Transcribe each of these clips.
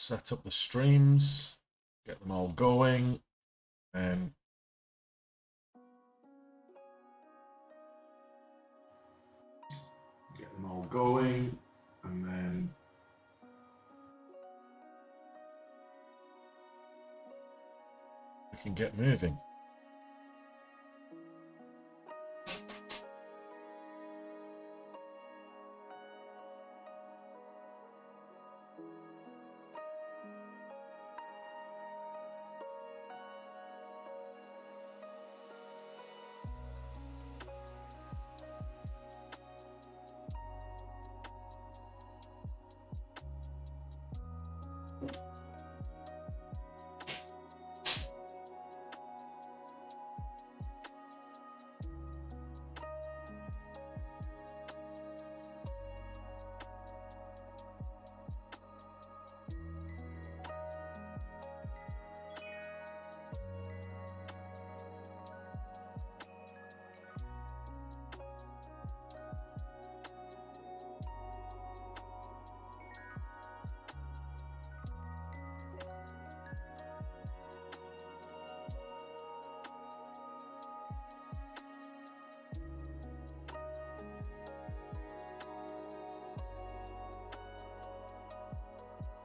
set up the streams, get them all going, and then we can get moving.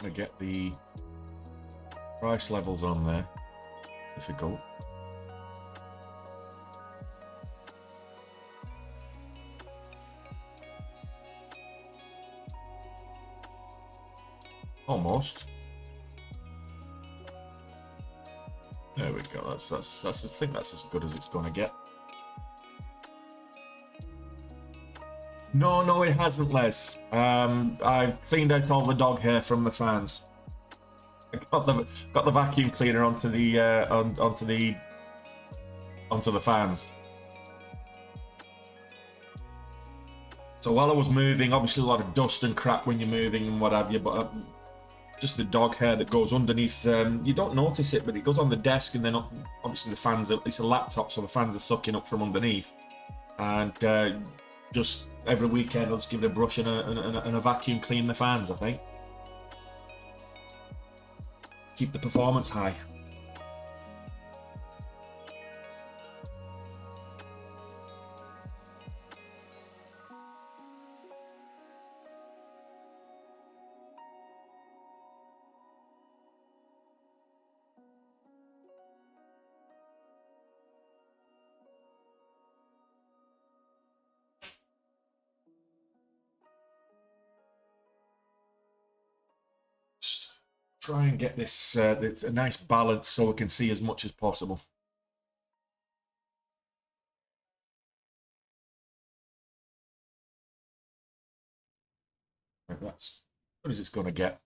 To get the price levels on there. Difficult. Almost. There we go. That's I think that's as good as it's gonna get. No, it hasn't, Les. I've cleaned out all the dog hair from the fans. I got the vacuum cleaner onto the onto the fans. So while I was moving, obviously a lot of dust and crap when you're moving and what have you, but just the dog hair that goes underneath. You don't notice it, but it goes on the desk, and then obviously the fans. It's a laptop, so the fans are sucking up from underneath, and just every weekend I'll just give it a brush and a vacuum clean the fans, I think. Keep the performance high. Try and get this a nice balance so we can see as much as possible. Right, that's what is it's going to get.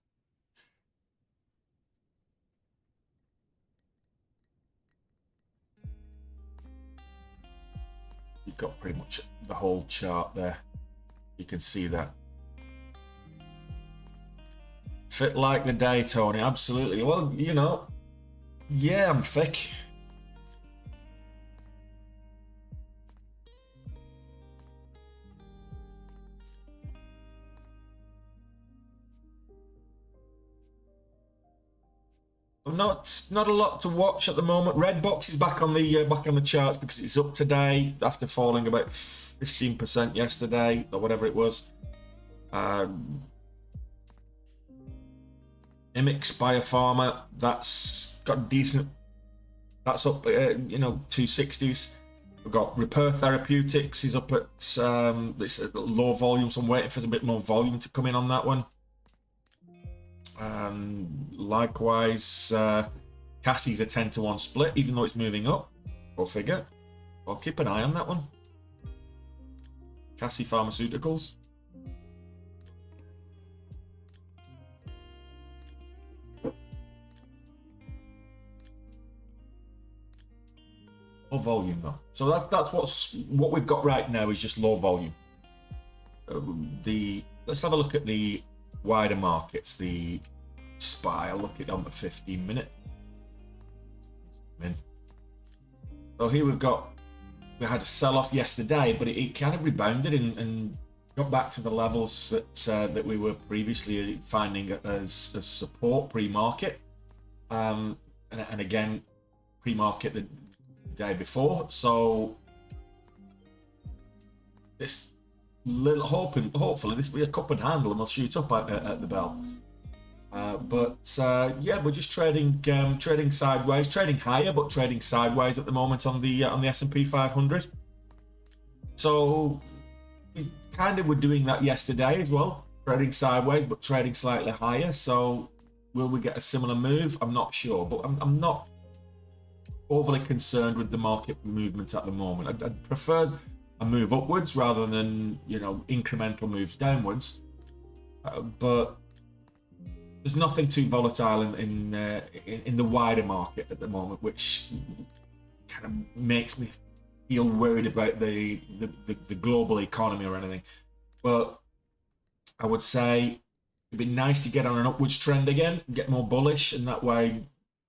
You've got pretty much the whole chart there. You can see that. Fit like the day, Tony. Absolutely. Well, you know, yeah, I'm thick. Not a lot to watch at the moment. Redbox is back on the charts because it's up today after falling about 15% yesterday or whatever it was. IMMX Biopharma, that's got decent. That's up, you know, 260s. We've got Repair Therapeutics is up at this low volume, so I'm waiting for a bit more volume to come in on that one. Likewise, Cassie's a 10-to-1 split, even though it's moving up. Go figure. I'll keep an eye on that one. Cassie Pharmaceuticals. Low volume though, so that's what we've got right now is just low volume. Let's have a look at the wider markets. The SPY, I'll look at it on the 15-minute. So here we had a sell-off yesterday, but it kind of rebounded and got back to the levels that we were previously finding as support pre-market, and again pre-market the day before. So this little hopefully this will be a cup and handle and they'll shoot up at the bell. Yeah, we're just trading sideways, trading higher, but trading sideways at the moment on the S&P 500. So we kind of were doing that yesterday as well, trading sideways but trading slightly higher. So will we get a similar move? I'm not sure, but I'm not overly concerned with the market movement at the moment. I'd prefer a move upwards rather than, you know, incremental moves downwards. But there's nothing too volatile in the wider market at the moment, which kind of makes me feel worried about the global economy or anything. But I would say it'd be nice to get on an upwards trend again, get more bullish, and that way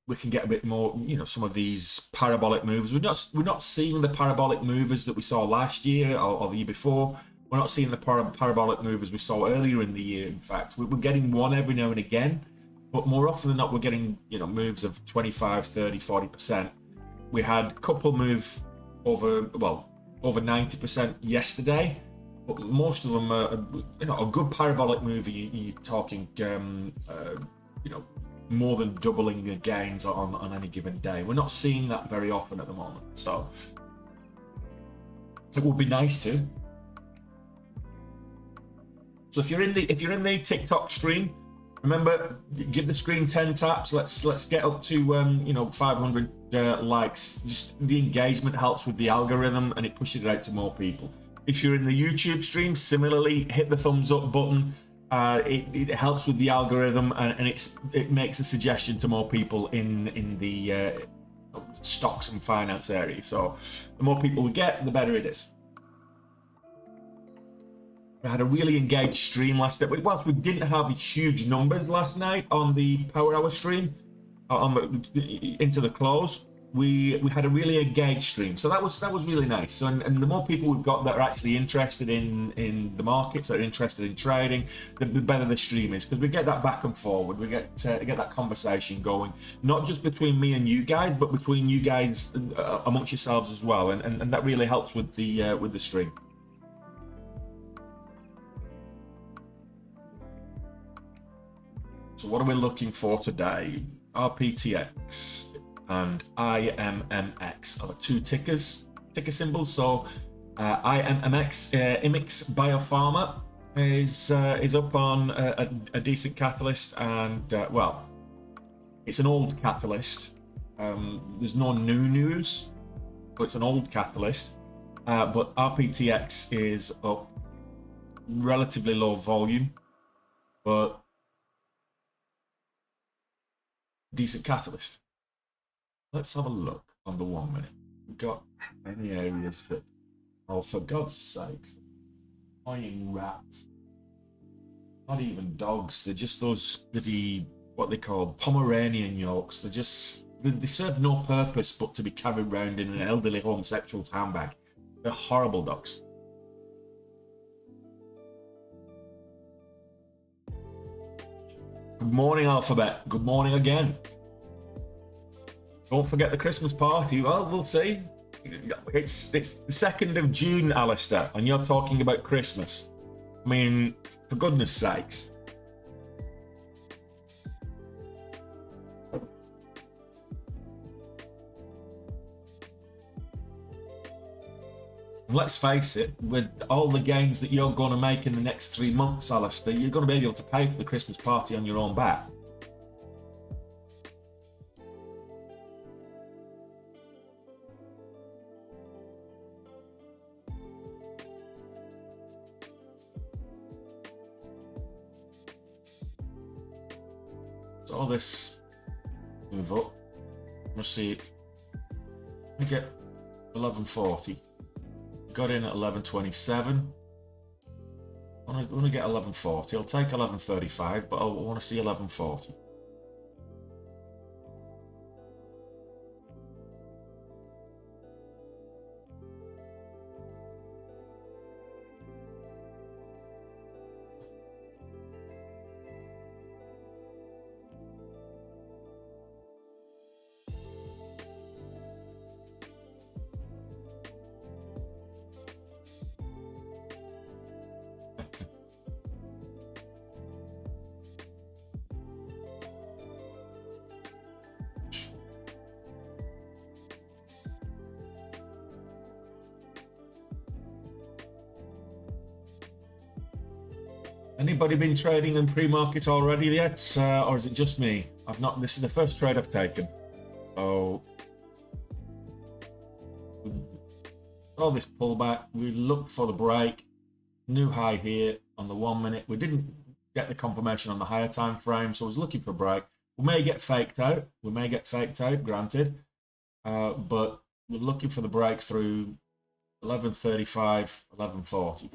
we can get a bit more, you know, some of these parabolic moves. We're not seeing the parabolic movers that we saw last year or the year before. We're not seeing the parabolic movers we saw earlier in the year. In fact, we're getting one every now and again, but more often than not, we're getting, you know, moves of 25, 30, 40%. We had a couple move over 90% yesterday, but most of them are, you know, a good parabolic move. You're talking, you know, more than doubling the gains on any given day. We're not seeing that very often at the moment, so it would be nice to. So if you're in the TikTok stream, remember, give the screen 10 taps. Let's get up to you know, 500 likes. Just the engagement helps with the algorithm and it pushes it out to more people. If you're in the YouTube stream, similarly, hit the thumbs up button. It helps with the algorithm and it makes a suggestion to more people in the stocks and finance area. So the more people we get, the better it is. We had a really engaged stream last night. Whilst we didn't have huge numbers last night on the Power Hour stream, into the close, we had a really engaged stream. So that was really nice. So and the more people we've got that are actually interested in the markets, that are interested in trading, the better the stream is, because we get that back and forward. We get that conversation going, not just between me and you guys, but between you guys amongst yourselves as well. And that really helps with the stream. So what are we looking for today? RBTX and IMMX are the two ticker symbols. So IMMX, IMMX Biopharma, is up on a decent catalyst, and well, it's an old catalyst. There's no new news, but it's an old catalyst. But RBTX is up, relatively low volume, but decent catalyst. Let's have a look on the 1 minute. We've got any areas that, oh, for God's sakes, annoying rats. Not even dogs, they're just those bloody, what they call Pomeranian yolks. They're just, they serve no purpose but to be carried around in an elderly homosexual's handbag. They're horrible dogs. Good morning, Alphabet. Good morning again. Don't forget the Christmas party. Well, we'll see. It's the 2nd of June, Alistair, and you're talking about Christmas. I mean, for goodness sakes. And let's face it, with all the gains that you're going to make in the next 3 months, Alistair, you're going to be able to pay for the Christmas party on your own back. So all this move up. Let's see. We get 1140. Got in at 1127. I want to get 1140. I'll take 1135, but I want to see 1140. Anybody been trading in pre-market already yet, or is it just me? I've not. This is the first trade I've taken. So, all this pullback. We looked for the break, new high here on the 1 minute. We didn't get the confirmation on the higher time frame, so I was looking for a break. We may get faked out. We may get faked out, granted, but we're looking for the breakthrough. 11:35, 11:40.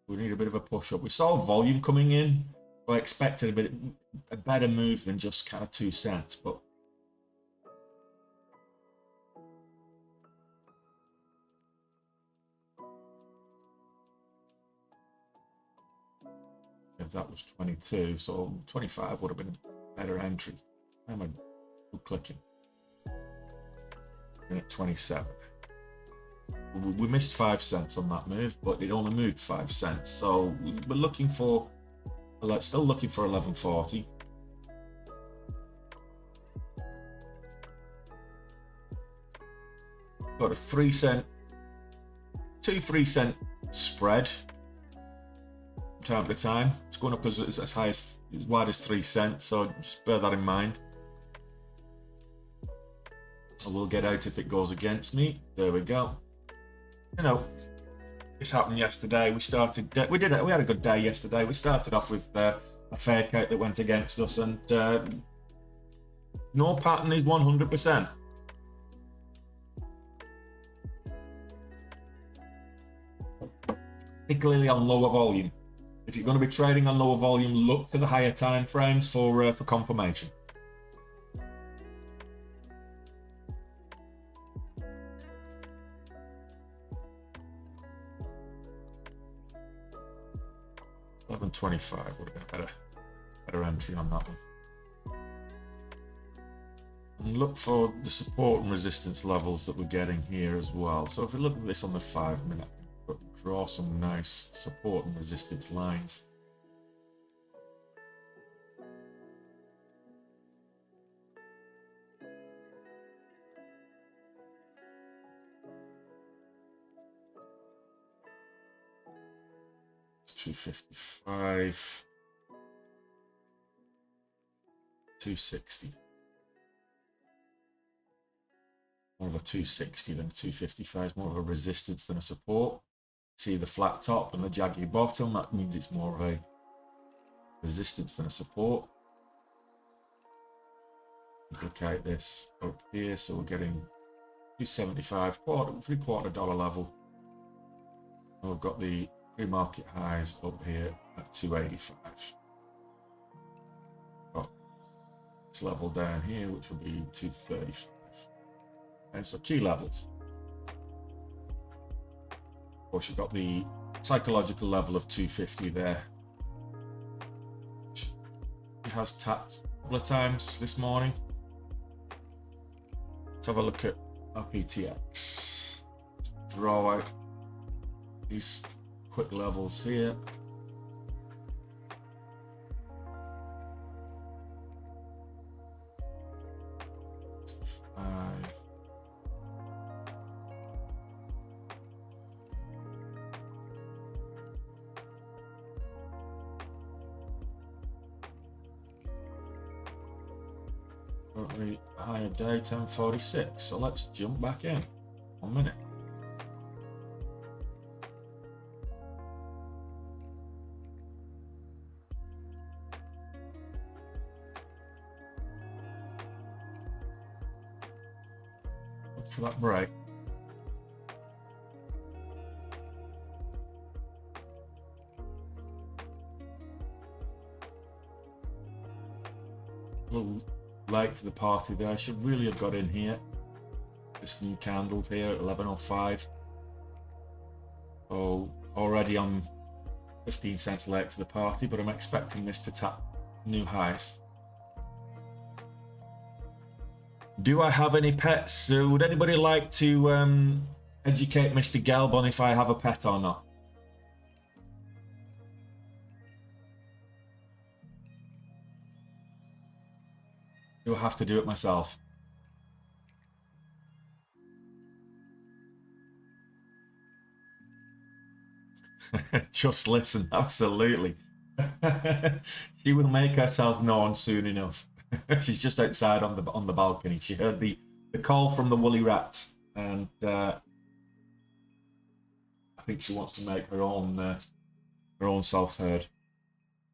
We need a bit of a push up. We saw volume coming in, so I expected a better move than just kind of 2 cents. But if that was 22, so 25 would have been a better entry. I'm clicking. And at 27. We missed 5 cents on that move, but it only moved 5 cents. So we're looking for, still looking for 11:40. Got a 3 cent, 2-3 cent spread from time to time. It's going up as high as wide as 3 cents. So just bear that in mind. I will get out if it goes against me. There we go. You know, this happened yesterday. We had a good day yesterday. We started off with a fake out that went against us, and no pattern is 100%. Particularly on lower volume. If you're going to be trading on lower volume, look to the higher time frames for confirmation. $11.25 would have been a better entry on that one. And look for the support and resistance levels that we're getting here as well. So if we look at this on the 5 minute, draw some nice support and resistance lines. $255, $260. More of a 260 than a 255. More of a resistance than a support. See the flat top and the jaggy bottom. That means it's more of a resistance than a support. Look at this up here. So we're getting 275, $3/4 level. And we've got the pre-market highs up here at 285. Got this level down here, which will be 235. And so key levels. Of course, you've got the psychological level of 250 there. It has tapped a couple of times this morning. Let's have a look at RBTX. Draw out these quick levels here. Currently higher day 10:46. So let's jump back in. 1 minute. Look for that break. A little late to the party there. I should really have got in here. This new candle here at 11:05. Oh, already I'm 15 cents late to the party, but I'm expecting this to tap new highs. Do I have any pets? Would anybody like to educate Mr. Gelb on if I have a pet or not? Do I have to do it myself? Just listen, absolutely. She will make herself known soon enough. She's just outside on the balcony. She heard the call from the woolly rats, and I think she wants to make her own self heard.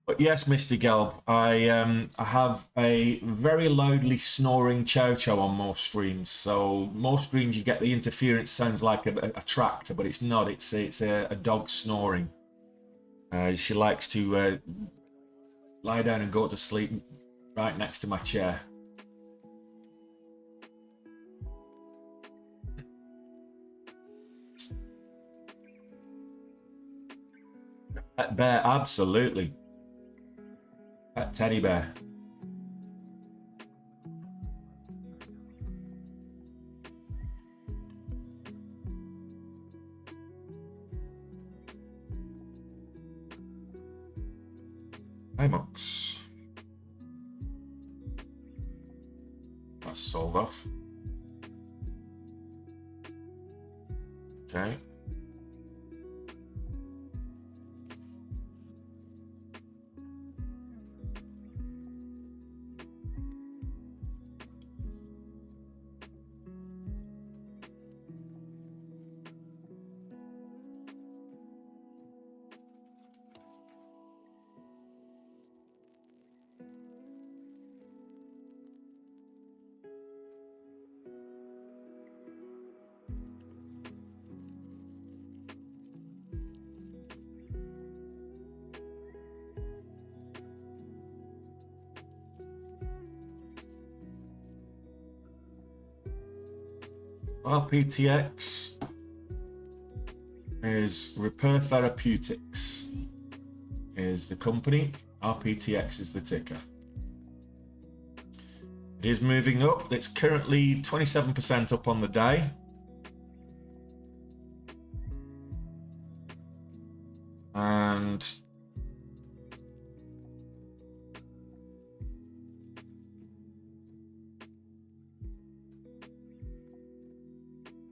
But yes, Mr. Gelb, I have a very loudly snoring chow chow on most streams. So most streams you get the interference sounds like a tractor, but it's not. It's a dog snoring. She likes to lie down and go to sleep right next to my chair. Pet bear, absolutely. Pet teddy bear. IMMX. That's sold off. Okay. RBTX is Repair Therapeutics is the company. RBTX is the ticker. It is moving up. It's currently 27% up on the day. And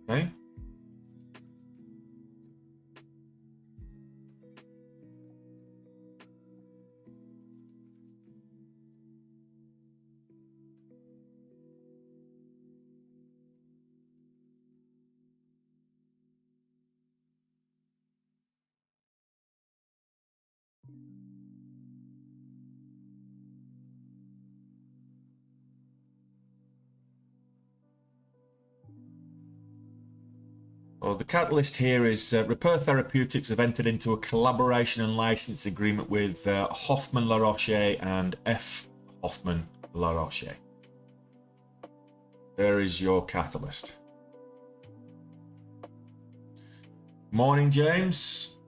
okay. Well, the catalyst here is Repair Therapeutics have entered into a collaboration and license agreement with Hoffman La Roche and F. Hoffman La Roche. There is your catalyst. Morning, James.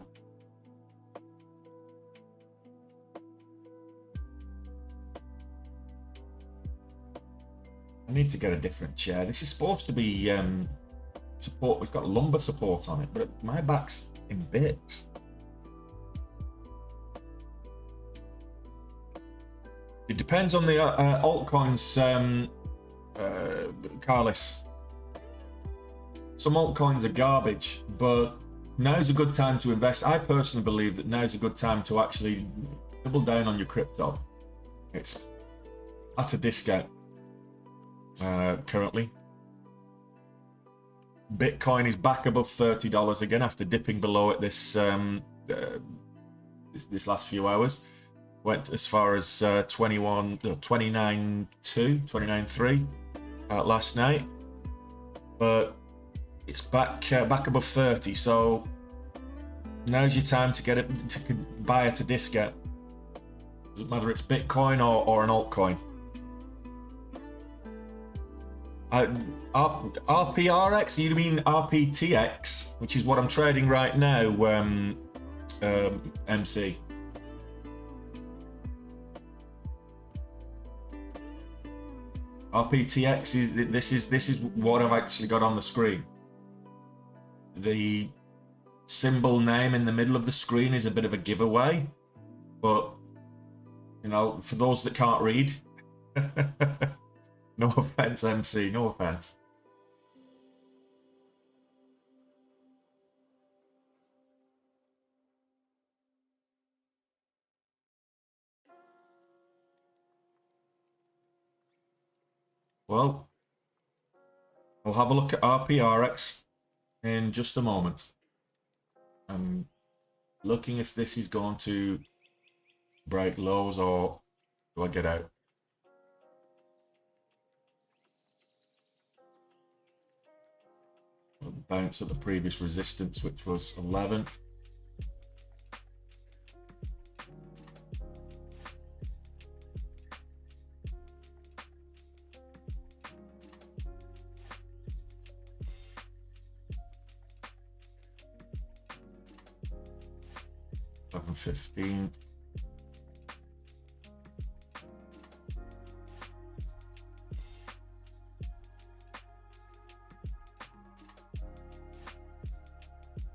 I need to get a different chair. This is supposed to be support. It's got lumbar support on it, but my back's in bits. It depends on the altcoins, Carlis. Some altcoins are garbage, but now's a good time to invest. I personally believe that now's a good time to actually double down on your crypto. It's at a discount currently. Bitcoin is back above $30 again after dipping below it this last few hours. Went as far as 29.3 last night, but it's back above 30. So now's your time to get it, to buy at a discount. Doesn't matter it's Bitcoin or an altcoin. RPRX? You mean RPTX, which is what I'm trading right now? MC. RPTX is this is what I've actually got on the screen. The symbol name in the middle of the screen is a bit of a giveaway, but you know, for those that can't read, no offense, MC, no offense. Well, we'll have a look at RPRX in just a moment. I'm looking if this is going to break lows or do I get out? Bounce at the previous resistance, which was 11. $11.15.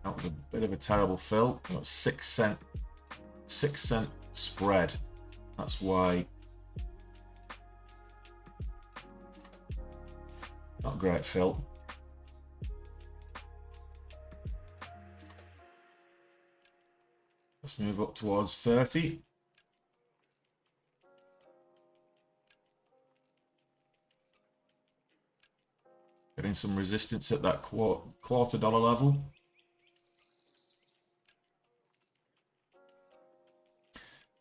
That was a bit of a terrible fill. Got 6 cent spread. That's why. Not a great fill. Let's move up towards 30. Getting some resistance at that quarter dollar level.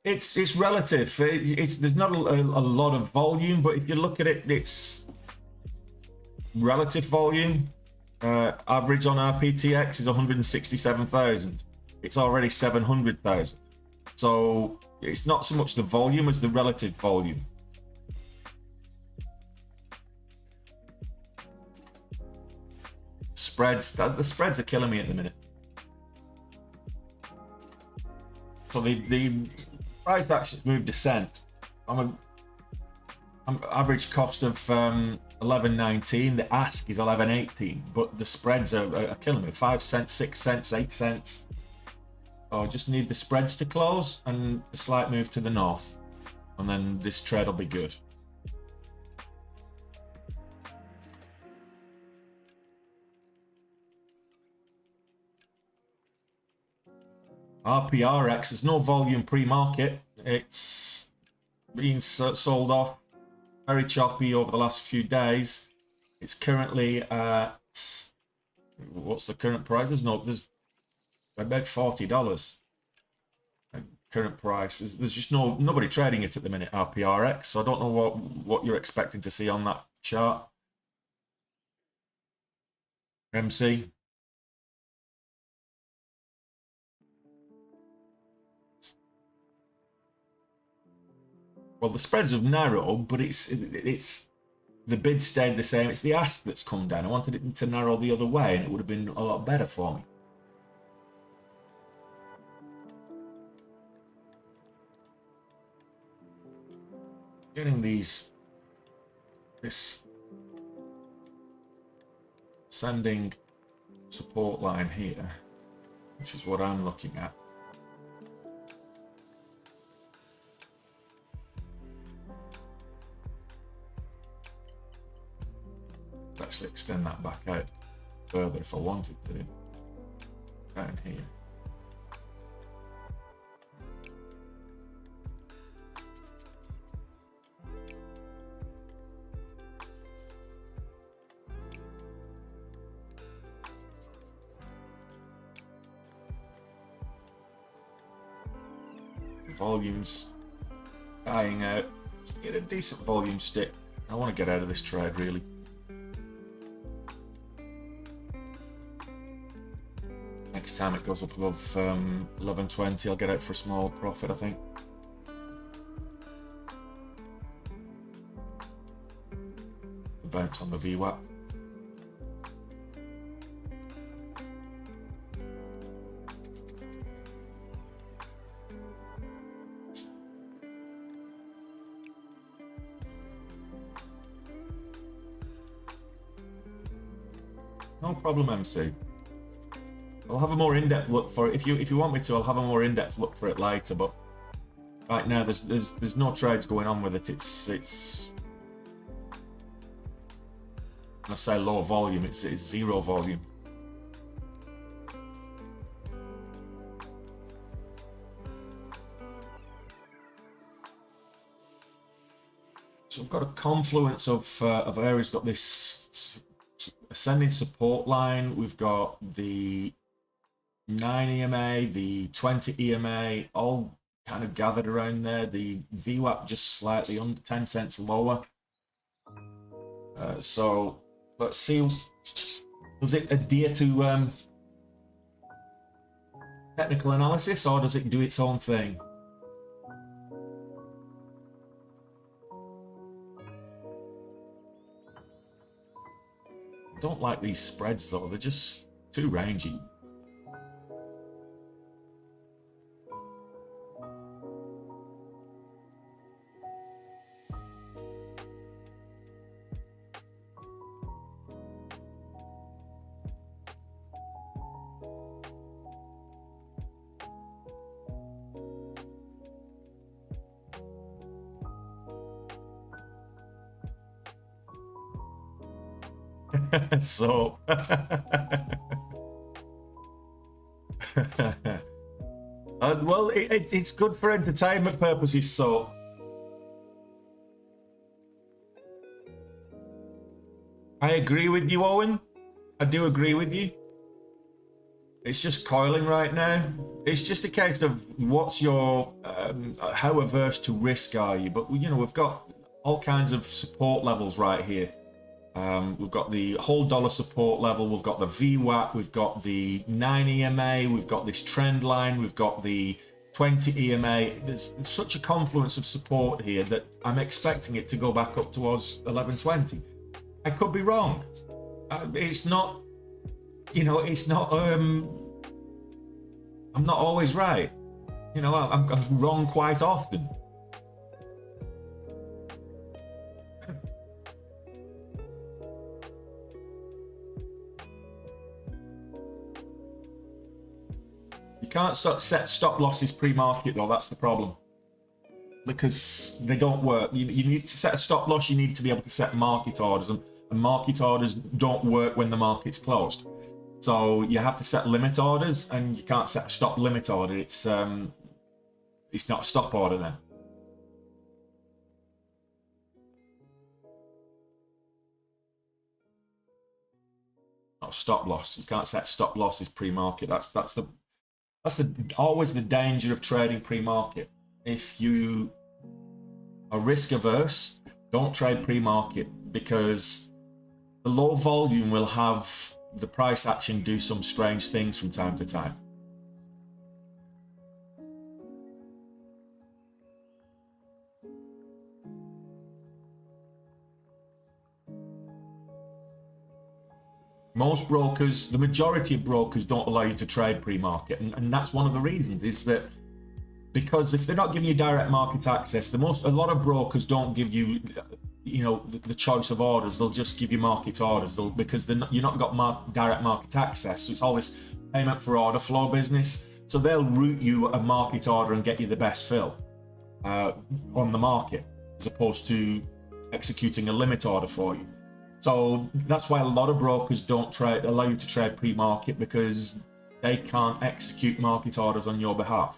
It's relative. There's not a lot of volume, but if you look at it, it's relative volume. Average on RBTX is 167,000. It's already 700,000. So it's not so much the volume as the relative volume. The spreads are killing me at the minute. So the price action's moved a cent. I'm average cost of 11.19. The ask is 11.18, but the spreads are killing me. 5 cents, 6 cents, 8 cents. So I just need the spreads to close and a slight move to the north, and then this trade will be good. RPRX, there's no volume pre-market. It's been sold off very choppy over the last few days. It's currently at, what's the current price? There's about $40. Current price. There's just nobody trading it at the minute, RPRX. So I don't know what you're expecting to see on that chart. MC. Well, the spreads have narrowed, but it's the bid stayed the same. It's the ask that's come down. I wanted it to narrow the other way, and it would have been a lot better for me. Getting this sending support line here, which is what I'm looking at. Actually extend that back out further if I wanted to, down here. The volume's dying out. Get a decent volume stick. I want to get out of this trade really. Next time it goes up above 11.20, I'll get out for a small profit, I think. The bounce on the VWAP. No problem, MC. I'll have a more in-depth look for it. If you want me to, I'll have a more in-depth look for it later. But right now, there's no trades going on with it. It's when I say low volume, it's zero volume. So we've got a confluence of areas. Got this ascending support line. We've got the 9 EMA, the 20 EMA, all kind of gathered around there. The VWAP just slightly under 10 cents lower. So let's see. Does it adhere to technical analysis, or does it do its own thing? I don't like these spreads though, they're just too rangy. So well, it's good for entertainment purposes. So I agree with you, Owen. I do agree with you. It's just coiling right now. It's just a case of what's your how averse to risk are you? But you know, we've got all kinds of support levels right here. We've got the whole dollar support level, we've got the VWAP, we've got the 9 EMA, we've got this trend line, we've got the 20 EMA. There's such a confluence of support here that I'm expecting it to go back up towards 1120. I could be wrong. It's not, you know, it's not, I'm not always right. You know, I'm wrong quite often. You can't set stop losses pre-market though, that's the problem. Because they don't work. You need to set a stop loss, you need to be able to set market orders, and market orders don't work when the market's closed. So you have to set limit orders, and you can't set a stop limit order. It's not a stop order then. Not a stop loss. You can't set stop losses pre-market. That's always the danger of trading pre-market. If you are risk averse, don't trade pre-market, because the low volume will have the price action do some strange things from time to time. Most brokers, the majority of brokers, don't allow you to trade pre-market, and that's one of the reasons, is that because if they're not giving you direct market access, a lot of brokers don't give you, you know, the choice of orders. They'll just give you market orders. Because you're not got direct market access, so it's all this payment for order flow business. So they'll route you a market order and get you the best fill on the market, as opposed to executing a limit order for you. So that's why a lot of brokers don't allow you to trade pre-market, because they can't execute market orders on your behalf.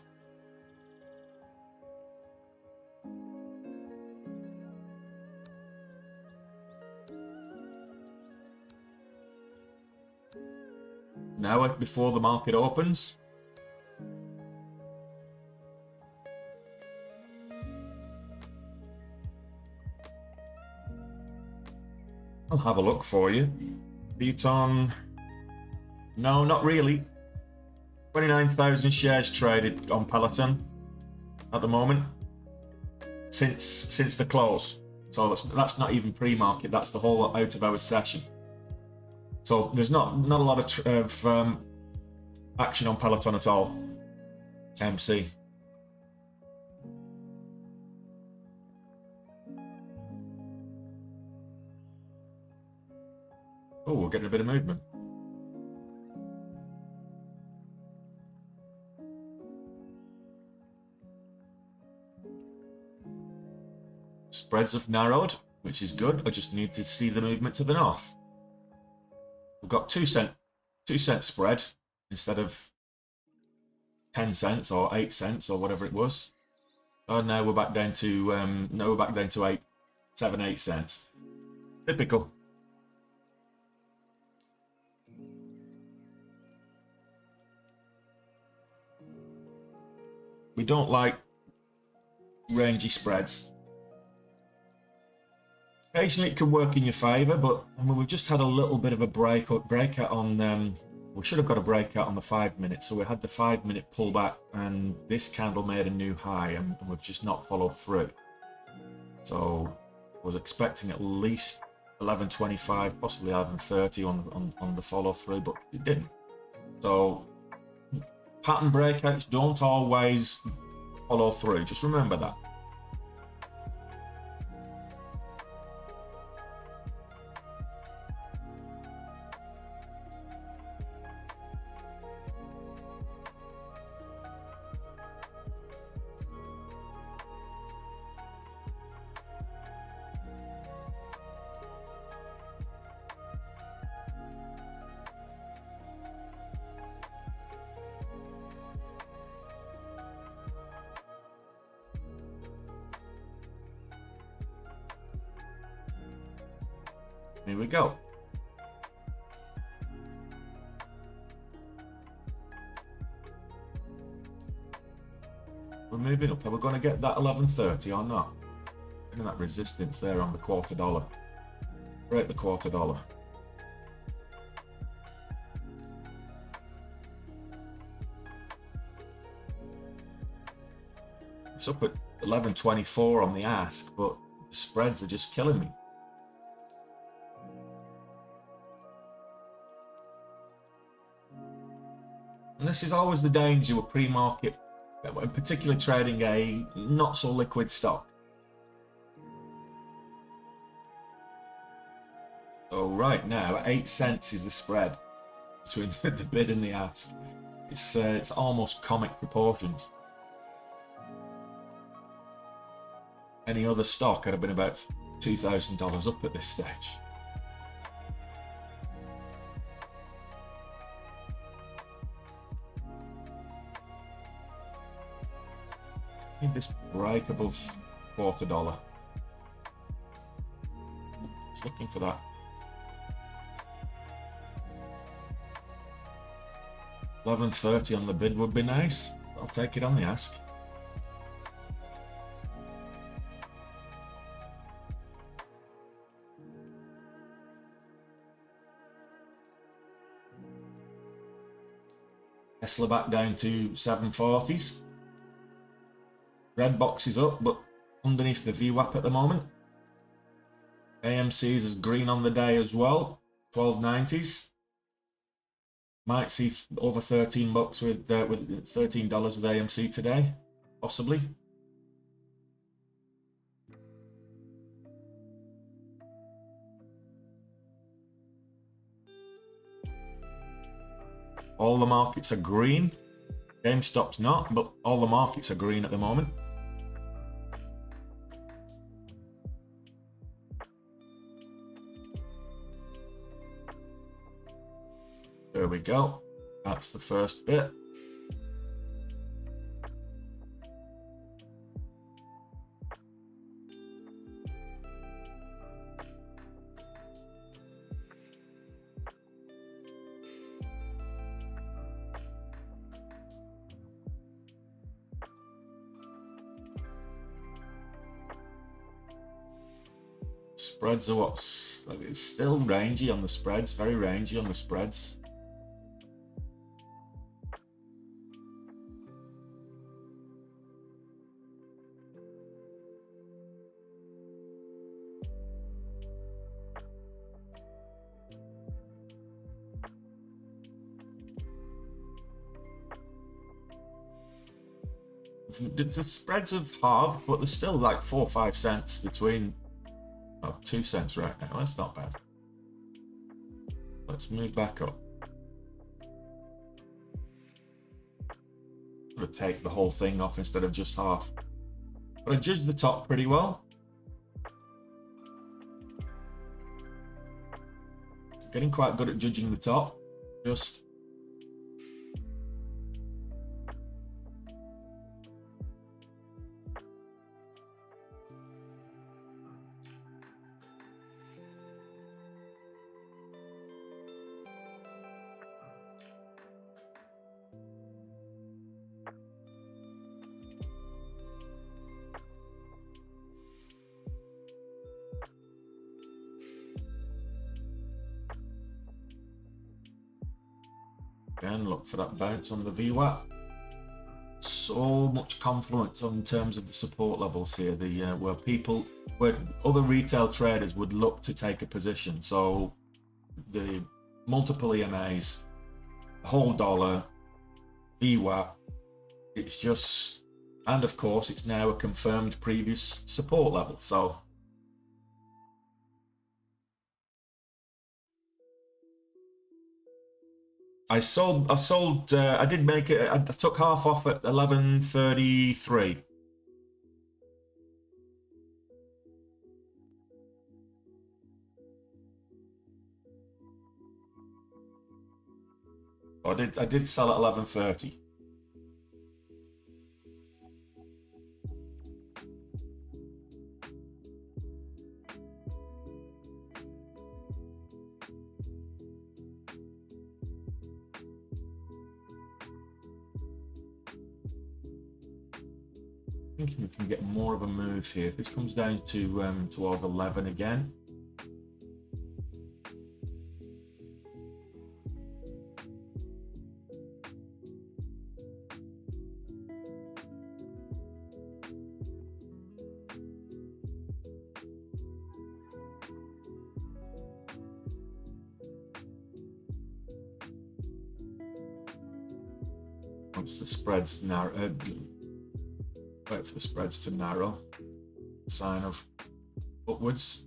Now, before the market opens, I'll have a look for you. Beat on, no, not really. 29,000 shares traded on Peloton at the moment since the close. So that's not even pre-market. That's the whole out of hours session. So there's not a lot of action on Peloton at all. MC. Oh, we're getting a bit of movement. Spreads have narrowed, which is good. I just need to see the movement to the north. We've got 2 cent spread instead of 10 cents or 8 cents or whatever it was. Oh, now we're back down to 8. 7-8 cents. Typical. We don't like rangy spreads. Occasionally it can work in your favour, but I mean, we've just had a little bit of a breakout on. We should have got a breakout on the 5 minute, so we had the 5 minute pullback, and this candle made a new high, and we've just not followed through. So I was expecting at least 11.25, possibly 11.30 on the follow through, but it didn't. So pattern breakouts don't always follow through. Just remember that. Here we go. We're moving up. Are we going to get that 11.30 or not? Getting that resistance there on the quarter dollar. Break the quarter dollar. It's up at 11.24 on the ask, but the spreads are just killing me. And this is always the danger with pre-market, in particular trading a not so liquid stock. So right now, 8 cents is the spread between the bid and the ask. It's almost comic proportions. Any other stock would have been about $2,000 up at this stage. Need this break above quarter dollar. Just looking for that. 11.30 on the bid would be nice. I'll take it on the ask. Tesla back down to 740s. Red box is up, but underneath the VWAP at the moment. AMC is green on the day as well, 1290s. Might see over 13 bucks with $13 with AMC today, possibly. All the markets are green. GameStop's not, but all the markets are green at the moment. There we go. That's the first bit. Spreads are what's... It's still rangy on the spreads, very rangy on the spreads. The spreads have halved, but there's still like 4 or 5 cents between. Oh, 2 cents right now. That's not bad. Let's move back up. I'm gonna take the whole thing off instead of just half. But I judged the top pretty well. Getting quite good at judging the top. Just again, look for that bounce on the VWAP. So much confluence in terms of the support levels here, where other retail traders would look to take a position. So the multiple EMAs, whole dollar, VWAP, it's just, and of course it's now a confirmed previous support level. So I did make it, I took half off at 11.33. I did sell at 11.30. I think we can get more of a move here. If this comes down to towards 11 again. Once the spreads narrow, wait for the spreads to narrow, sign of upwards.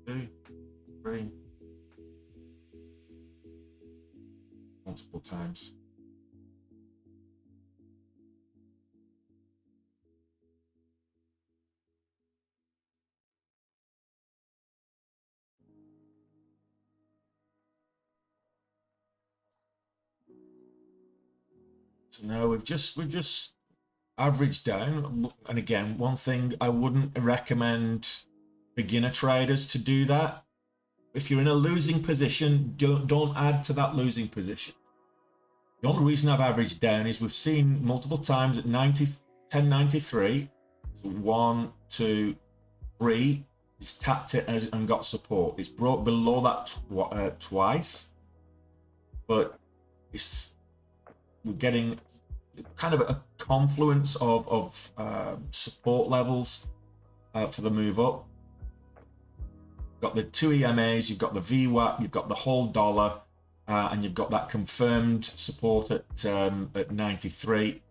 Two, three, multiple times. So now we've just averaged down, and again, one thing I wouldn't recommend beginner traders to do that. If you're in a losing position, don't add to that losing position. The only reason I've averaged down is we've seen multiple times at 10.93, so 1, 2, 3, it's tapped it and got support. It's broke below that twice, but we're getting kind of a confluence of support levels for the move up. Got the 2 EMAs, you've got the VWAP, you've got the whole dollar, and you've got that confirmed support at 93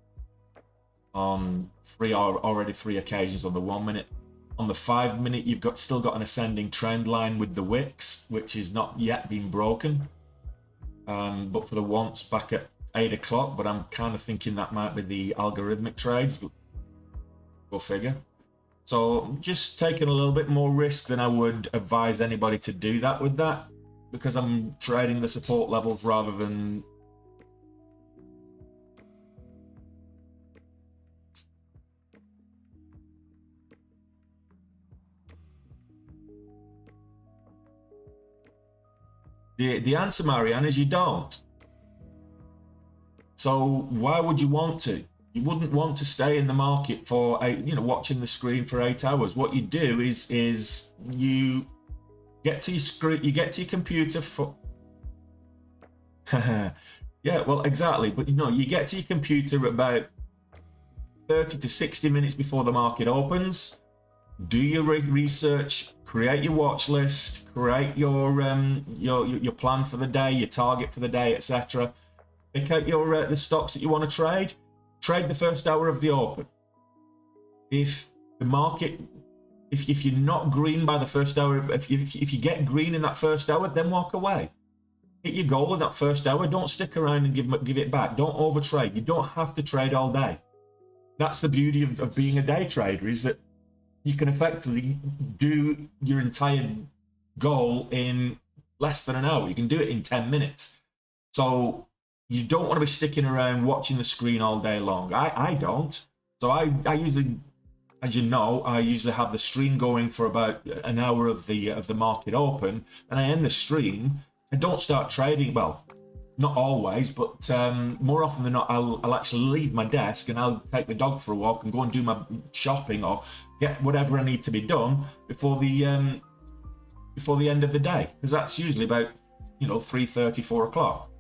on already three occasions on the 1 minute. On the 5 minute, you've still got an ascending trend line with the wicks, which is not yet been broken. But for the once back at 8 o'clock, but I'm kind of thinking that might be the algorithmic trades, but go figure. So just taking a little bit more risk than I would advise anybody to do that with that, because I'm trading the support levels rather than the answer, Marianne, is you don't. So why would you want to? You wouldn't want to stay in the market for watching the screen for 8 hours. What you do is you get to your screen, you get to your computer for Yeah, well, exactly. But you know, you get to your computer about 30 to 60 minutes before the market opens. Do your research, create your watch list, create your plan for the day, your target for the day, etc. Pick out your the stocks that you want to trade. Trade the first hour of the open. If the market, if you're not green by the first hour, if you get green in that first hour, then walk away. Hit your goal in that first hour. Don't stick around and give it back. Don't overtrade. You don't have to trade all day. That's the beauty of being a day trader, is that you can effectively do your entire goal in less than an hour. You can do it in 10 minutes. So you don't want to be sticking around watching the screen all day long. I don't. So I usually, as you know, I usually have the stream going for about an hour of the market open, and I end the stream. I don't start trading. Well, not always, but more often than not, I'll actually leave my desk and I'll take the dog for a walk and go and do my shopping or get whatever I need to be done before the end of the day, because that's usually about 3:30, 4 o'clock.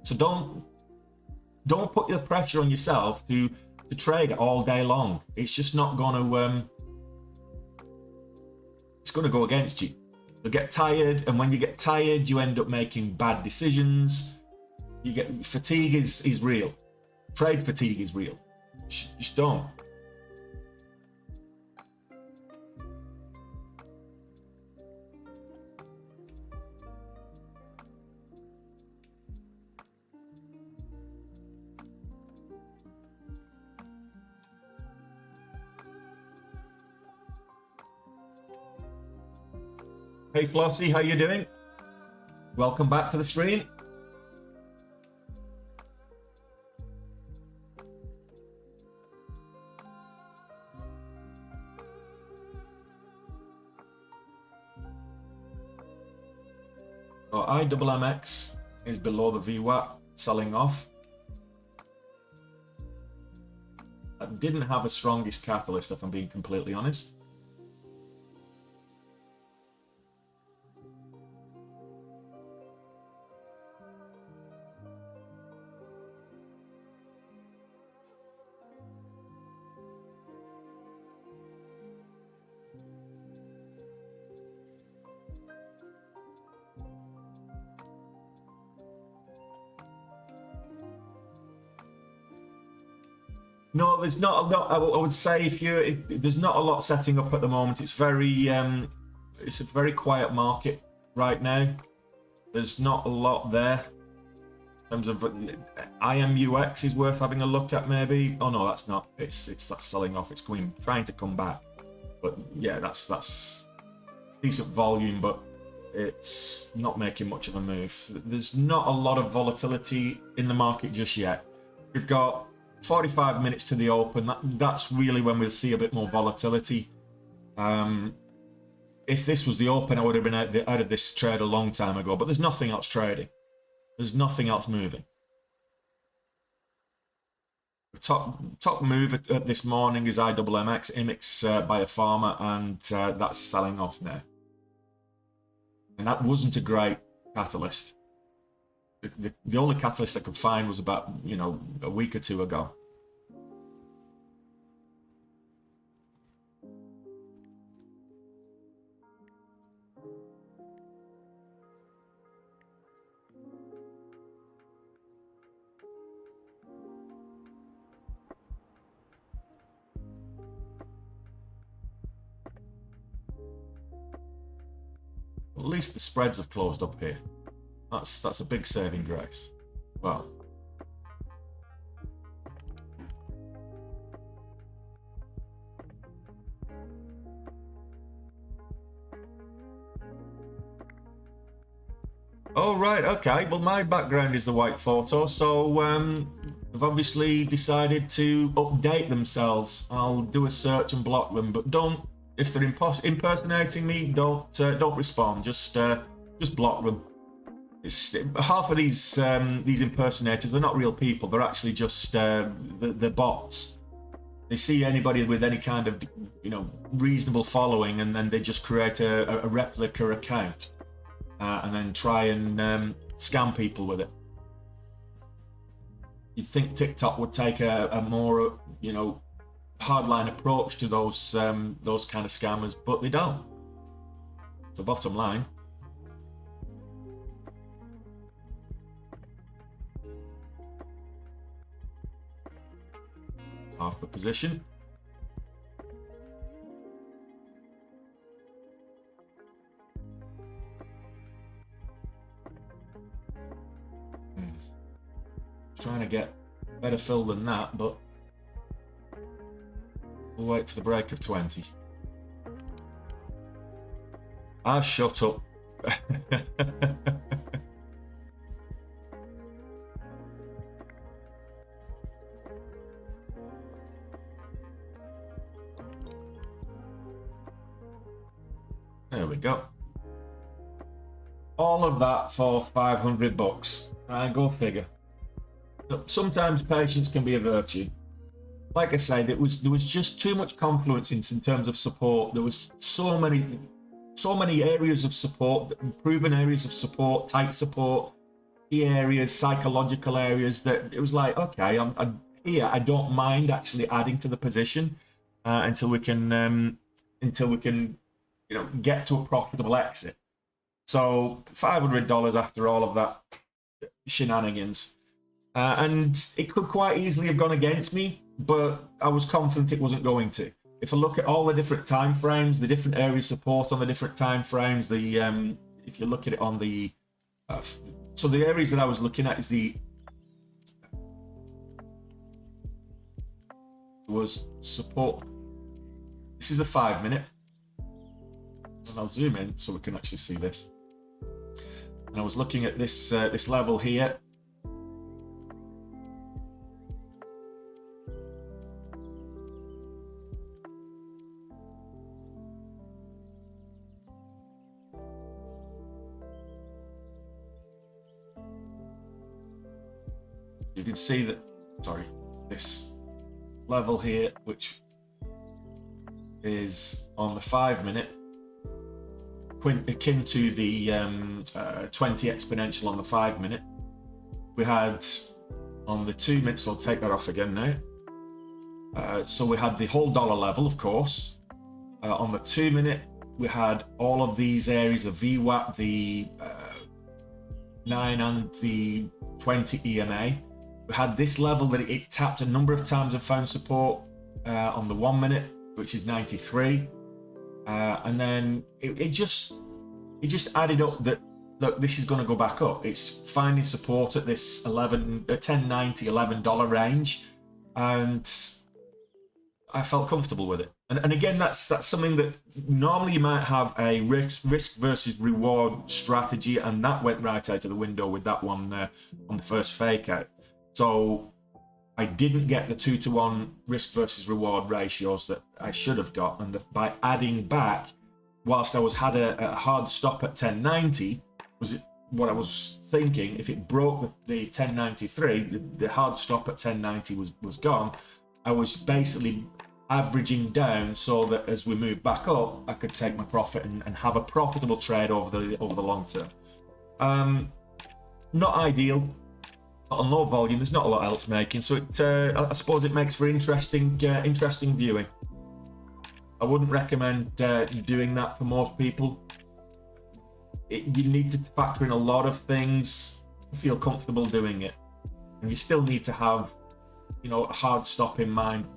So don't put the pressure on yourself to trade all day long. It's just not going to it's going to go against you. You'll get tired, and when you get tired, you end up making bad decisions. You get fatigue is real. Trade fatigue is real. Just don't. Hey Flossie, how you doing? Welcome back to the stream. So IMMX is below the VWAP, selling off. I didn't have a strongest catalyst, if I'm being completely honest. No, there's not. I would say if there's not a lot setting up at the moment. It's it's a very quiet market right now. There's not a lot there. In terms of IMMX is worth having a look at, maybe. Oh no, that's not. That's selling off. It's trying to come back. But yeah, that's decent volume, but it's not making much of a move. There's not a lot of volatility in the market just yet. We've got 45 minutes to the open. That's really when we'll see a bit more volatility. If this was the open, I would have been out of this trade a long time ago, but there's nothing else trading. There's nothing else moving. The top move at this morning is IMMX, IMMX Biopharma, and that's selling off now. And that wasn't a great catalyst. The only catalyst I could find was about a week or two ago. At least the spreads have closed up here. That's a big saving grace. Well, oh right, okay. Well, my background is the white photo, so they've obviously decided to update themselves. I'll do a search and block them, but don't. If they're impersonating me, don't respond. Just block them. Half of these impersonators, they're not real people. They're actually just the bots. They see anybody with any kind of reasonable following, and then they just create a replica account and then try and scam people with it. you'd think TikTok would take a more, you know, hardline approach to those kind of scammers, but they don't. It's the bottom line. Half the position. Trying to get better fill than that, but we'll wait for the break of 20. Ah, shut up. There we go. All of that for 500 bucks. Go figure. Sometimes patience can be a virtue. Like I say, there was just too much confluence in terms of support. There was so many areas of support, proven areas of support, tight support, key areas, psychological areas, that it was like, okay, I'm here. I don't mind actually adding to the position until we can you know, get to a profitable exit. So $500 after all of that shenanigans. And it could quite easily have gone against me, but I was confident it wasn't going to. If I look at all the different time frames, the different areas of support on the different time frames, the if you look at it on the so the areas that I was looking at is was support. This is a 5 minute, and I'll zoom in so we can actually see this. And I was looking at this this level here. You can see that, sorry, this level here, which is on the 5 minute, akin to the 20 exponential on the 5 minute. We had on the 2 minutes, so I'll take that off again now. So we had the whole dollar level, of course. On the 2 minute, we had all of these areas, the VWAP, the 9 and the 20 EMA. We had this level that it tapped a number of times and found support on the 1 minute, which is 93, and then it just added up that look, this is going to go back up. It's finding support at this $10.90, $11 range, and I felt comfortable with it. And again, that's something that normally you might have a risk versus reward strategy, and that went right out of the window with that one on the first fake out. So I didn't get the 2-to-1 risk versus reward ratios that I should have got, and by adding back, whilst I had a hard stop at 10.90, was it what I was thinking? If it broke the 10.93, the hard stop at 10.90 was gone. I was basically averaging down so that as we move back up, I could take my profit and have a profitable trade over the long term. Not ideal. On low volume, there's not a lot else making, so I suppose it makes for interesting viewing. I wouldn't recommend doing that for most people. You need to factor in a lot of things to feel comfortable doing it, and you still need to have, you know, a hard stop in mind.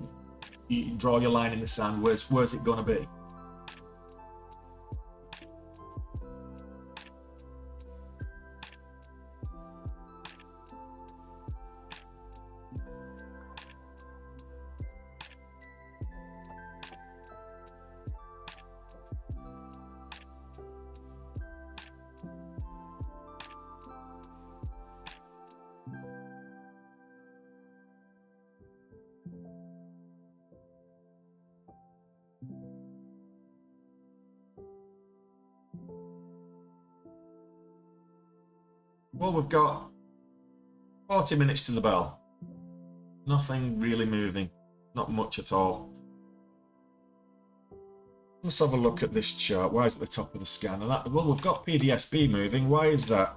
You draw your line in the sand. Where's it going to be? Well, we've got 40 minutes to the bell. Nothing really moving. Not much at all. Let's have a look at this chart. Why is it at the top of the scan? And well, we've got PDSB moving. Why is that?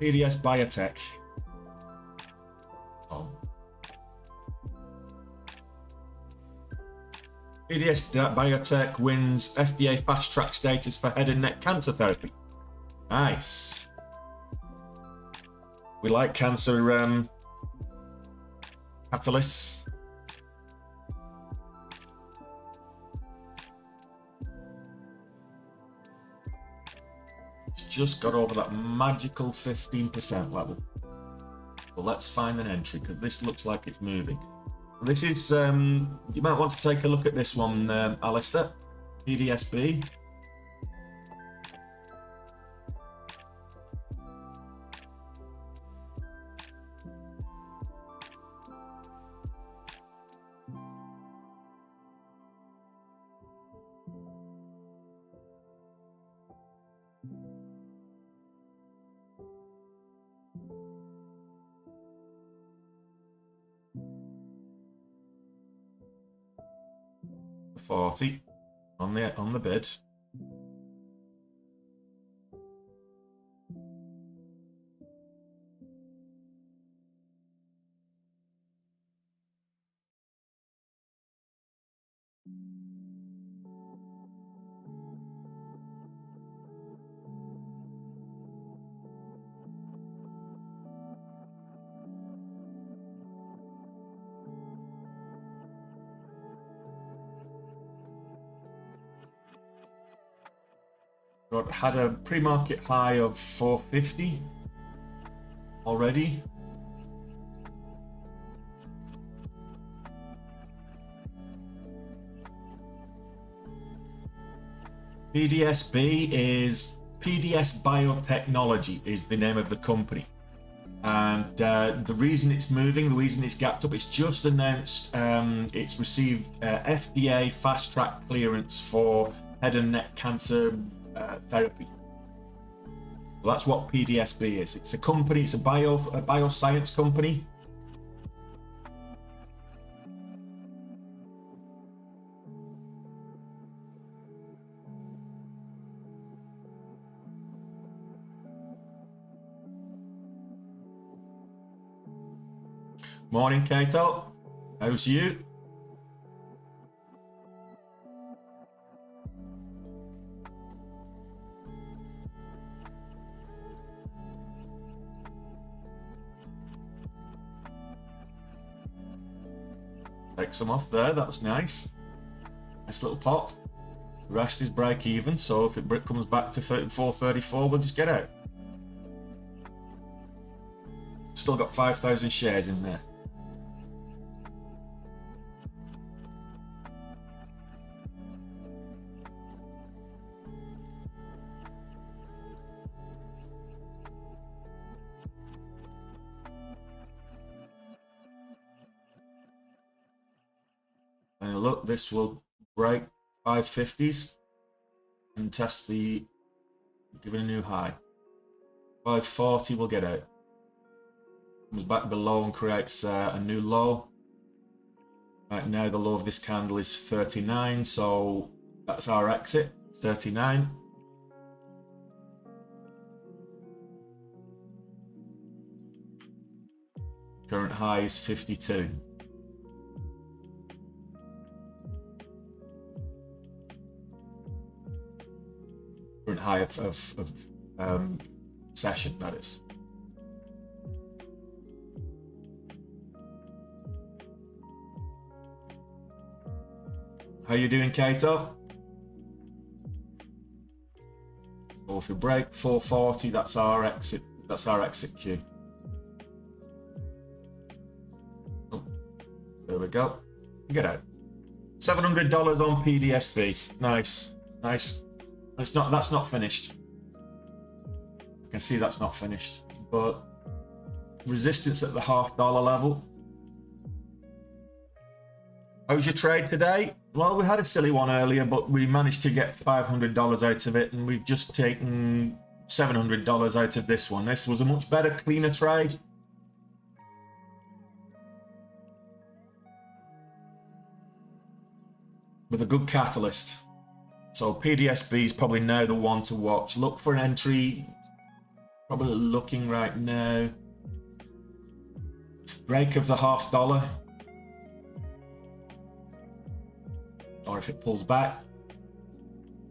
PDS Biotech. Oh, PDS Biotech wins FDA fast track status for head and neck cancer therapy. Nice. We like cancer catalysts. It's just got over that magical 15% level. So let's find an entry because this looks like it's moving. This is, you might want to take a look at this one, Alistair. PDSB. $40 on the bid. Had a pre-market high of 450 already. PDSB is PDS Biotechnology is the name of the company, and the reason it's moving, the reason it's gapped up, it's just announced it's received FDA fast track clearance for head and neck cancer therapy. Well, that's what PDSB is. It's a company, it's a bioscience company. Morning, Kato. How's you? Take some off there, that's nice. Nice little pop. The rest is break even, so if it comes back to 34.34, we'll just get out. Still got 5,000 shares in there. And look, this will break 550s and test the, give it a new high. 540 will get out. Comes back below and creates a new low. Right now the low of this candle is 39, so that's our exit, 39. Current high is 52. Current high of session, that is. How you doing, Kato? Well, if we break 440, that's our exit. That's our exit cue. Oh, there we go. Get out. $700 on PDSB. Nice, nice. That's not finished. I can see that's not finished, but resistance at the $half level. How's your trade today? Well, we had a silly one earlier, but we managed to get $500 out of it, and we've just taken $700 out of this one. This was a much better, cleaner trade. With a good catalyst. So PDSB is probably now the one to watch. Look for an entry. Probably looking right now. Break of the $half. or if it pulls back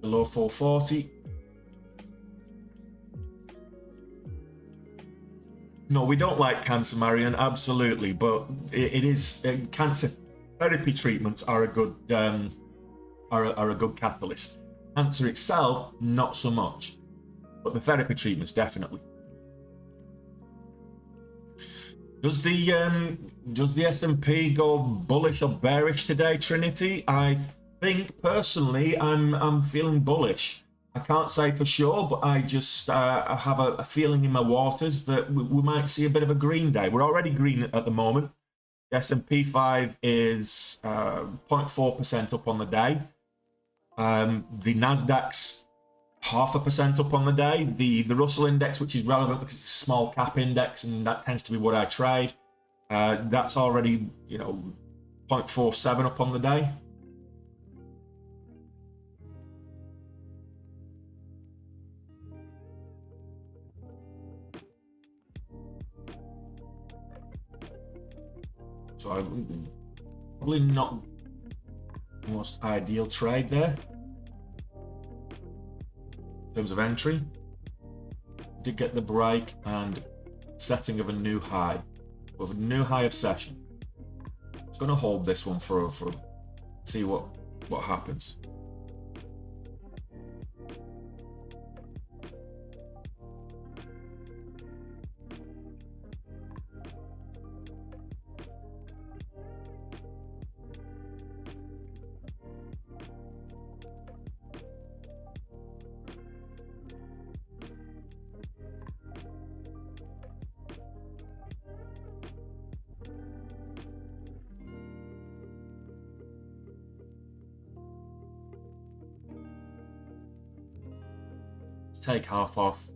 below 440. No, we don't like cancer, Marion, absolutely, but it is cancer therapy treatments are a good are a good catalyst. Cancer itself, not so much, but the therapy treatments definitely. Does the S&P go bullish or bearish today, Trinity? I think personally, I'm feeling bullish. I can't say for sure, but I just I have a feeling in my waters that we might see a bit of a green day. We're already green at the moment. The S&P 5 is 0.4% up on the day. The Nasdaq's 0.5% up on the day. The Russell index, which is relevant because it's a small cap index, and that tends to be what I trade. That's already 0.47 up on the day. So I'm probably not the most ideal trade there in terms of entry. Did get the break and setting of a new high, with a new high of session. It's going to hold this one for see what happens. Take half off.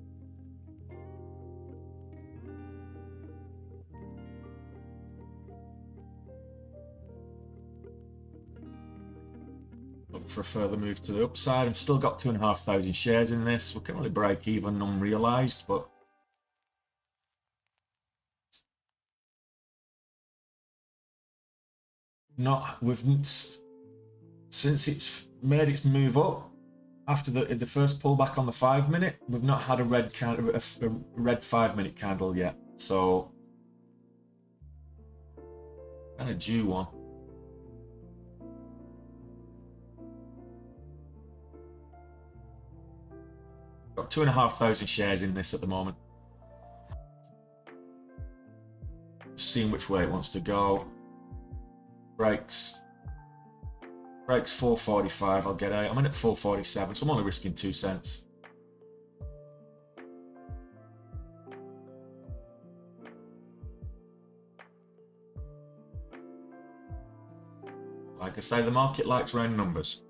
Look for a further move to the upside. I've still got 2,500 shares in this. We can only break even unrealized, but since it's made its move up. After the first pullback on the 5-minute, we've not had a red 5-minute candle yet, so kind of due one. Got 2,500 shares in this at the moment. Seeing which way it wants to go. Breaks 445, I'll get out. I'm in at 447, so I'm only risking 2 cents. Like I say, the market likes round numbers.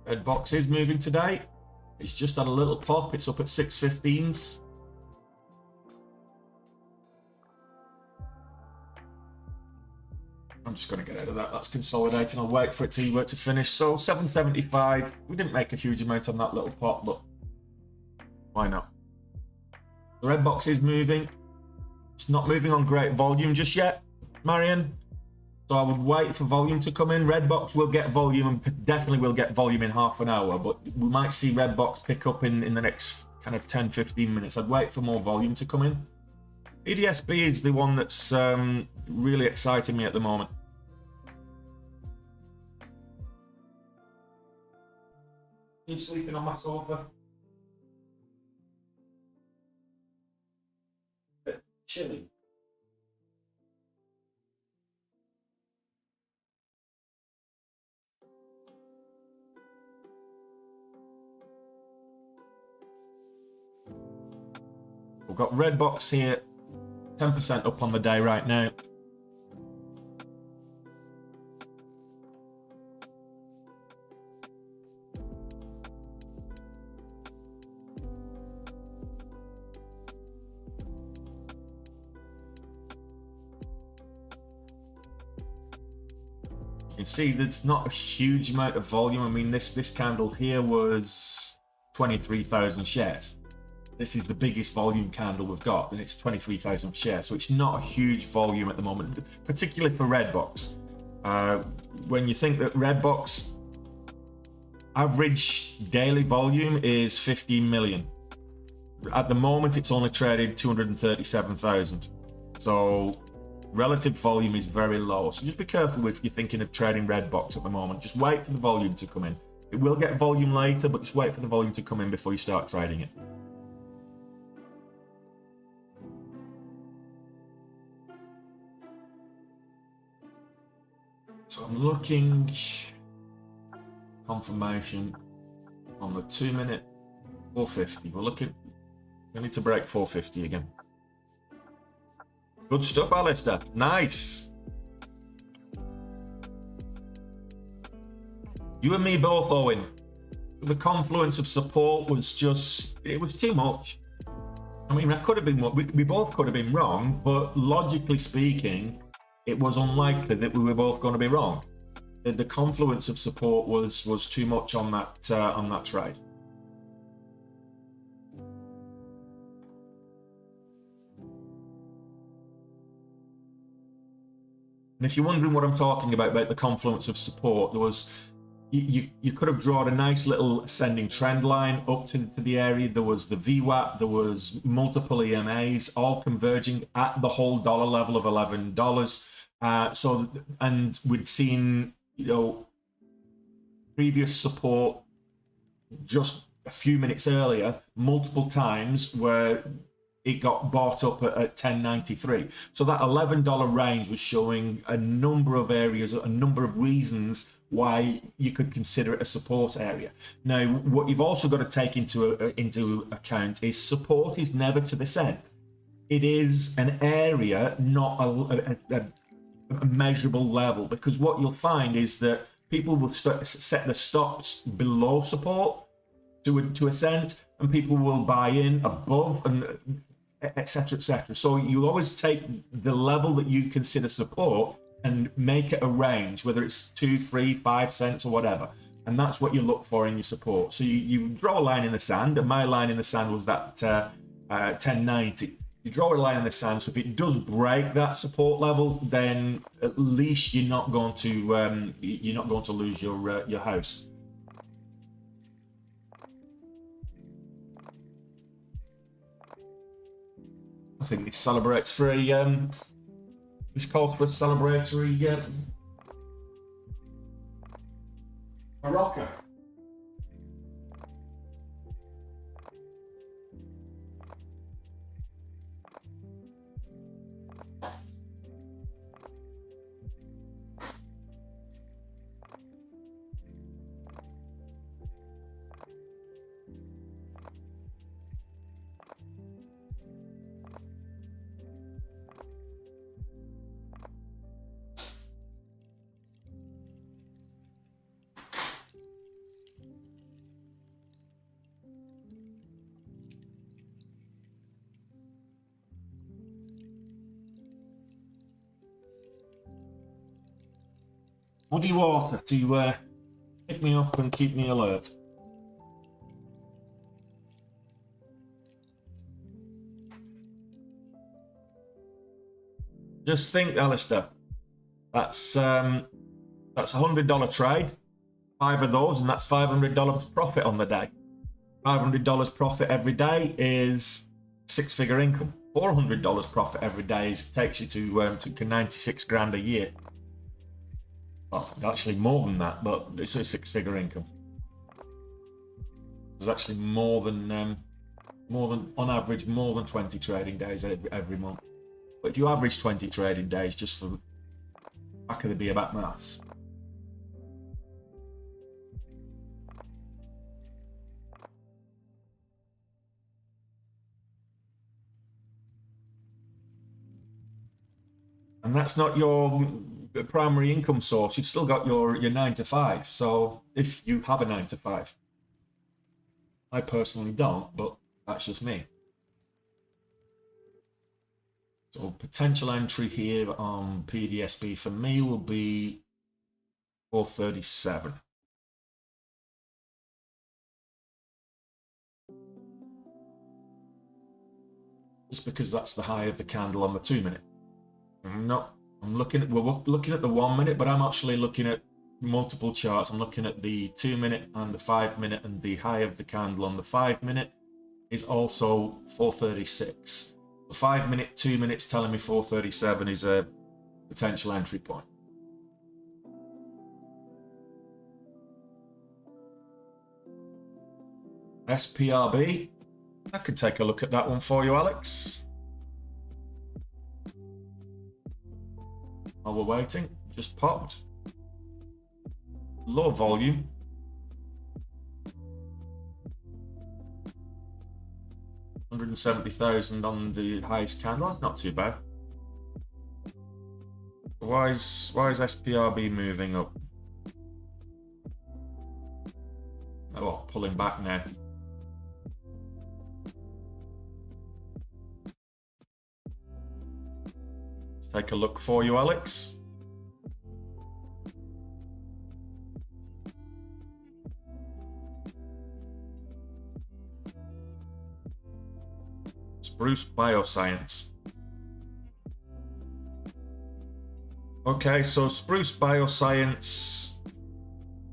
Red box is moving today. It's just had a little pop. It's up at 615s. I'm just going to get out of that. That's consolidating. I'll wait for it to finish. So 775. We didn't make a huge amount on that little pop, but why not? The red box is moving. It's not moving on great volume just yet, Marion. So I would wait for volume to come in. Red box will get volume, and definitely will get volume in half an hour, but we might see red box pick up in the next kind of 10-15 minutes. I'd wait for more volume to come in. EDSB is the one that's really exciting me at the moment. You sleeping on my sofa? Bit chilly. We've got red box here, 10% up on the day right now. You can see there's not a huge amount of volume. I mean, this candle here was 23,000 shares. This is the biggest volume candle we've got, and it's 23,000 shares. So it's not a huge volume at the moment, particularly for Redbox. When you think that Redbox average daily volume is 15 million. At the moment, it's only traded 237,000. So relative volume is very low. So just be careful if you're thinking of trading Redbox at the moment. Just wait for the volume to come in. It will get volume later, but just wait for the volume to come in before you start trading it. So I'm looking confirmation on the 2 minute 450. We're looking, we need to break 450 again. Good stuff, Alistair. Nice. You and me both, Owen. The confluence of support was just, it was too much. I mean, that could have been what we both could have been wrong, but logically speaking, it was unlikely that we were both going to be wrong. The confluence of support was too much on that trade. And if you're wondering what I'm talking about the confluence of support, there was you could have drawn a nice little ascending trend line up to the area. There was the VWAP, there was multiple EMAs, all converging at the whole dollar level of $11. So, and we'd seen, you know, previous support just a few minutes earlier, multiple times where it got bought up at 10.93. So that $11 range was showing a number of areas, a number of reasons why you could consider it a support area. Now, what you've also got to take into account is support is never to this end. It is an area, not a measurable level, because what you'll find is that people will set the stops below support to ascend, and people will buy in above, and etc., etc. So you always take the level that you consider support and make it a range, whether it's 2, 3, 5 cents or whatever, and that's what you look for in your support. So you draw a line in the sand, and my line in the sand was that 10.90. You draw a line in the sand, so if it does break that support level, then at least you're not going to lose your house. I think this celebrates for a this calls for a celebratory Morocco. Muddy water to pick me up and keep me alert. Just think, Alistair, that's a $100 trade, 5 of those, and that's $500 profit on the day. $500 profit every day is 6-figure income. $400 profit every day takes you to 96 grand a year. Well, actually more than that, but it's a 6-figure income. There's actually more than on average more than 20 trading days every month. But if you average 20 trading days, just for back of the beer back maths, And that's not your primary income source. You've still got your 9 to 5. So if you have a 9 to 5, I personally don't, but that's just me. So potential entry here on PDSB for me will be 437. Just because that's the high of the candle on the 2 minute. I'm looking at, we're looking at the 1 minute, but I'm actually looking at multiple charts. I'm looking at the 2 minute and the 5 minute, and the high of the candle on the 5 minute is also 436. The 5 minute, 2 minutes telling me 437 is a potential entry point. SPRB, I could take a look at that one for you, Alex. While we're waiting, just popped. Low volume. $170,000 on the highest candle. That's not too bad. Why is SPRB moving up? Oh, pulling back now. Take a look for you, Alex. Spruce Bioscience. Okay, so Spruce Bioscience,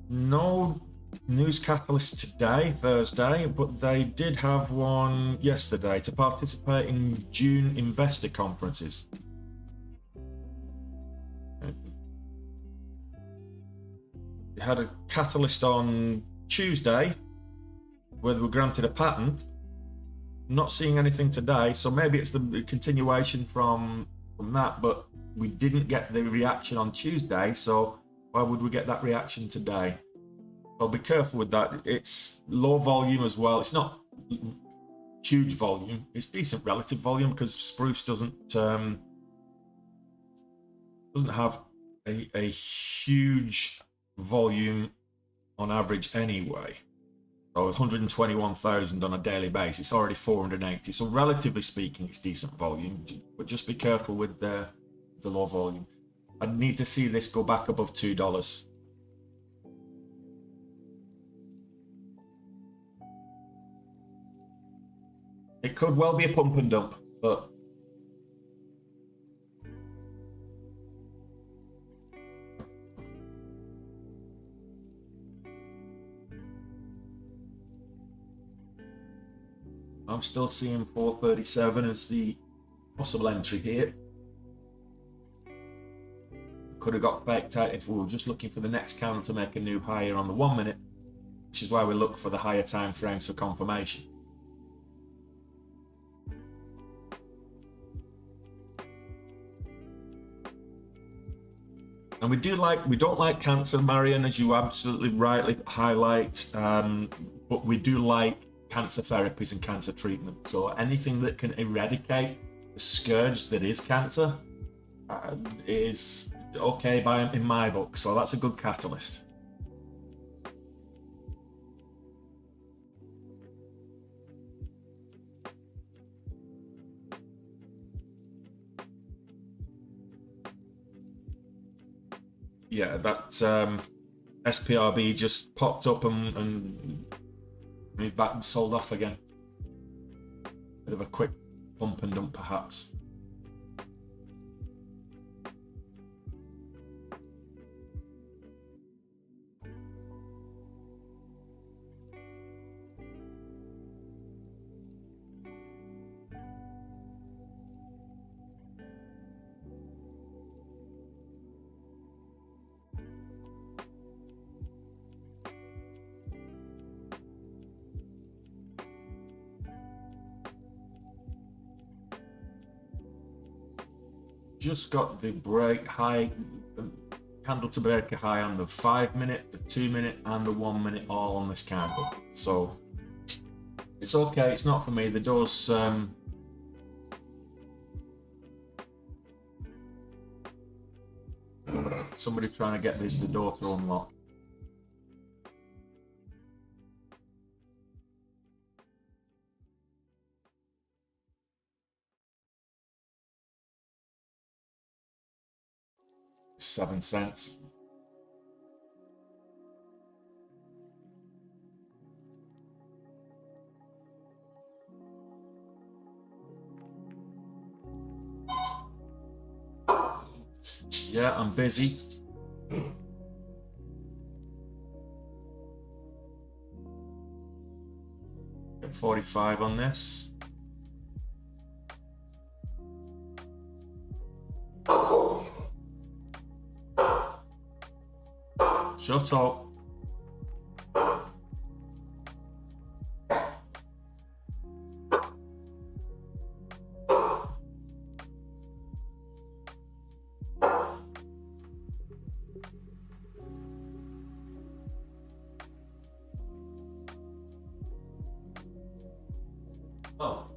no news catalyst today, Thursday, but they did have one yesterday to participate in June investor conferences. They had a catalyst on Tuesday where they were granted a patent. Not seeing anything today, so maybe it's the continuation from that, but we didn't get the reaction on Tuesday, so why would we get that reaction today? So be careful with that. It's low volume as well. It's not huge volume. It's decent relative volume because Spruce doesn't have a huge volume on average anyway. So 121,000 on a daily basis. It's already 480. So relatively speaking, it's decent volume, but just be careful with the low volume. I'd need to see this go back above $2. It could well be a pump and dump, but I'm still seeing 437 as the possible entry here. Could have got faked out if we were just looking for the next candle to make a new higher on the 1 minute, which is why we look for the higher time frames for confirmation. And we don't like cancer, Marion, as you absolutely rightly highlight, but we do like cancer therapies and cancer treatment. So anything that can eradicate the scourge that is cancer is okay in my book. So that's a good catalyst. Yeah, that SPRB just popped up and moved back and sold off again. Bit of a quick pump and dump, perhaps. Just got the break high, candle to break a high on the 5 minute, the 2 minute, and the 1 minute, all on this candle. So it's okay. It's not for me. The doors somebody trying to get the door to unlock. $0.07. Yeah, I'm busy. Get 45 on this. Shut up. Oh.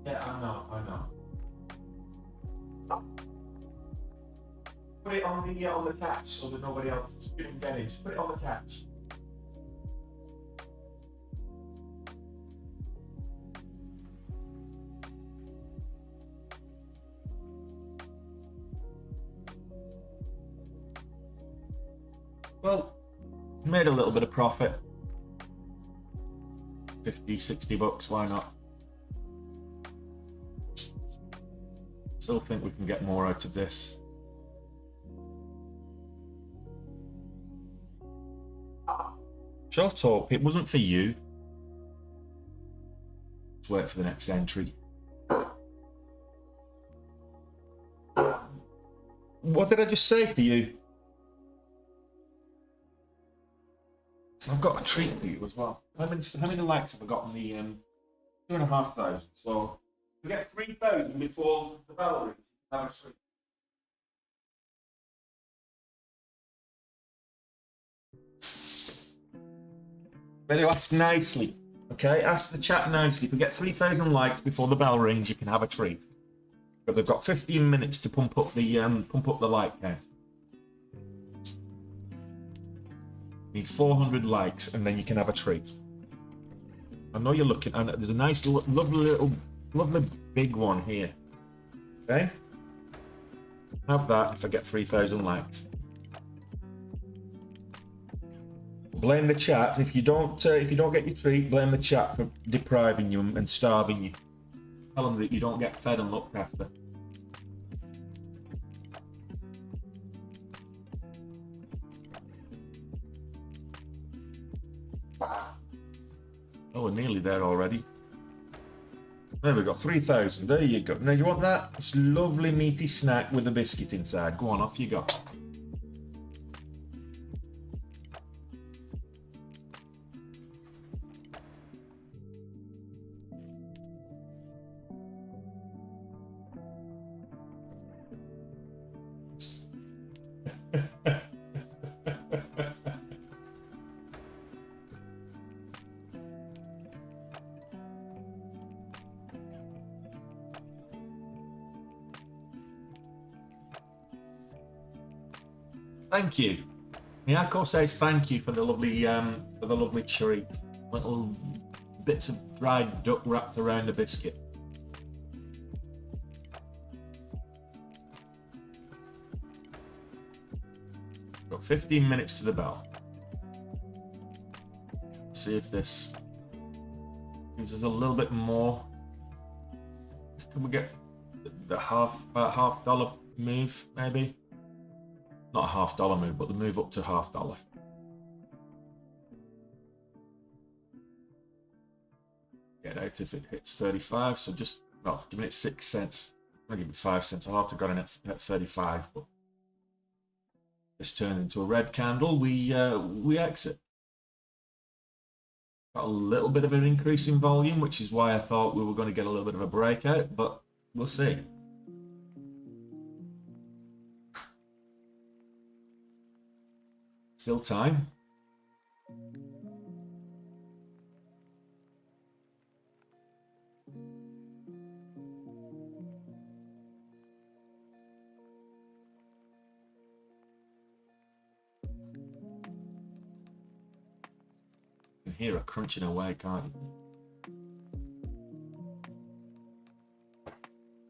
Yeah, I know. Put it on the catch so that nobody else can get it. Just put it on the catch. Well, made a little bit of profit. 50, 60 bucks, why not? Still think we can get more out of this. Shut up, it wasn't for you. Let's wait for the next entry. What did I just say to you? I've got a treat for you as well. How many likes have I got on the 2,500? So if we get 3,000 before the bell rings, have a treat. Better ask nicely, okay? Ask the chat nicely. If we get 3,000 likes before the bell rings, you can have a treat. But they've got 15 minutes to pump up the like count. Need 400 likes, and then you can have a treat. I know you're looking, and there's a nice, lovely big one here. Okay, have that if I get 3,000 likes. Blame the chat if you don't get your treat. Blame the chat for depriving you and starving you. Tell them that you don't get fed and looked after. Oh, we're nearly there already. There we go, 3,000. There you go. Now you want that? It's a lovely meaty snack with a biscuit inside. Go on, off you go. Thank you. Miyako says thank you for the lovely treat. Little bits of dried duck wrapped around a biscuit. Got 15 minutes to the bell. Let's see if this gives us a little bit more. Can we get the $half move maybe? Not a $half move, but the move up to $half. Get out if it hits 35. So just giving it 6 cents. I'll give it 5 cents. I'll have to got in at 35, but this turns into a red candle. We exit. Got a little bit of an increase in volume, which is why I thought we were going to get a little bit of a breakout, but we'll see. Still time. hear her crunching away, can't you?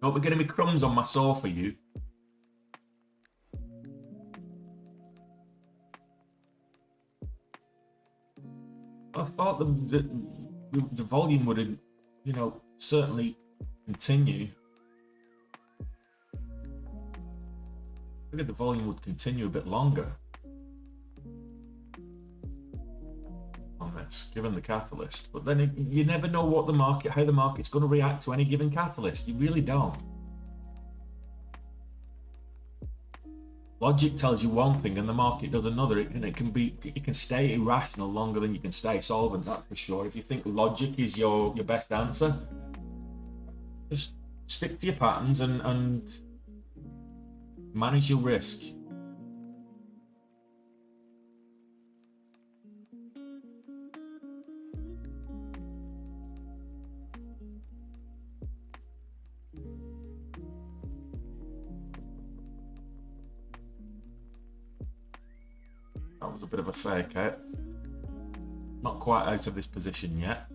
Don't be getting me crumbs on my sofa, you. I thought the volume would, you know, certainly continue. I figured the volume would continue a bit longer on this, given the catalyst. But then you never know what the market, how the market's going to react to any given catalyst. You really don't. Logic tells you one thing and the market does another, and it can stay irrational longer than you can stay solvent, that's for sure. If you think logic is your best answer, just stick to your patterns and manage your risk. That was a bit of a fake out. Not quite out of this position yet.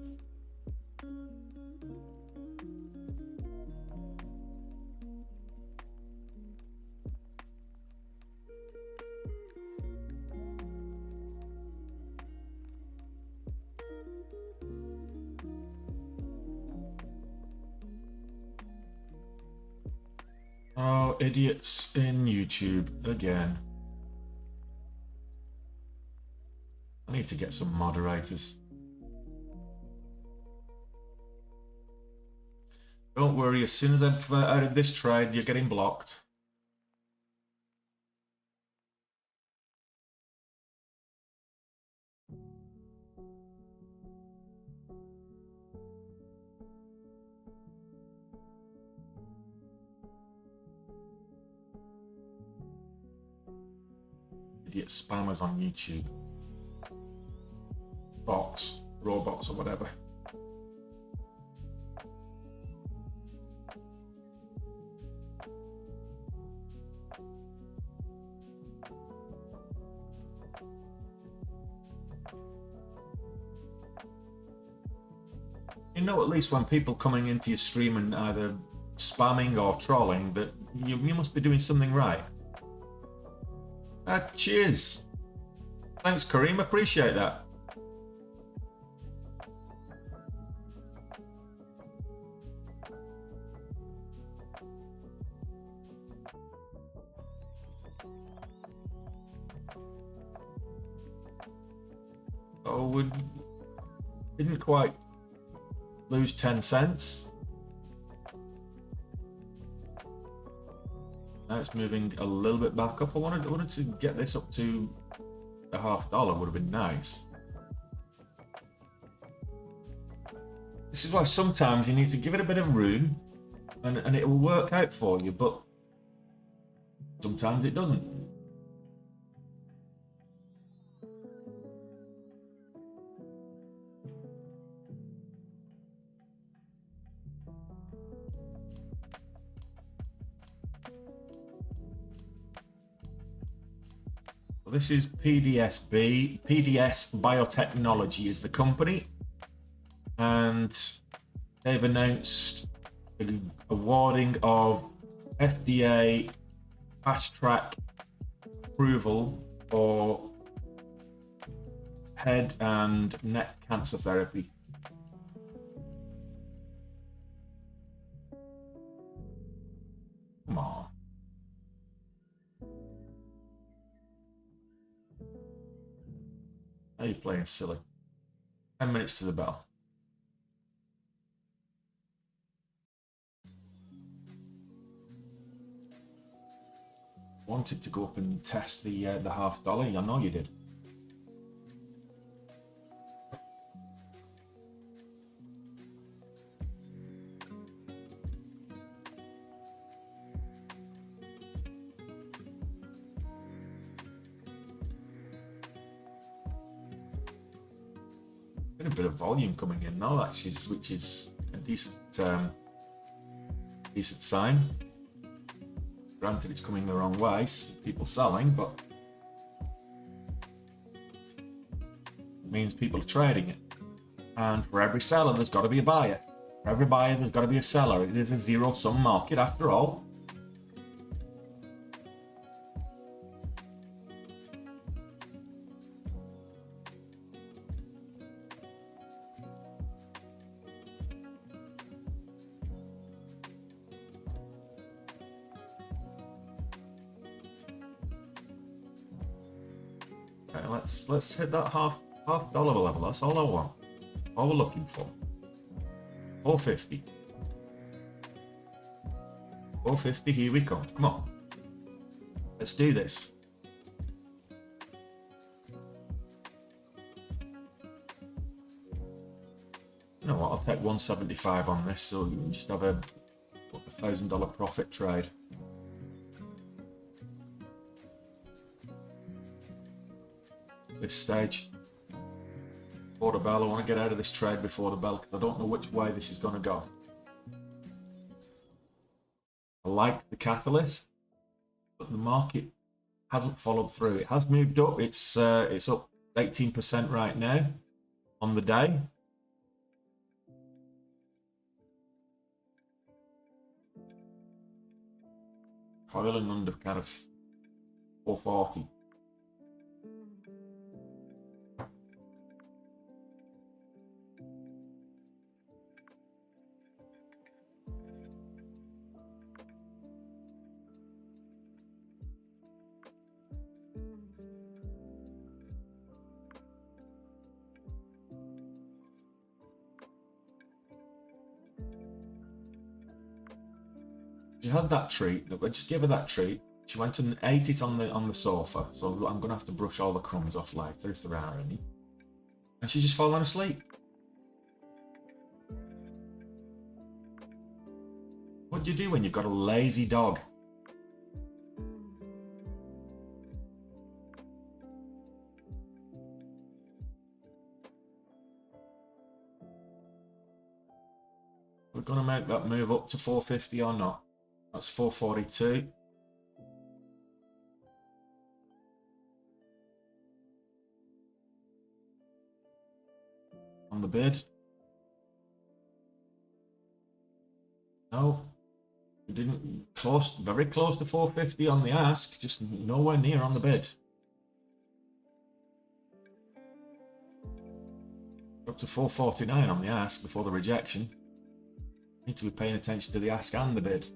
Oh, idiots in YouTube again. I need to get some moderators. Don't worry, as soon as I've added this trade, you're getting blocked. Idiot spammers on YouTube. Bots, robots or whatever. You know, at least when people coming into your stream and either spamming or trolling, that you must be doing something right. Cheers. Thanks, Kareem. Appreciate that. Oh, we didn't quite lose 10 cents. Now it's moving a little bit back up. I wanted to get this up to a $0.50. Would have been nice. This is why sometimes you need to give it a bit of room, and it will work out for you, but sometimes it doesn't. This is PDSB. PDS Biotechnology is the company, and they've announced the awarding of FDA fast track approval for head and neck cancer therapy. Come on. Are you playing silly? 10 minutes to the bell. Wanted to go up and test the $0.50. I know you did. A bit of volume coming in now, actually, which is a decent sign. Granted, it's coming the wrong way, people selling, but means people are trading it. And for every seller, there's got to be a buyer. For every buyer, there's got to be a seller. It is a zero-sum market after all. Okay, let's hit that half dollar level. That's all I want. All we're looking for. 450. 450, here we come. Come on. Let's do this. You know what, I'll take 175 on this, so you can just have a $1,000 profit trade. This stage. Before the bell, I want to get out of this trade before the bell because I don't know which way this is going to go. I like the catalyst, but the market hasn't followed through. It has moved up. It's up 18% right now on the day. Coiling under kind of 440. She had that treat. I just gave her that treat. She went and ate it on the sofa. So I'm gonna have to brush all the crumbs off later if there are any. And she's just fallen asleep. What do you do when you've got a lazy dog? We're gonna make that move up to 450 or not? That's 442. On the bid. No, we didn't. Close, very close to 450 on the ask, just nowhere near on the bid. Up to 449 on the ask before the rejection. Need to be paying attention to the ask and the bid.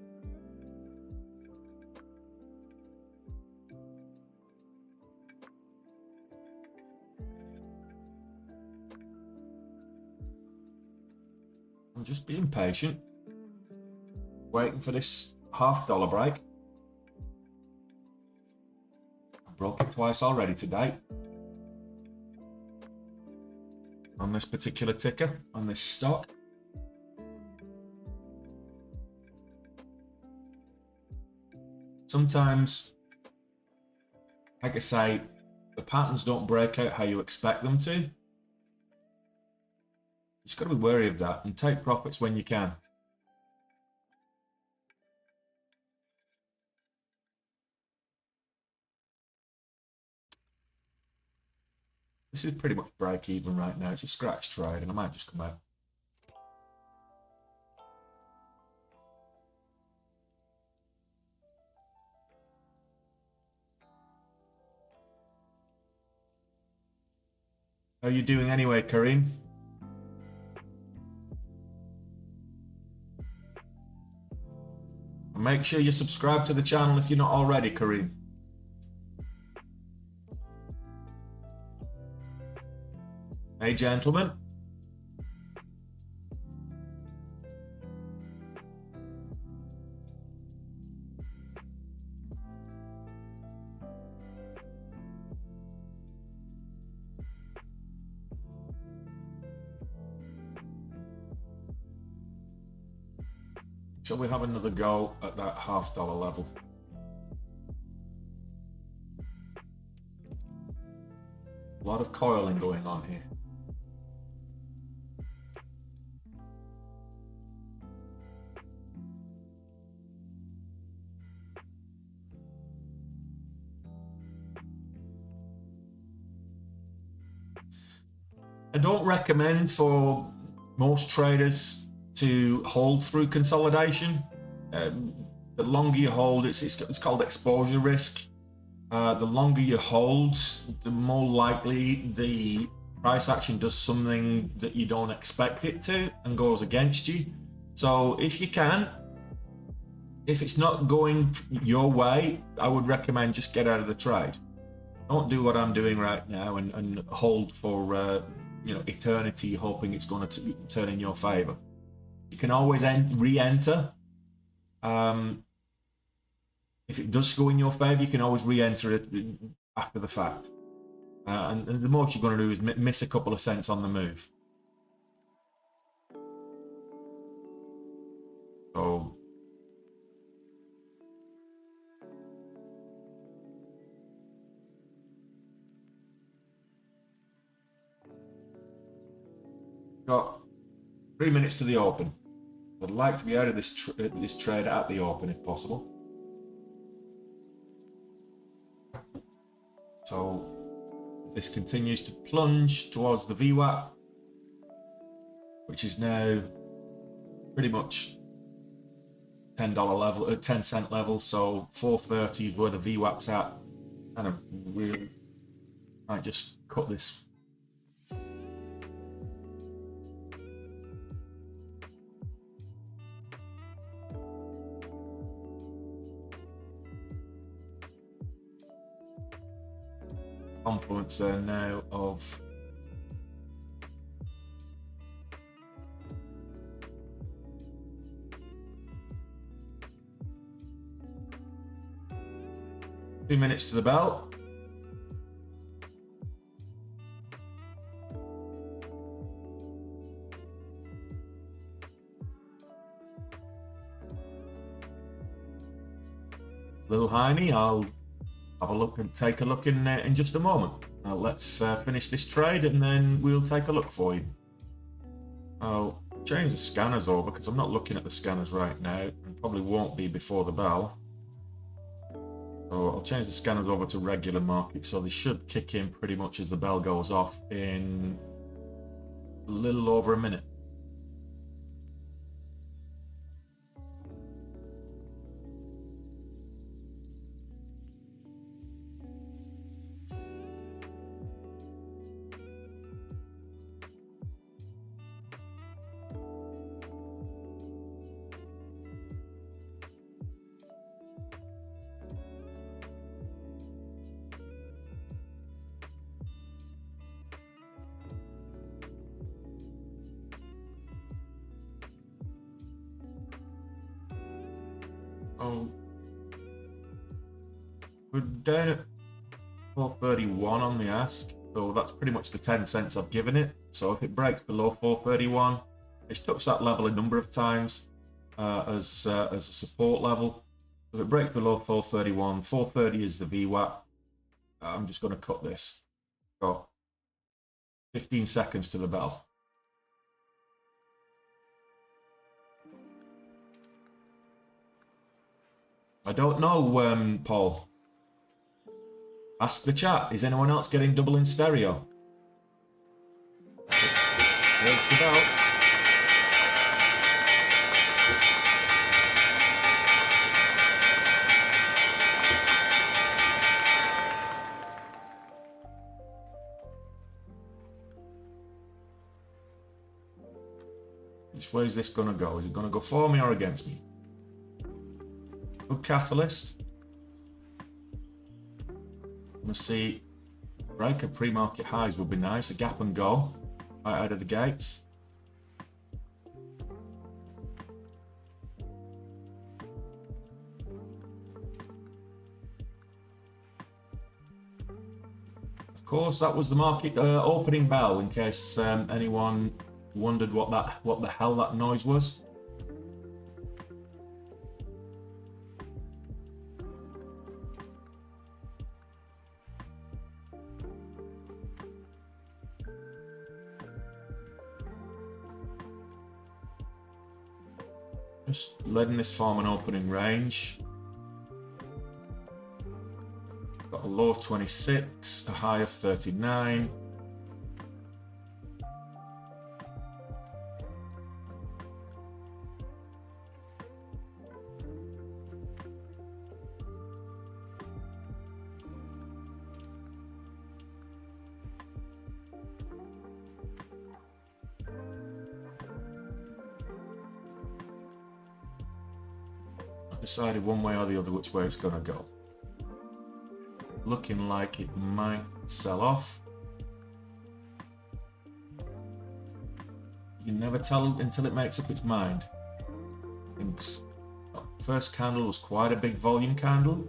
I'm just being patient, waiting for this $half break. I broke it twice already today. On this particular ticker, on this stock. Sometimes, like I say, the patterns don't break out how you expect them to. You just got to be wary of that and take profits when you can. This is pretty much break even right now. It's a scratch trade and I might just come out. How are you doing anyway, Kareem? And make sure you subscribe to the channel if you're not already, Kareem. Hey, gentlemen. Shall we have another go at that $half level? A lot of coiling going on here. I don't recommend for most traders to hold through consolidation. The longer you hold, it's called exposure risk. The longer you hold, the more likely the price action does something that you don't expect it to and goes against you. So if you can, if it's not going your way, I would recommend just get out of the trade. Don't do what I'm doing right now and hold for you know, eternity, hoping it's going to turn in your favor. You can always re-enter. If it does go in your favor, you can always re-enter it after the fact. And the most you're going to do is miss a couple of cents on the move. So got 3 minutes to the open. I'd like to be out of this trade at the open if possible. So if this continues to plunge towards the VWAP, which is now pretty much $10 level, 10 cent level, so 430 is where the VWAP's at. Kind of really might just cut this. Confluence there now of two minutes to the bell. Little Heine, I'll have a look and take a look in just a moment. Let's finish this trade and then we'll take a look for you. I'll change the scanners over because I'm not looking at the scanners right now and probably won't be before the bell. So I'll change the scanners over to regular market, so they should kick in pretty much as the bell goes off in a little over a minute. Oh, we're down at 431 on the ask, so that's pretty much the 10 cents I've given it. So if it breaks below 431, it's touched that level a number of times as a support level. If it breaks below 431, 430 is the VWAP. I'm just going to cut this. Got 15 seconds to the bell. I don't know, Paul. Ask the chat. Is anyone else getting double in stereo? There's the bell. Which way is this going to go? Is it going to go for me or against me? Good catalyst. I'm going to see break of pre-market highs would be nice. A gap and go right out of the gates. Of course, that was the market opening bell. In case anyone wondered what the hell that noise was. Just letting this form an opening range. Got a low of 26, a high of 39. decided one way or the other which way it's going to go. Looking like it might sell off. You can never tell until it makes up its mind. I think first candle was quite a big volume candle.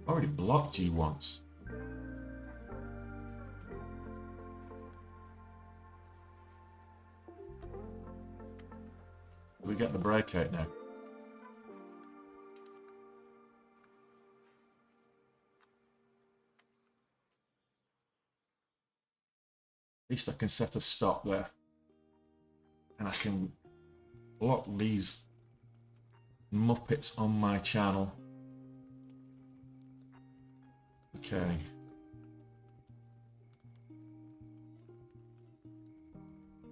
Already blocked you once. We get the breakout now. At least I can set a stop there. And I can block these Muppets on my channel. Okay.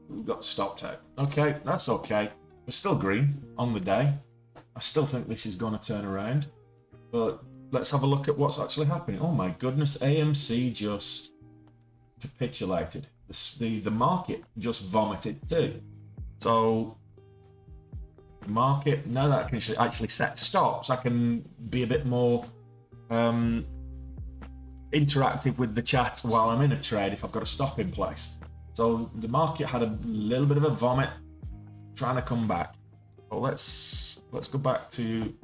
We got stopped out. Okay, that's okay. We're still green on the day. I still think this is going to turn around. But let's have a look at what's actually happening. Oh my goodness, AMC just capitulated. The market just vomited too. So the market, now that I can actually set stops, I can be a bit more interactive with the chat while I'm in a trade if I've got a stop in place. So the market had a little bit of a vomit, trying to come back. Well, let's go back to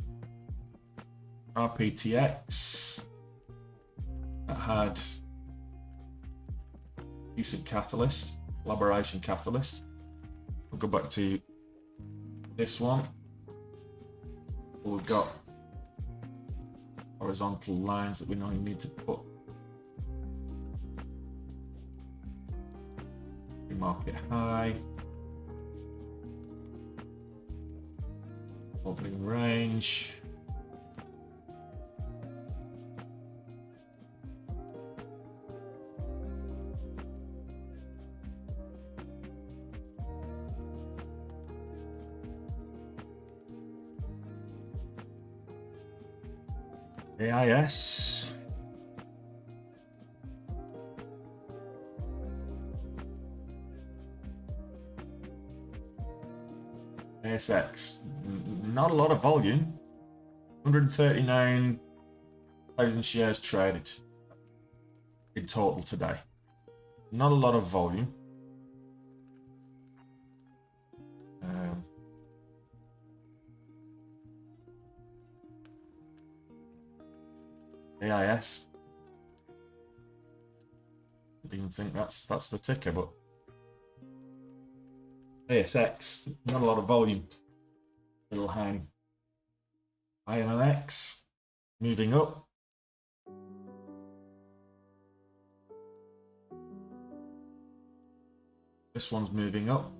RBTX. That had decent catalyst, collaboration catalyst. We'll go back to this one. We've got horizontal lines that we know you need to put. Market high. Opening range. AIS. ASX. Not a lot of volume. 139,000 shares traded in total today. Not a lot of volume. AIS. I don't even think that's the ticker, but ASX, not a lot of volume. Little high. IMMX moving up. This one's moving up.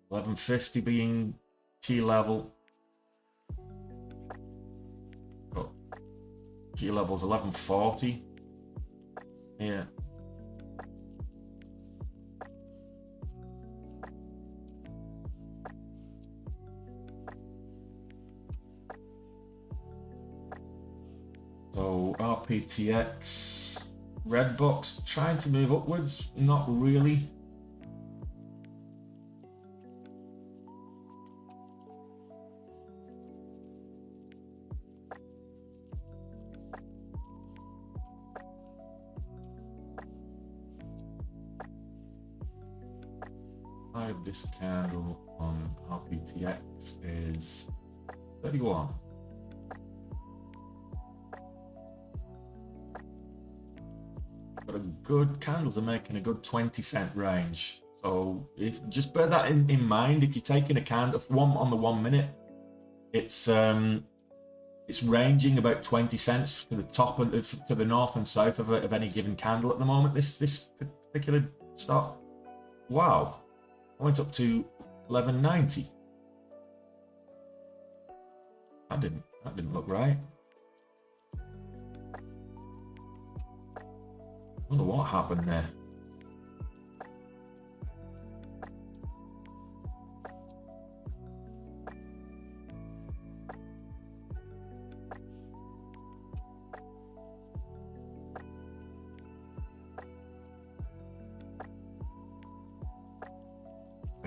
1150 being key level. Oh, key level's 1140. Yeah. So RBTX, red box, trying to move upwards, not really. This candle on RBTX is 31. But a good candles are making a good 20-cent range. So if just bear that in mind. If you're taking a candle on the 1 minute, it's ranging about 20 cents to the top and to the north and south of any given candle at the moment. This particular stock, wow. I went up to 1190. That didn't look right. I wonder what happened there.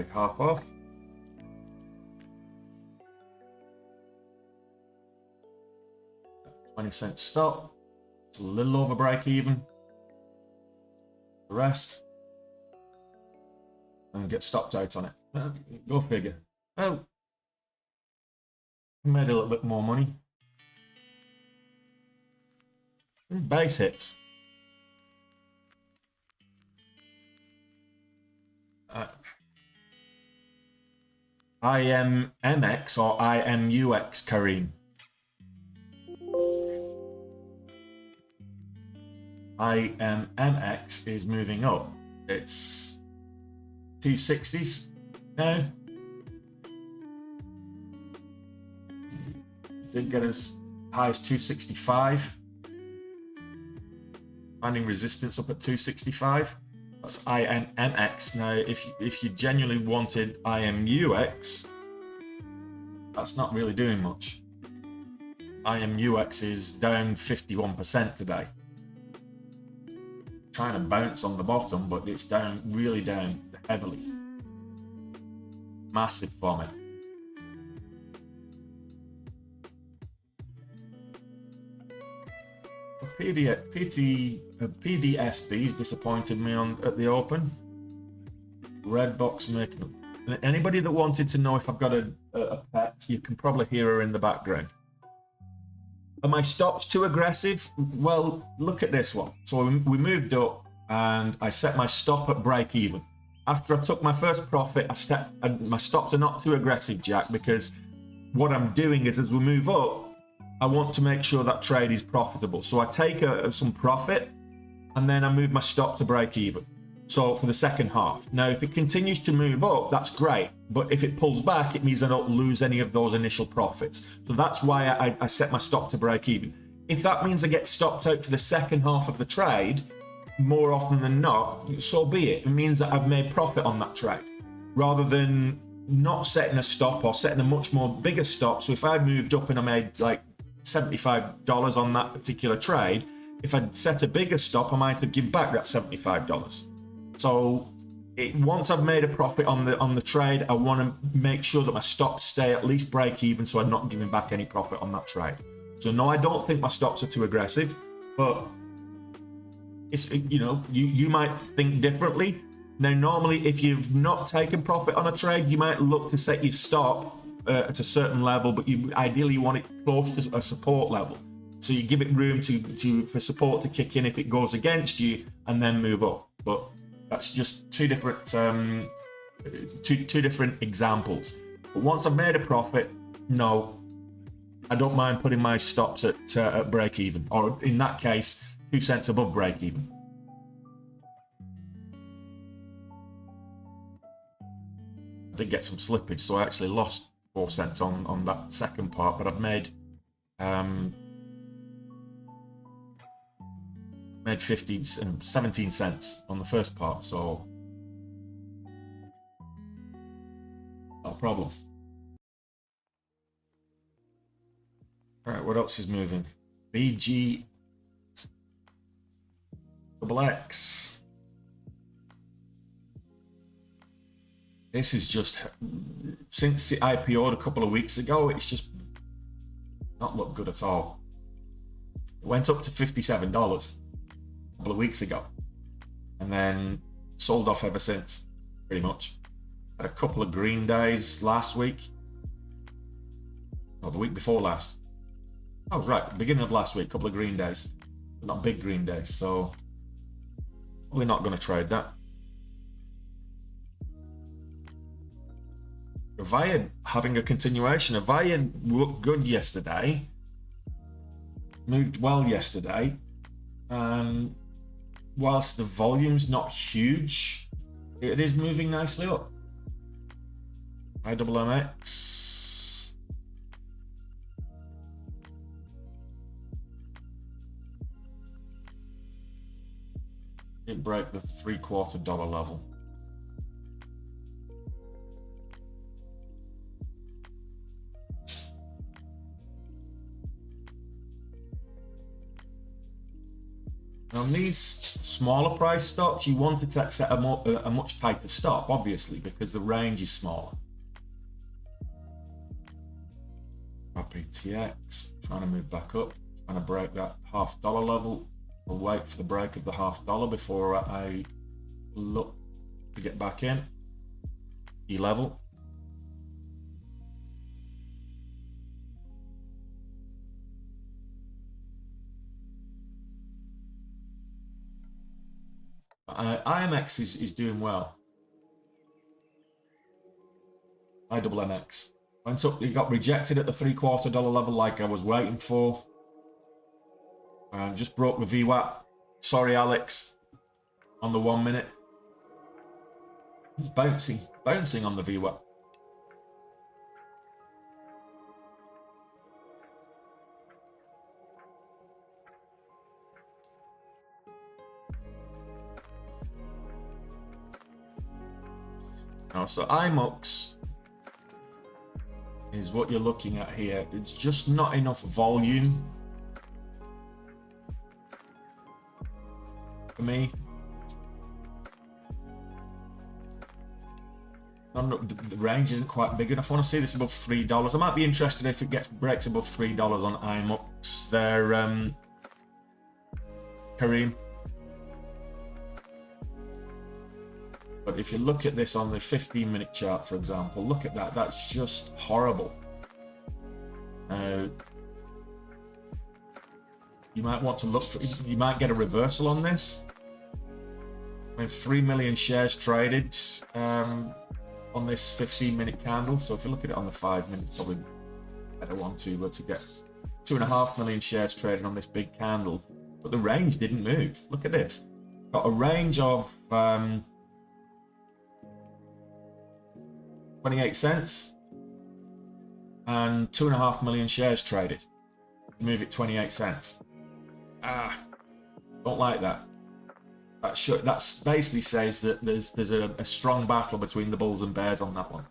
take half off. $0.20 stop. It's a little over break even. The rest. And get stopped out on it. Go figure. Well, made a little bit more money. Base hits. IMMX or IMUX, Kareem. IMMX is moving up. It's 260s now. Did get as high as 265. Finding resistance up at 265. That's IMMX. Now, if you genuinely wanted IMUX, that's not really doing much. IMUX is down 51% today. Trying to bounce on the bottom, but it's down, really down heavily. Massive for me. PDSB's disappointed me at the open. Red box making. Anybody that wanted to know if I've got a pet, you can probably hear her in the background. Are my stops too aggressive? Well, look at this one. So we moved up and I set my stop at break even. After I took my first profit, my stops are not too aggressive, Jack, because what I'm doing is as we move up, I want to make sure that trade is profitable. So I take some profit and then I move my stop to break even. So for the second half. Now, if it continues to move up, that's great. But if it pulls back, it means I don't lose any of those initial profits. So that's why I set my stop to break even. If that means I get stopped out for the second half of the trade, more often than not, so be it. It means that I've made profit on that trade. Rather than not setting a stop or setting a much more bigger stop. So if I moved up and I made like $75 on that particular trade, if I'd set a bigger stop, I might have given back that $75. So once I've made a profit on the trade, I want to make sure that my stops stay at least break even, so I'm not giving back any profit on that trade. So no, I don't think my stops are too aggressive, but it's, you might think differently. Now, normally, if you've not taken profit on a trade, you might look to set your stop at a certain level, but you ideally want it close to a support level. So you give it room for support to kick in if it goes against you, and then move up. But that's just two different examples. But once I've made a profit, no, I don't mind putting my stops at break even, or in that case, 2 cents above break even. I did get some slippage, so I actually lost 4 cents on that second part, but I've made 17 cents on the first part, so no problem. All right, what else is moving? BGXX. This is just, since it IPO'd a couple of weeks ago, it's just not looked good at all. It went up to $57 a couple of weeks ago, and then sold off ever since, pretty much. Had a couple of green days last week, or the week before last. I was right, beginning of last week, a couple of green days, but not big green days, so probably not going to trade that. Avaya having a continuation. Avaya looked good yesterday, moved well yesterday, and whilst the volume's not huge, it is moving nicely up. IMMX. It broke the $0.75 level. On these smaller price stocks, you wanted to set a much tighter stop, obviously, because the range is smaller. RBTX, trying to move back up, trying to break that $1/2 level. I'll wait for the break of the $1/2 before I look to get back in. E-level. IMMX is doing well. IMMX went up. It got rejected at the $0.75 level, like I was waiting for. Just broke the VWAP. Sorry, Alex. On the 1 minute, it's bouncing on the VWAP. Now, so IMMX is what you're looking at here. It's just not enough volume for me. The range isn't quite big enough. I want to see this above $3. I might be interested if it breaks above $3 on IMMX there, Kareem. But if you look at this on the 15-minute chart, for example, look at that. That's just horrible. You might want to look for, you might get a reversal on this. I mean, 3 million shares traded on this 15-minute candle. So if you look at it on the 5 minutes, probably better one to get 2.5 million shares traded on this big candle. But the range didn't move. Look at this. Got a range of 28 cents and 2.5 million shares traded. Move it 28 cents. Don't like that. That basically says that there's a strong battle between the bulls and bears on that one.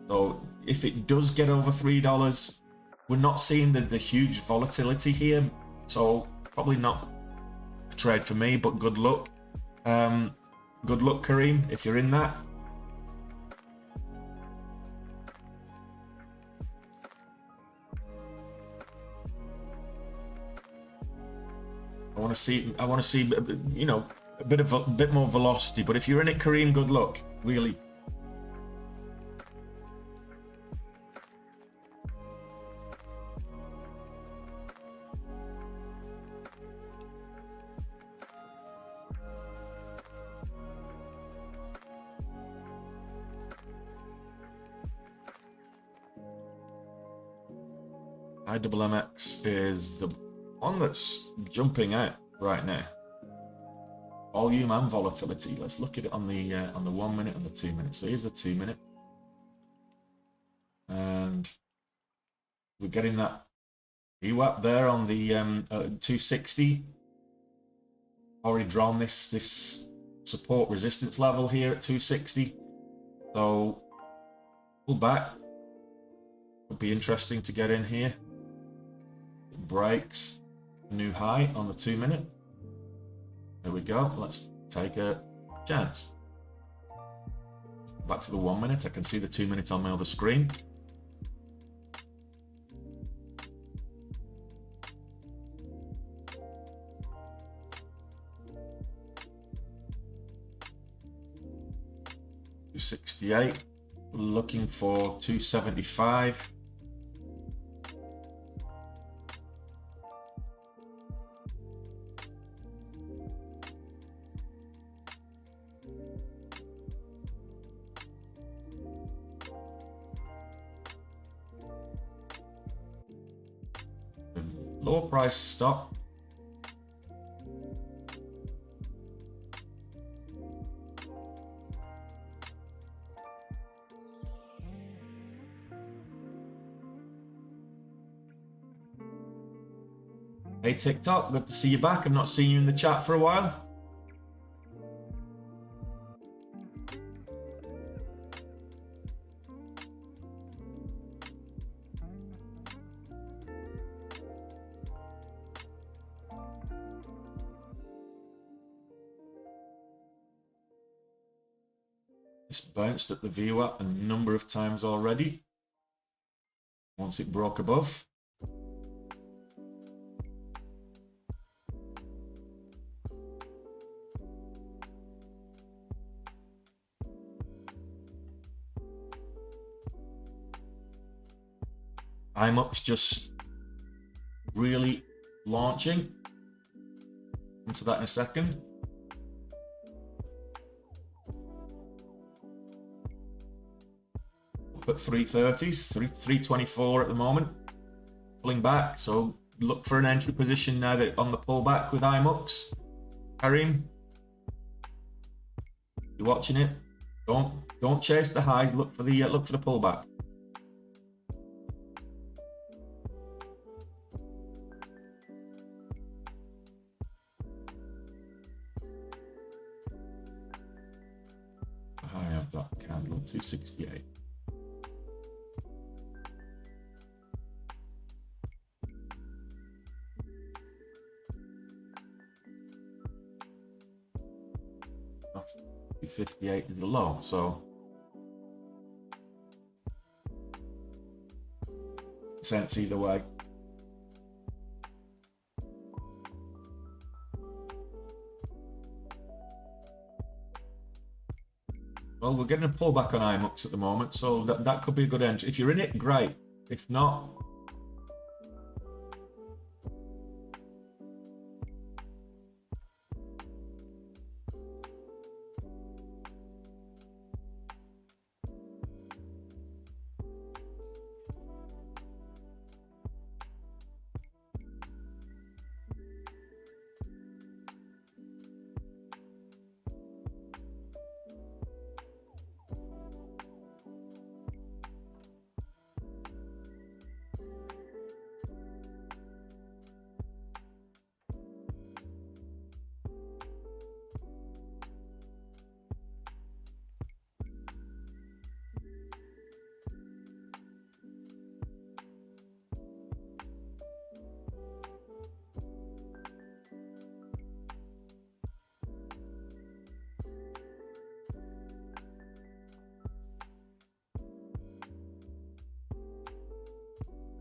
So if it does get over $3, we're not seeing the huge volatility here. So probably not a trade for me, but good luck. Good luck, Kareem, if you're in that. I want to see, you know, a bit more velocity. But if you're in it, Kareem, good luck. Really. IMMX is the one that's jumping out right now. Volume and volatility. Let's look at it on the 1 minute and the 2 minute. So here's the 2 minute, and we're getting that VWAP there on the 260. Already drawn this support resistance level here at 260. So pull back. Would be interesting to get in here. It breaks new high on the 2 minute. There we go. Let's take a chance. Back to the 1 minute. I can see the 2 minute on my other screen. $268. Looking for 275. Lower price stop. Hey TikTok, good to see you back. I've not seen you in the chat for a while. It's bounced at the VWAP a number of times already. Once it broke above. IMMX just really launching. Into that in a second. Up at 330s, 324 at the moment. Pulling back, so look for an entry position now that on the pullback with IMMX. Karim, you're watching it. Don't chase the highs. Look for the pullback. I have that candle 268. That's 258 is the low, so sense either way. Well, we're getting a pullback on IMMX at the moment, so that could be a good entry. If you're in it, great. If not,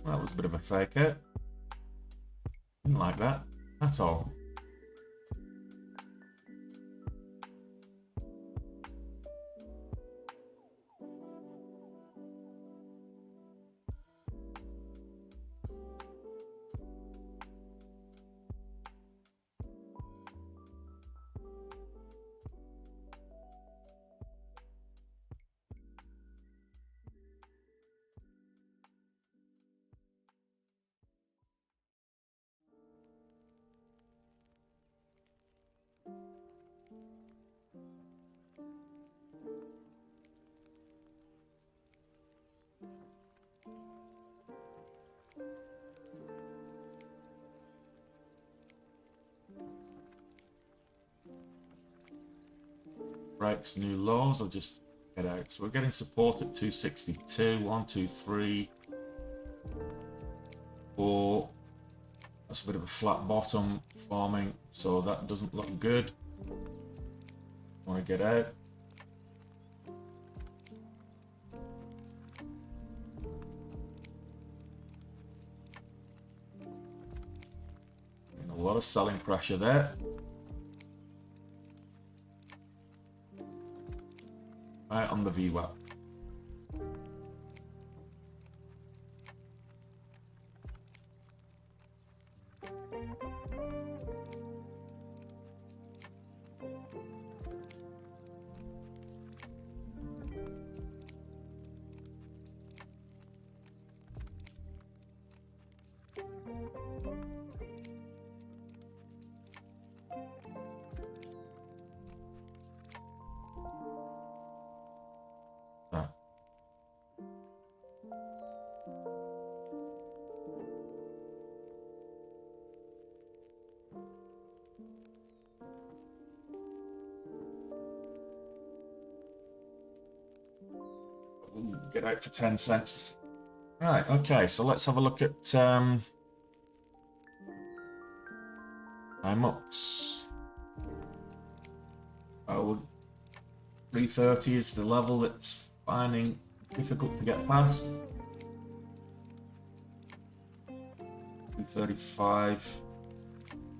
that was a bit of a fake out. Didn't like that at all. Breaks new lows. I'll just get out. So we're getting support at 262. 1, 2, 3, 4. That's a bit of a flat bottom forming, so that doesn't look good. Want to get out. And a lot of selling pressure there. Right on the VWAP. Get out for 10 cents. Right, okay, so let's have a look at IMMX. 330 is the level that's finding difficult to get past. 335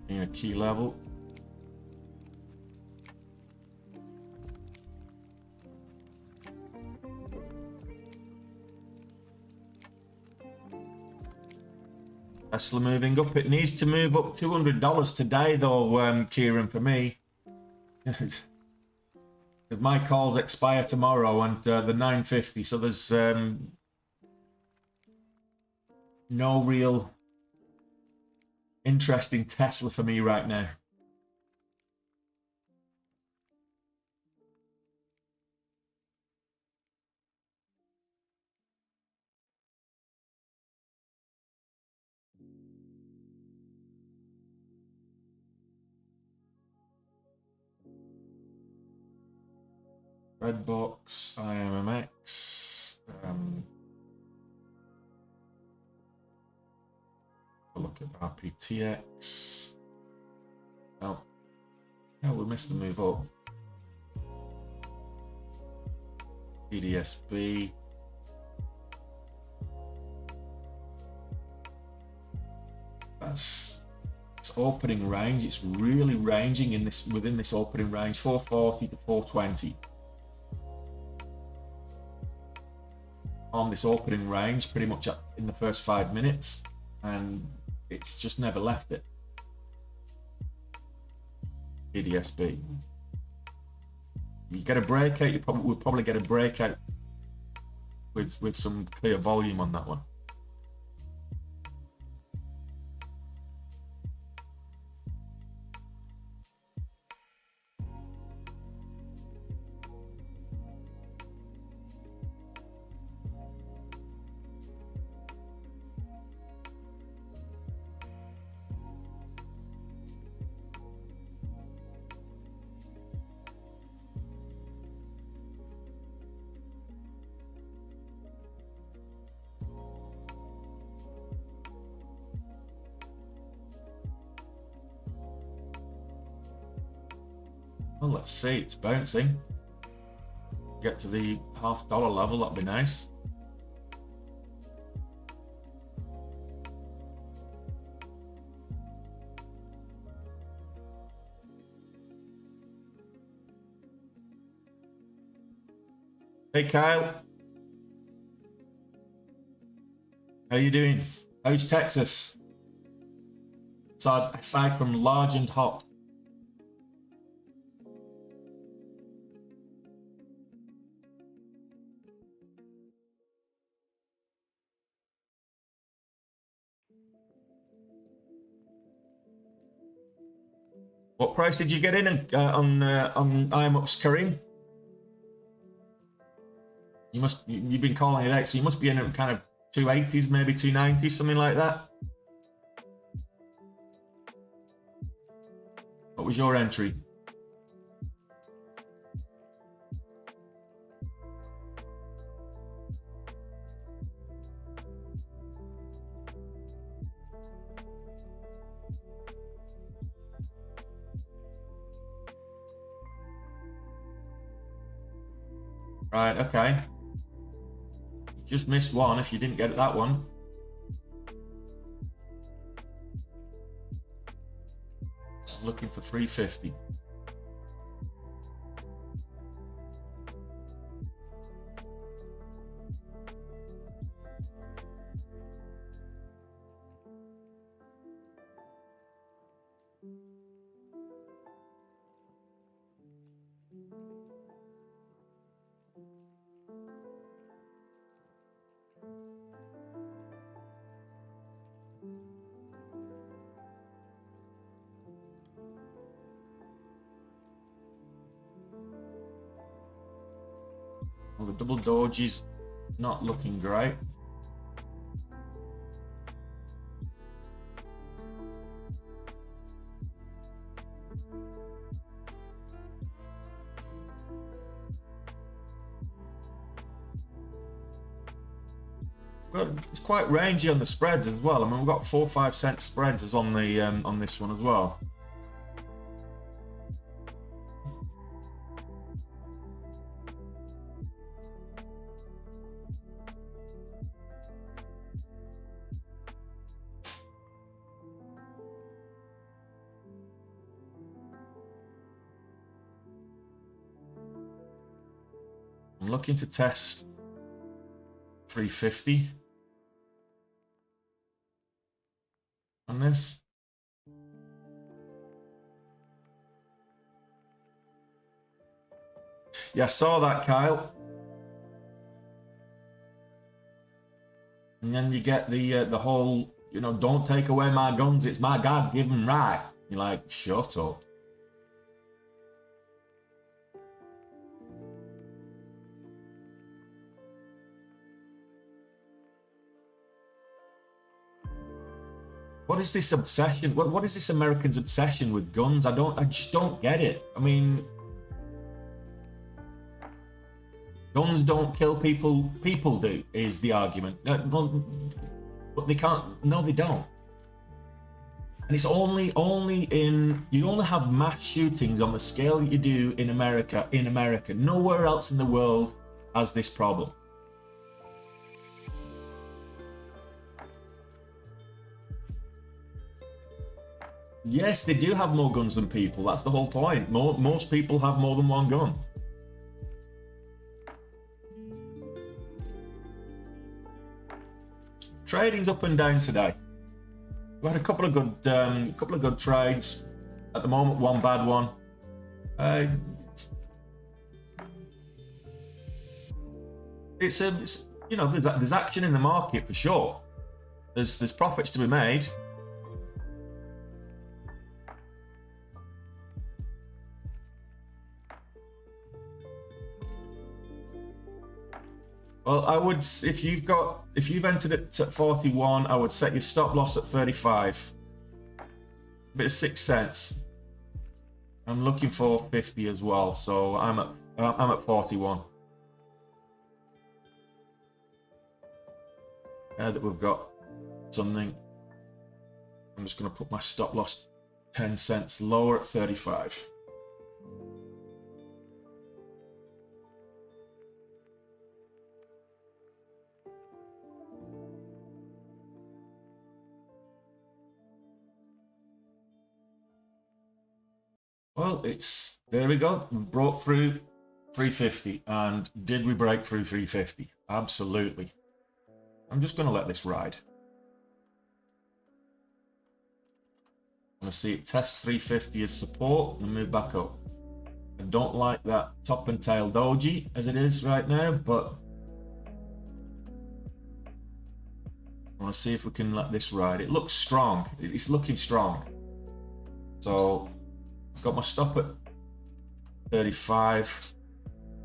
being a key level. Tesla moving up. It needs to move up $200 today, though, Kieran, for me. Because my calls expire tomorrow and the 950, so there's no real interesting Tesla for me right now. Redbox, IMMX. Look at RBTX. Oh, yeah, we missed the move up. PDSB. That's its opening range. It's really ranging in this within this opening range, 440 to 420. On this opening range, pretty much in the first 5 minutes, and it's just never left it. PDSB. You get a breakout, we'll probably get a breakout with some clear volume on that one. Well, let's see, it's bouncing. Get to the $half level, that'd be nice. Hey Kyle, how you doing? How's Texas? So aside from large and hot. What price did you get in on IMMX, Kareem? You've been calling it out, so you must be in at kind of 280s, maybe 290s, something like that. What was your entry? Right, okay. Just missed one if you didn't get that one. I'm looking for 350. Well, the double doji's not looking great. But it's quite rangy on the spreads as well. I mean, we've got 4 or 5 cent spreads as on the on this one as well. looking to test 350 on this. Yeah, I saw that, Kyle. And then you get the whole, you know, don't take away my guns, it's my God-given right. You're like, shut up. What is this obsession? What is this Americans' obsession with guns? I just don't get it. I mean, guns don't kill people. People do, is the argument. But they can't. No, they don't. And it's only in, you only have mass shootings on the scale that you do in America. Nowhere else in the world has this problem. Yes, they do have more guns than people. That's the whole point. Most people have more than one gun. Trading's up and down today. We had a couple of good trades. At the moment, one bad one. It's you know, there's action in the market for sure. There's profits to be made. Well, I would, if you've entered it at 41, I would set your stop loss at 35. A bit of 6 cents. I'm looking for 50 as well, so I'm at 41. Now that we've got something, I'm just going to put my stop loss 10 cents lower at 35. Well, there we go. We broke through 350. And did we break through 350? Absolutely. I'm just going to let this ride. I'm going to see it test 350 as support and move back up. I don't like that top and tail doji as it is right now, but I want to see if we can let this ride. It looks strong. It's looking strong. So I've got my stop at 35.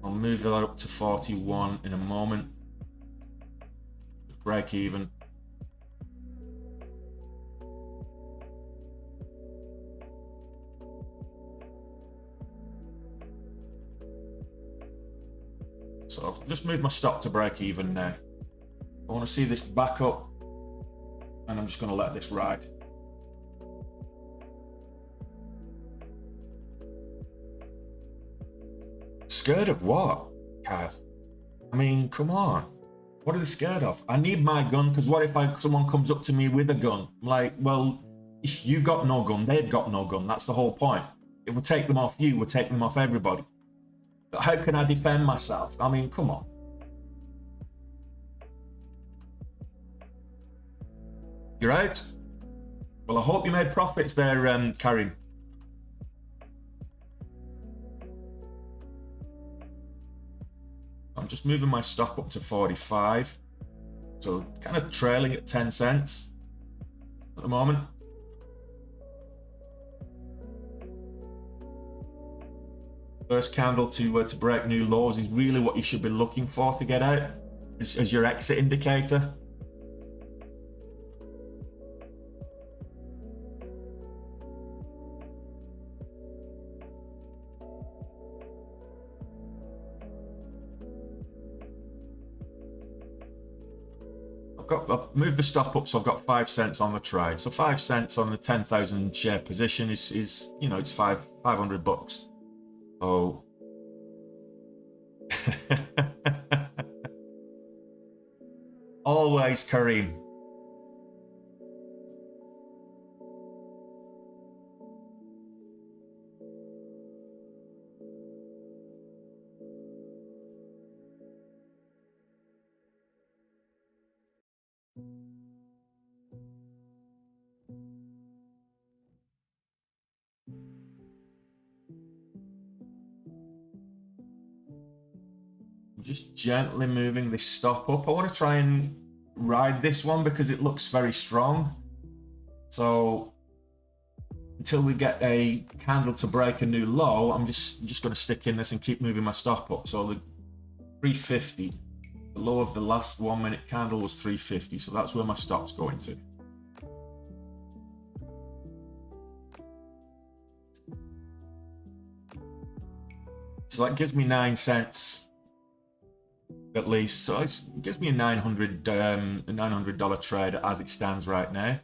I'll move that up to 41 in a moment. Break even. So I've just moved my stop to break even now. I want to see this back up, and I'm just going to let this ride. Scared of what, Kyle? I mean, come on. What are they scared of? I need my gun, because what if someone comes up to me with a gun? I'm like, well, if you got no gun, they've got no gun. That's the whole point. If we take them off you, we're taking them off everybody. But how can I defend myself? I mean, come on. You're out? Well, I hope you made profits there, Karim. I'm just moving my stop up to 45. So kind of trailing at 10 cents at the moment. First candle to break new lows is really what you should be looking for to get out as your exit indicator. I've moved the stop up, so I've got 5 cents on the trade. So 5 cents on the 10,000 share position is you know, it's $500. So always Kareem. Just gently moving this stop up. I want to try and ride this one because it looks very strong. So until we get a candle to break a new low, I'm just going to stick in this and keep moving my stop up. So the 350, the low of the last 1 minute candle was 350, so that's where my stop's going to. So that gives me 9 cents at least. So it gives me a $900 trade as it stands right now.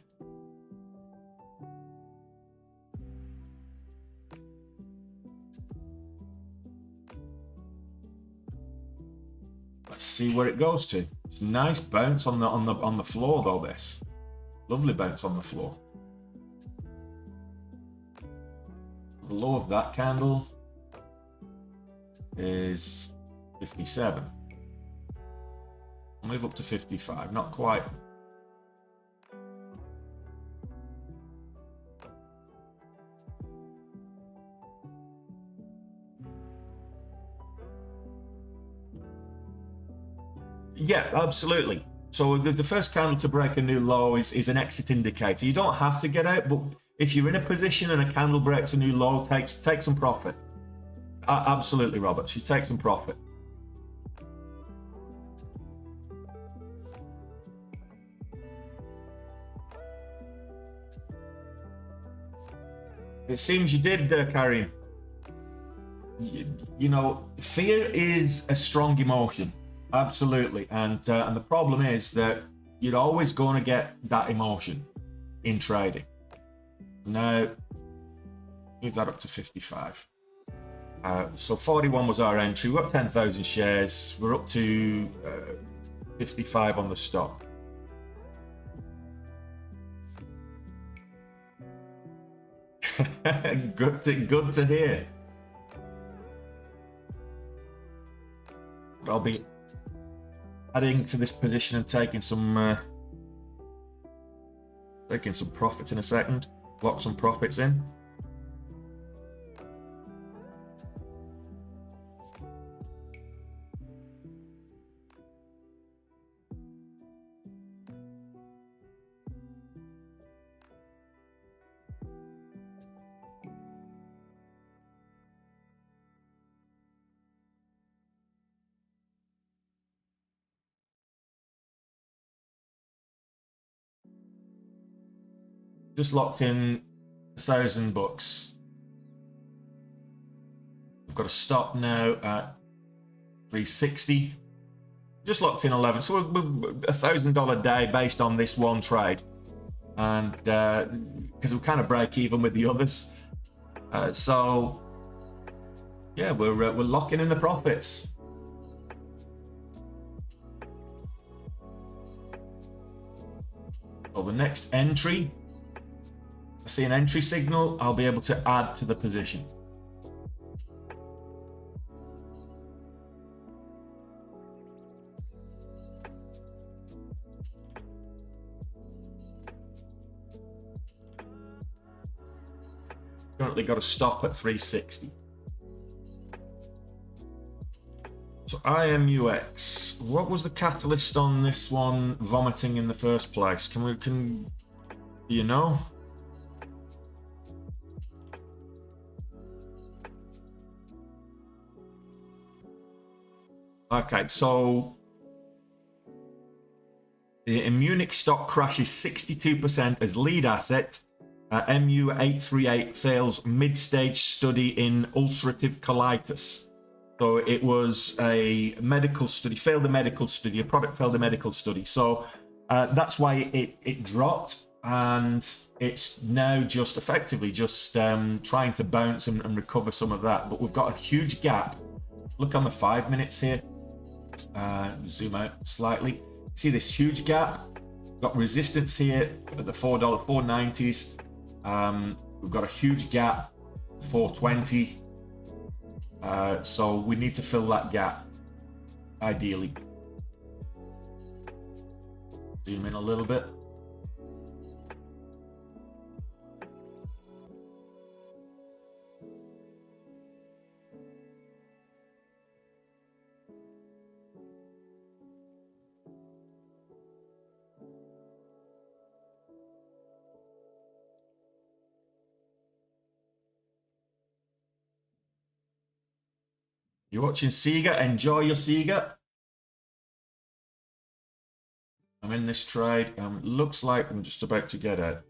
Let's see where it goes to. It's a nice bounce on the floor though. This lovely bounce on the floor. The low of that candle is 57. I'll move up to 55. Not quite. Yeah, absolutely. So the first candle to break a new low is an exit indicator. You don't have to get out, but if you're in a position and a candle breaks a new low, take some profit. Absolutely, Robert. She takes some profit. It seems you did, Karim. You know, fear is a strong emotion. Absolutely, and the problem is that you're always going to get that emotion in trading. Now, move that up to 55. So 41 was our entry. We're up 10,000 shares. We're up to 55 on the stop. Good to hear. I'll be adding to this position and taking some profits in a second. Lock some profits in. Just locked in $1,000. We've got a stop now at 360. Just locked in 11. So $1,000 day based on this one trade, and because we kind of break even with the others. So yeah, we're locking in the profits. So the next entry, I see an entry signal, I'll be able to add to the position. Currently got a stop at 360. So IMMX, what was the catalyst on this one vomiting in the first place? Do you know? Okay, so the IMMX stock crashes 62% as lead asset. MU838 fails mid-stage study in ulcerative colitis. So it was a medical study, failed a medical study, a product failed a medical study. So that's why it dropped, and it's now just effectively just trying to bounce and recover some of that. But we've got a huge gap. Look on the 5 minutes here. Zoom out slightly. See this huge gap? We've got resistance here at the $4, 490s. We've got a huge gap, 420. So we need to fill that gap, ideally. Zoom in a little bit. You're watching Sega. Enjoy your Sega. I'm in this trade. Looks like I'm just about to get out.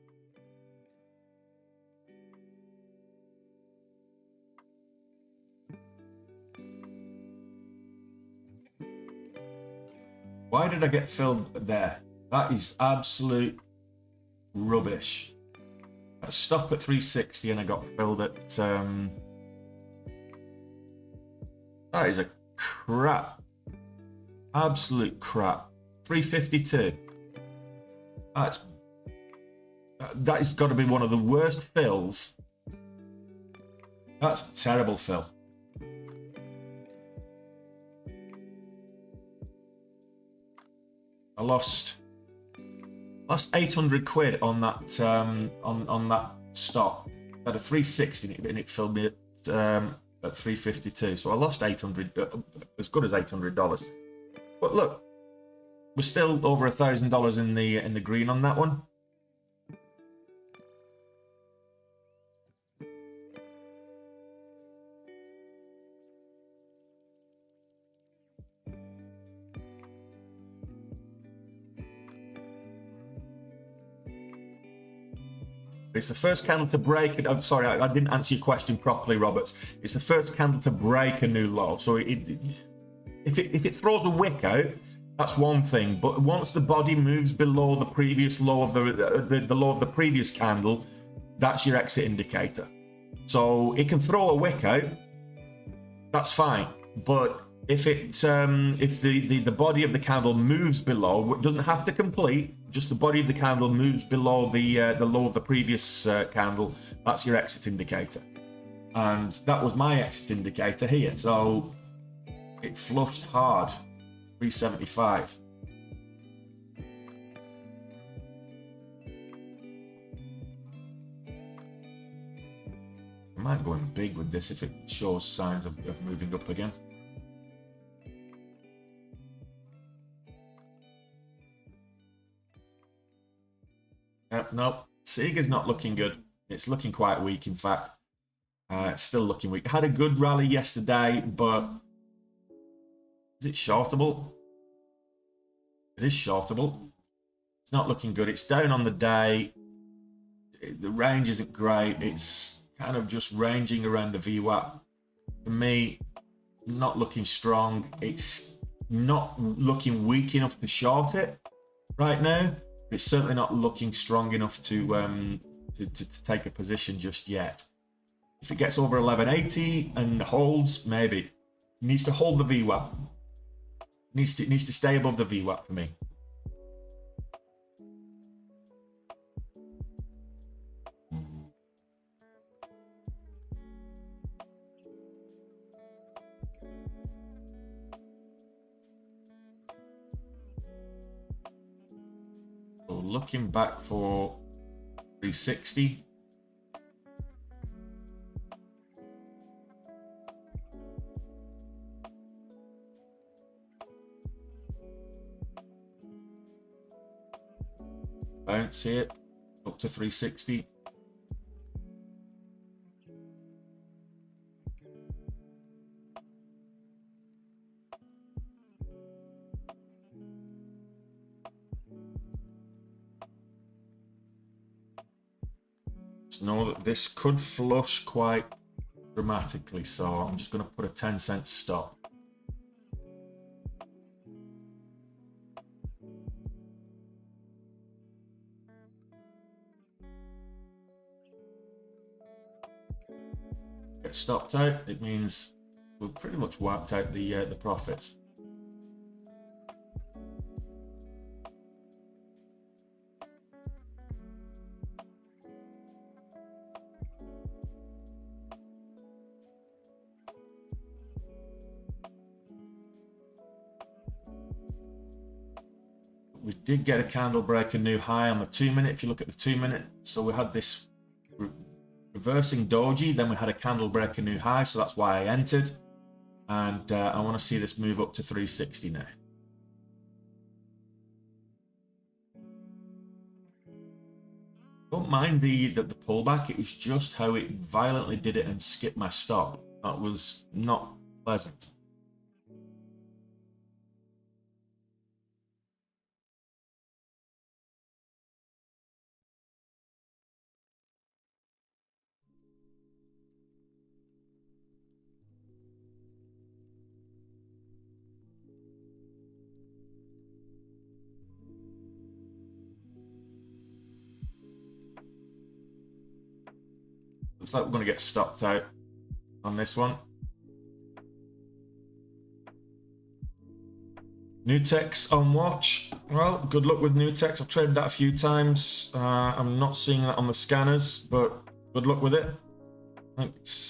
Why did I get filled there? That is absolute rubbish. I stopped at 360 and I got filled at... that is a crap. Absolute crap. 352. That has got to be one of the worst fills. That's a terrible fill. I lost 800 quid on that on that stop. I had a 360 and it filled me at 352. So I lost 800, as good as $800. But look, we're still over $1,000 in the green on that one. It's the first candle to break. I'm sorry, I didn't answer your question properly, Roberts. It's the first candle to break a new low. So if it throws a wick out, that's one thing. But once the body moves below the previous low of the low of the previous candle, that's your exit indicator. So it can throw a wick out. That's fine. But if the body of the candle moves below, it doesn't have to complete. Just the body of the candle moves below the low of the previous candle. That's your exit indicator, and that was my exit indicator here. So it flushed hard, 375. I might go in big with this if it shows signs of moving up again. No, Sega's not looking good. It's looking quite weak, in fact. It's still looking weak. Had a good rally yesterday, but is it shortable? It is shortable. It's not looking good. It's down on the day. The range isn't great. It's kind of just ranging around the VWAP. For me, not looking strong. It's not looking weak enough to short it right now. It's certainly not looking strong enough to take a position just yet. If it gets over 1180 and holds, maybe. It needs to hold the VWAP. It needs to stay above the VWAP for me. So looking back for 360. Bounce it up to 360. Just know that this could flush quite dramatically, so I'm just going to put a 10-cent stop. Get stopped out, it means we've pretty much wiped out the profits. We did get a candle break, a new high on the 2-minute. If you look at the 2-minute, so we had this reversing doji, then we had a candle break, a new high, so that's why I entered. And I want to see this move up to 360 now. Don't mind the pullback, it was just how it violently did it and skipped my stop. That was not pleasant. Looks like we're going to get stopped out on this one. Nutex on watch. Well, good luck with Nutex. I've traded that a few times. I'm not seeing that on the scanners, but good luck with it. I think it's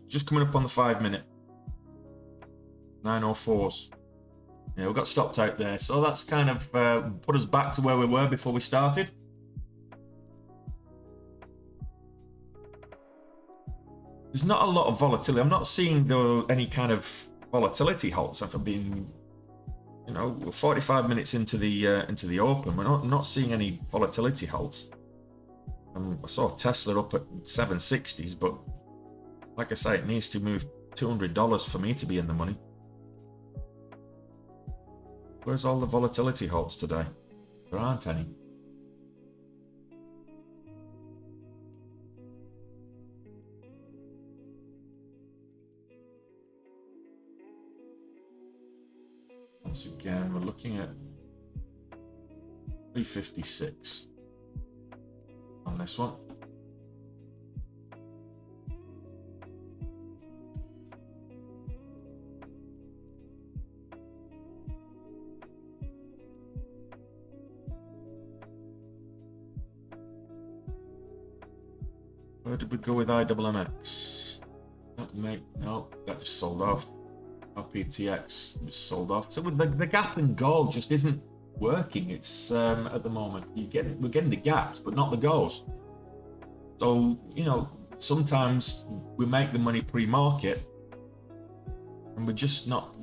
just coming up on the 5 minute. 904s. Yeah, we got stopped out there, so that's kind of put us back to where we were before we started. There's not a lot of volatility. I'm not seeing though any kind of volatility halts after being, 45 minutes into the open. We're not seeing any volatility halts. I saw Tesla up at 760s, but like I say, it needs to move $200 for me to be in the money. Where's all the volatility halts today? There aren't any. Once again, we're looking at 356 on this one. Where did we go with IMMX? No, that just sold off. RBTX just sold off. So the gap and go just isn't working. It's at the moment we're getting the gaps, but not the goes. So sometimes we make the money pre-market, and we're just not.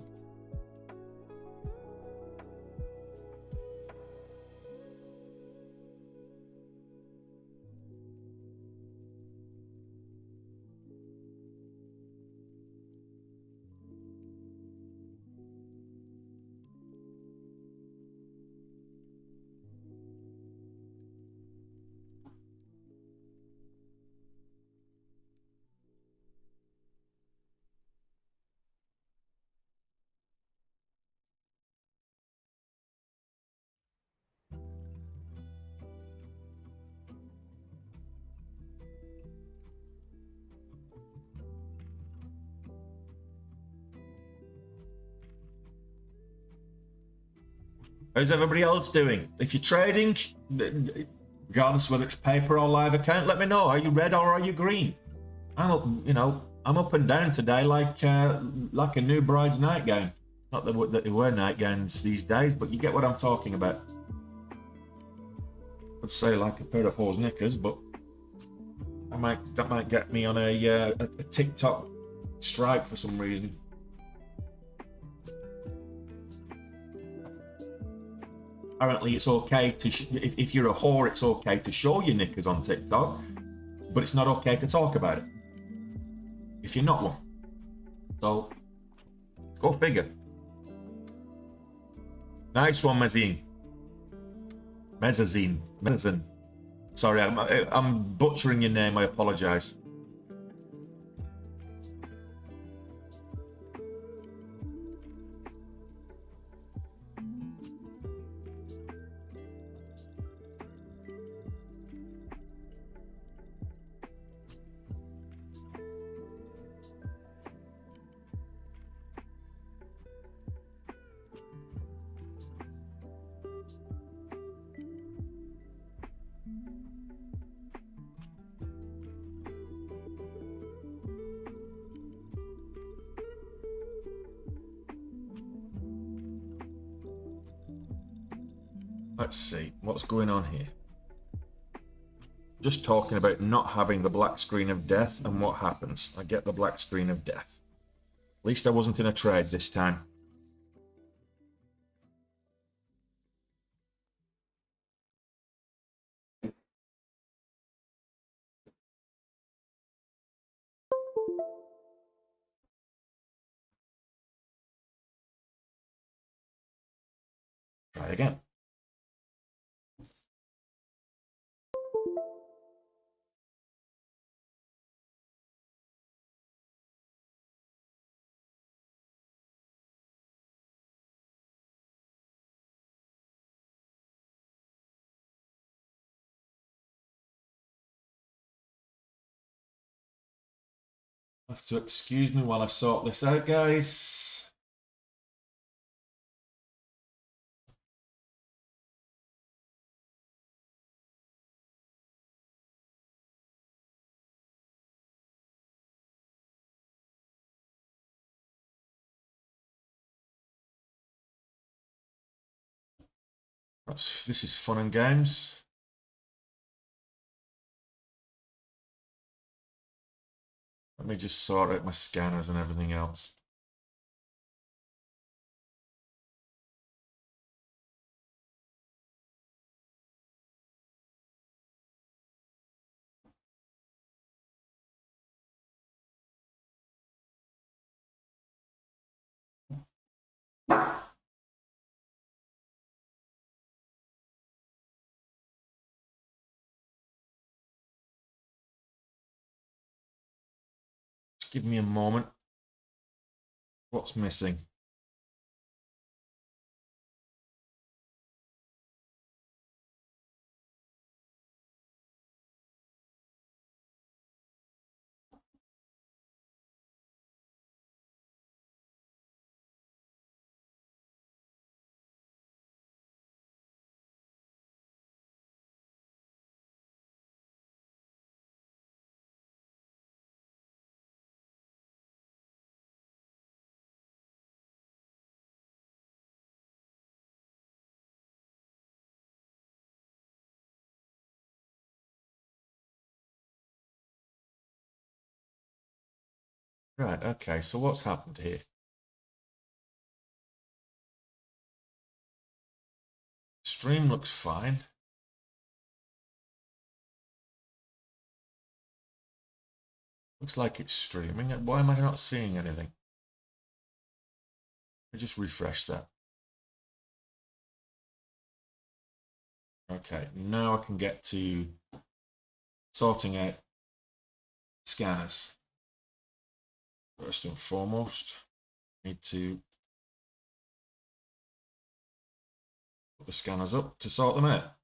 How's everybody else doing? If you're trading, regardless whether it's paper or live account, let me know. Are you red or are you green? I'm up and down today like a new bride's nightgown. Not that they wear nightgowns these days, but you get what I'm talking about. I'd say like a pair of hose knickers, but that might get me on a TikTok strike for some reason. Apparently, it's okay to if you're a whore, it's okay to show your knickers on TikTok, but it's not okay to talk about it if you're not one. So, go figure. Nice one, Mezzine. Sorry, I'm butchering your name. I apologize. Let's see what's going on here. Just talking about not having the black screen of death and what happens. I get the black screen of death. At least I wasn't in a trade this time. Try again. Have to excuse me while I sort this out, guys. This is fun and games. Let me just sort out my scanners and everything else. Just give me a moment. What's missing? Right, okay, so what's happened here? Stream looks fine. Looks like it's streaming. Why am I not seeing anything? I just refresh that. Okay, now I can get to sorting out scanners. First and foremost, need to put the scanners up to sort them out.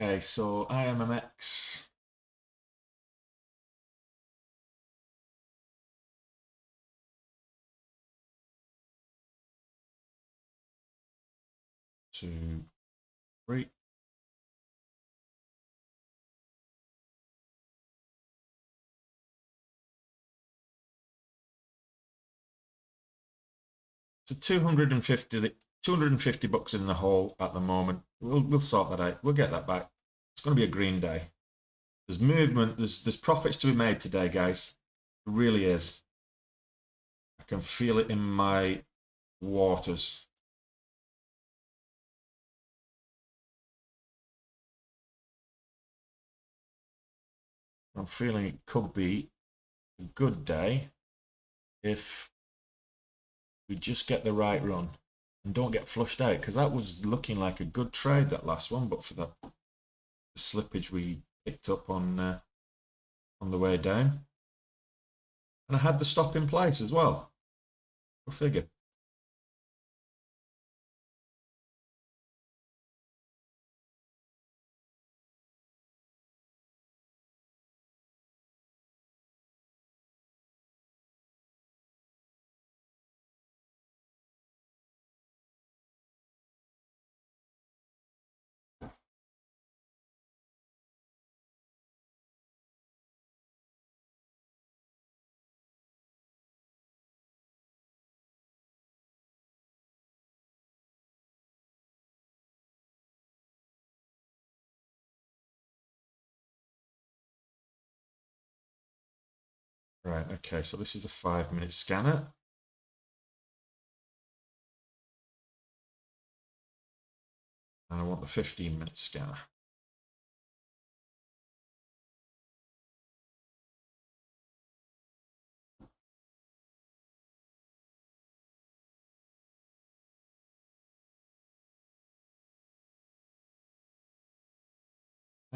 Okay, so IMMX. Two, three. So 250 bucks in the hole at the moment. We'll sort that out. We'll get that back. It's going to be a green day. There's movement. There's profits to be made today, guys. It really is. I can feel it in my waters. I'm feeling it could be a good day if we just get the right run and don't get flushed out, because that was looking like a good trade, that last one, but for the slippage we picked up on the way down. And I had the stop in place as well. Go figure. Right, okay, so this is a 5-minute scanner. And I want the 15-minute scanner.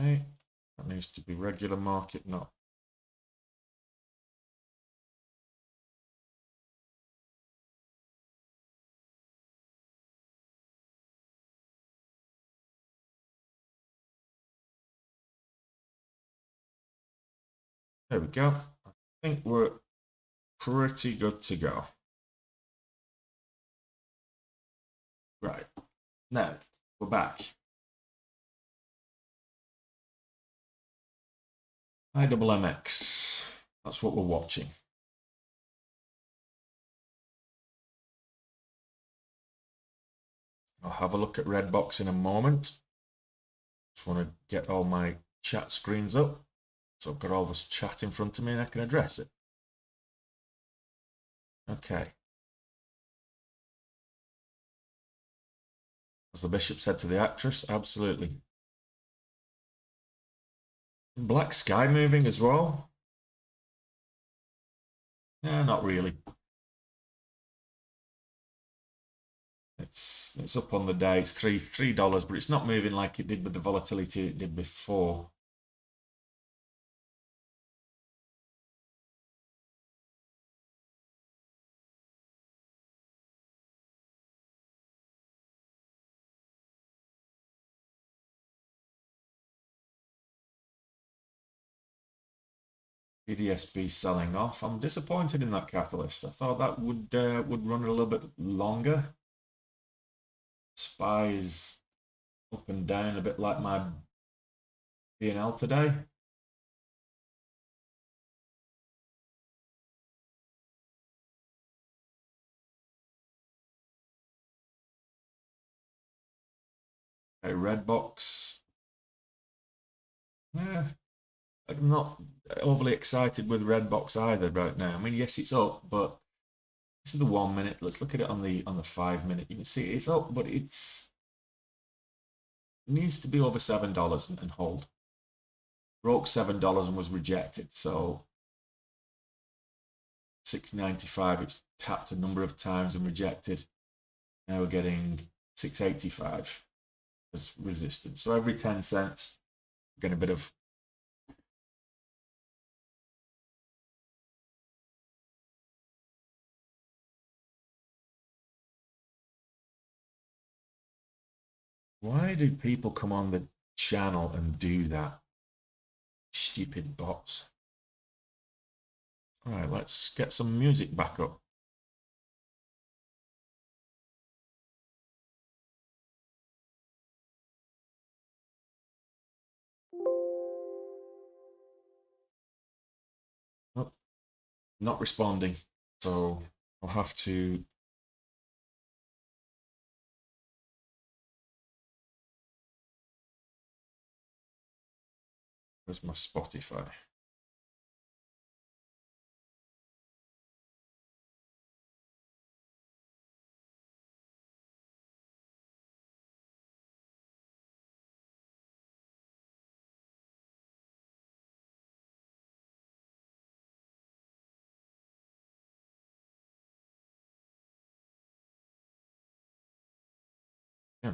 Okay, that needs to be regular market, not. There we go. I think we're pretty good to go. Right, now we're back. IMMX, that's what we're watching. I'll have a look at Redbox in a moment. Just want to get all my chat screens up. So I've got all this chat in front of me and I can address it. Okay. As the bishop said to the actress, absolutely. Black sky moving as well? Yeah, not really. It's up on the day. It's $3, but it's not moving like it did with the volatility it did before. PDSB selling off. I'm disappointed in that catalyst. I thought that would run a little bit longer. SPY's up and down a bit like my P&L today. Okay, Redbox. Yeah, I'm not overly excited with Redbox either right now. I mean, yes, it's up, but this is the 1 minute. Let's look at it on the 5 minute. You can see it's up, but it needs to be over $7 and hold. Broke $7 and was rejected, so $6.95. It's tapped a number of times and rejected. Now we're getting $6.85 as resistance. So every 10 cents, we're getting a bit of Why do people come on the channel and do that? Stupid bots. All right, let's get some music back up. Oh, not responding, so I'll have to. Where's my Spotify? Yeah.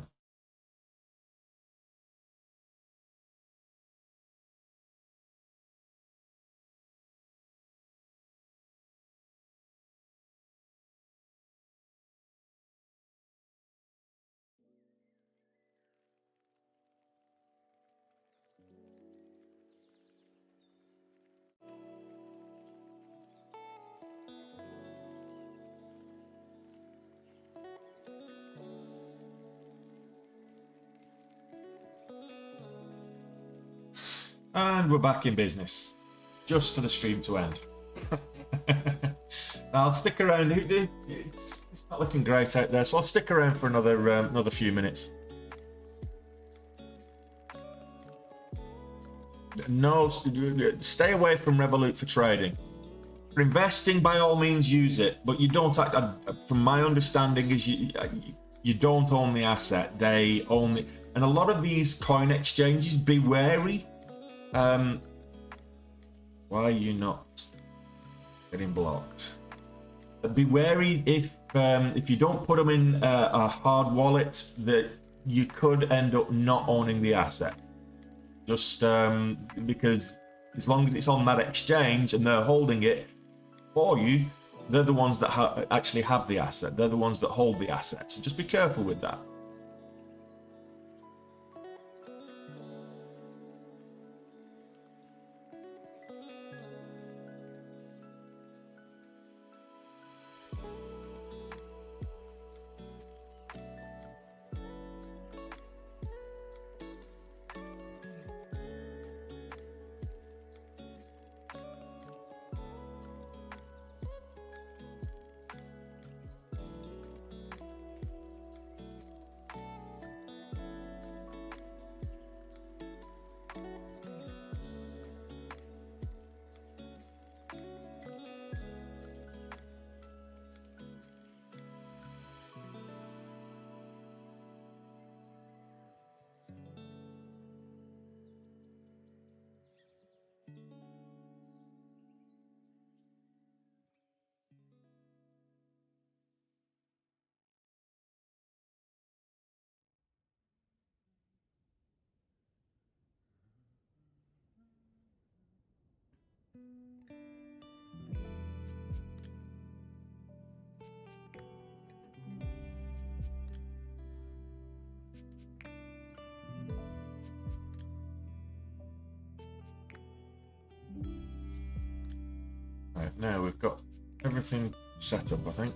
And we're back in business, just for the stream to end. I'll stick around. It's not looking great out there, so I'll stick around for another few minutes. No, stay away from Revolut for trading. For investing, by all means, use it, but you don't. From my understanding, is you don't own the asset; they own it. And a lot of these coin exchanges, be wary. Why are you not getting blocked? Be wary if you don't put them in a hard wallet, that you could end up not owning the asset. just because as long as it's on that exchange and they're holding it for you, they're the ones that actually have the asset. They're the ones that hold the asset. So just be careful with that. Right, now we've got everything set up, I think.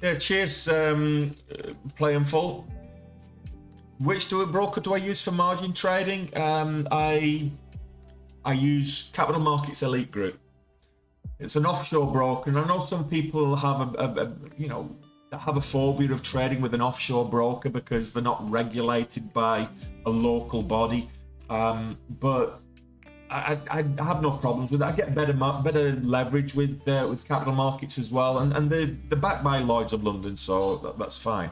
Yeah, cheers, Play and Full. Which broker do I use for margin trading? I use Capital Markets Elite Group. It's an offshore broker, and I know some people have have a phobia of trading with an offshore broker because they're not regulated by a local body. But I have no problems with it. I get better leverage with capital markets as well, and they're backed by Lloyd's of London, so that's fine.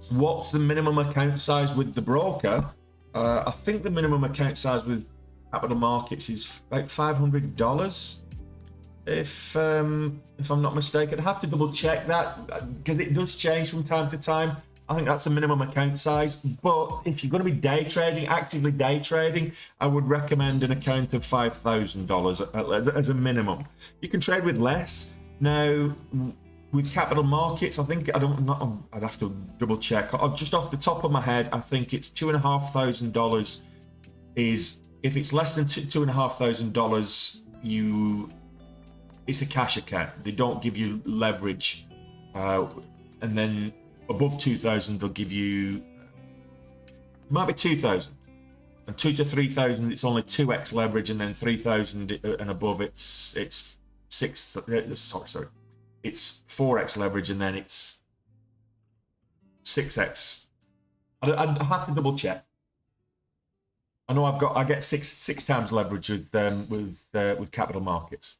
What's the minimum account size with the broker? I think the minimum account size with capital markets is about $500, if I'm not mistaken. I have to double check that because it does change from time to time. I think that's the minimum account size, but if you're going to be day trading, actively day trading, I would recommend an account of $5,000 as a minimum. You can trade with less. Now, with capital markets, I think I'd have to double check. Just off the top of my head, I think it's $2,500 is, if it's less than $2,500, it's a cash account. They don't give you leverage, and then above 2,000 they'll give you, it might be 2,000, and 2,000 to 3,000 it's only 2x leverage, and then 3,000 and above it's 4x leverage, and then it's 6x. I'd have to double check. I know I get six times leverage with capital markets.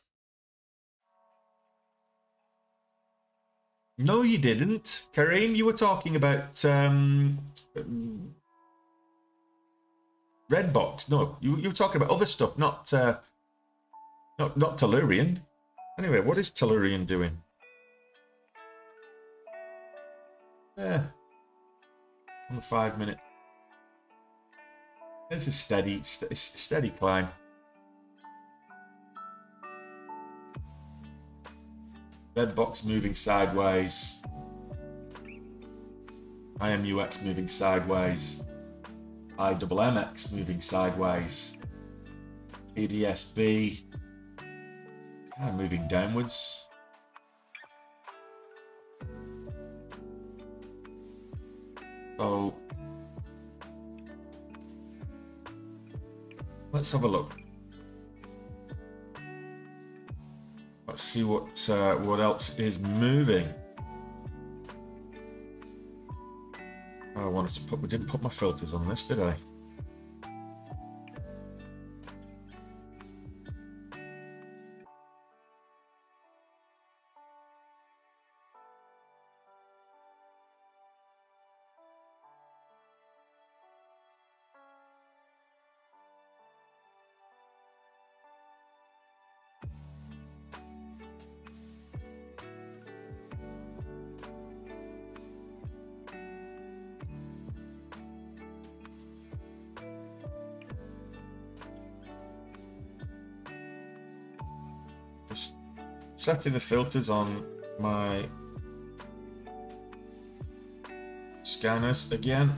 No, you didn't, Kareem. You were talking about Redbox. No, you were talking about other stuff, not Tellurian. Anyway, what is Tellurian doing? Yeah, on the 5 minute. It's a steady climb. Redbox moving sideways. IMMX moving sideways. IMMX moving sideways. EDSB kind of moving downwards. So let's have a look. Let's see what else is moving. Oh, we didn't put my filters on this, did I? setting the filters on my scanners again.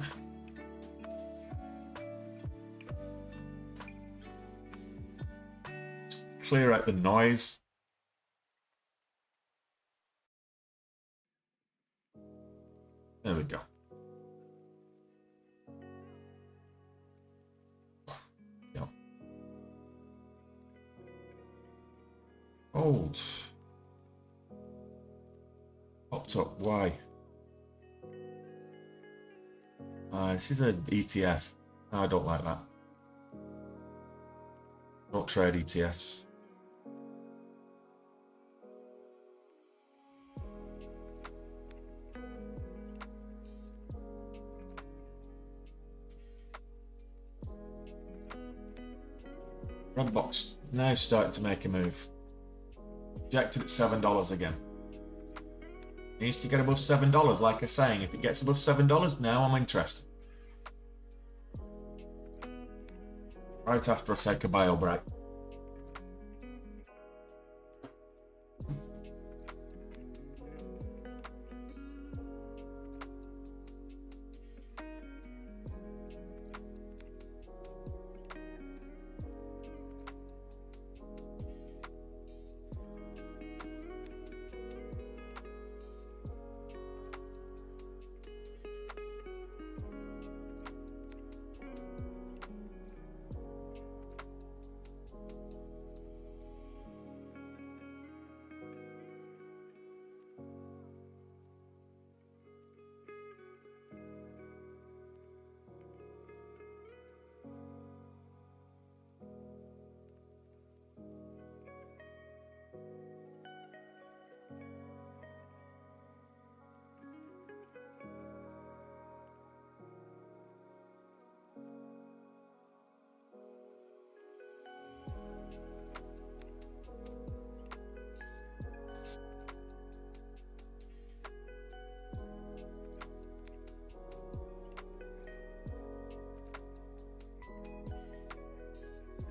Clear out the noise. There we go. Yeah. Hold. Popped up. Why? This is an ETF. No, I don't like that. Don't trade ETFs. Redbox now starting to make a move. Rejected at $7 again. Needs to get above $7, like I'm saying. If it gets above $7, now I'm interested. Right after I take a bio break.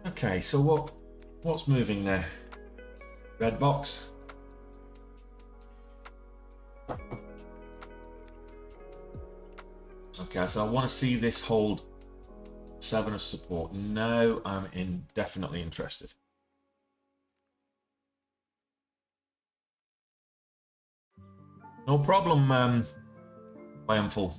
Okay, so what's moving there? Red box. Okay, so I want to see this hold 7 as support. Now I'm definitely interested. No problem, I am full.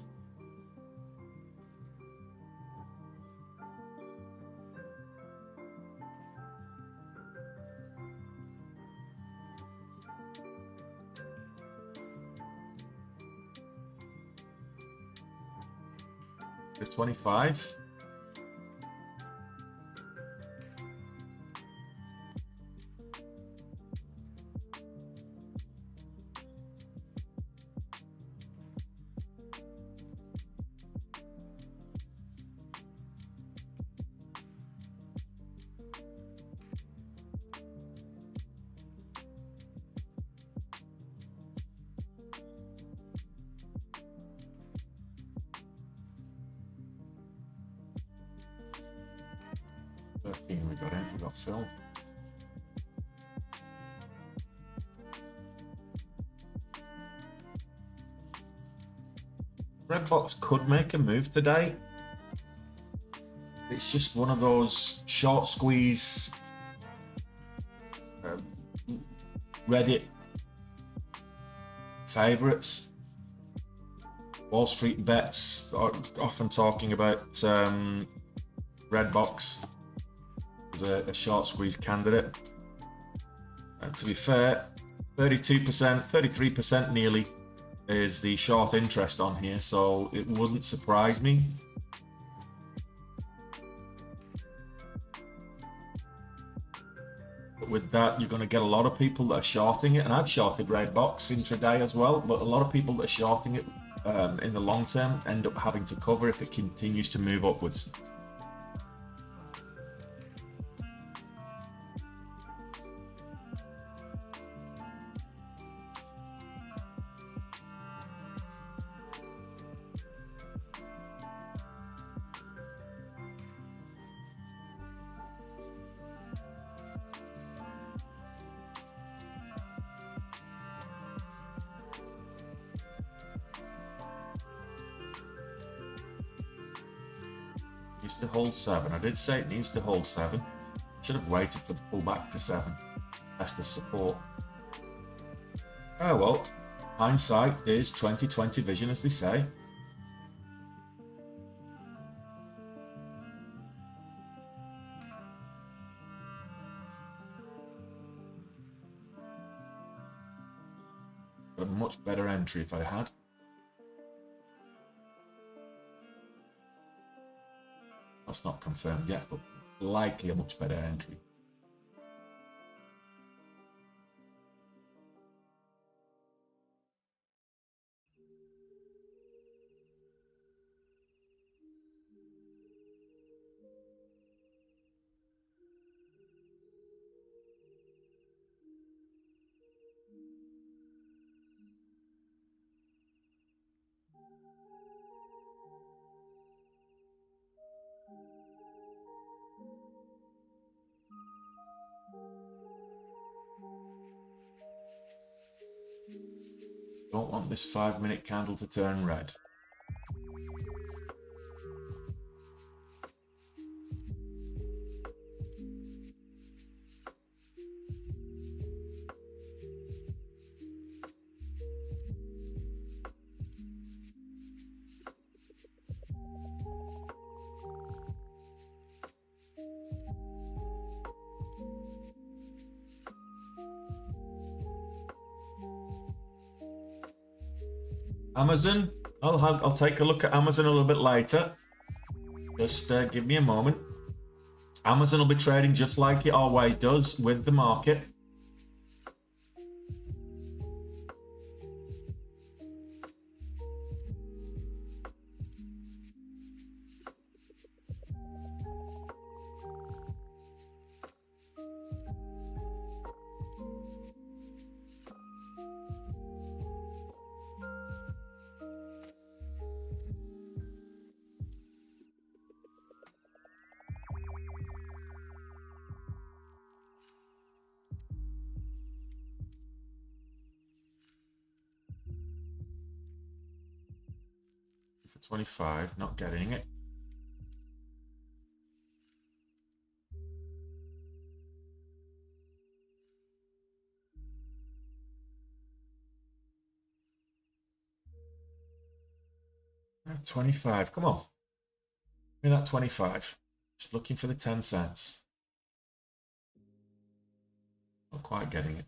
The 25. We got in, we got filled. Red box could make a move today. It's just one of those short squeeze Reddit favorites. Wall Street bets are often talking about Redbox as a short squeeze candidate. And to be fair, 32%, 33% nearly is the short interest on here, so it wouldn't surprise me. But with that, you're going to get a lot of people that are shorting it, and I've shorted Redbox intraday as well, but a lot of people that are shorting it in the long term end up having to cover if it continues to move upwards. Needs to hold 7. I did say it needs to hold 7. Should have waited for the pullback to 7. Test the support. Oh well, hindsight is 20/20 vision, as they say. A much better entry if I had. That's not confirmed yet, but likely a much better entry. Don't want this 5-minute candle to turn red. Amazon, I'll take a look at Amazon a little bit later. Just give me a moment. Amazon will be trading just like it always does with the market. For 25, not getting it. Oh, 25, come on. Give me that 25. Just looking for the 10 cents. Not quite getting it.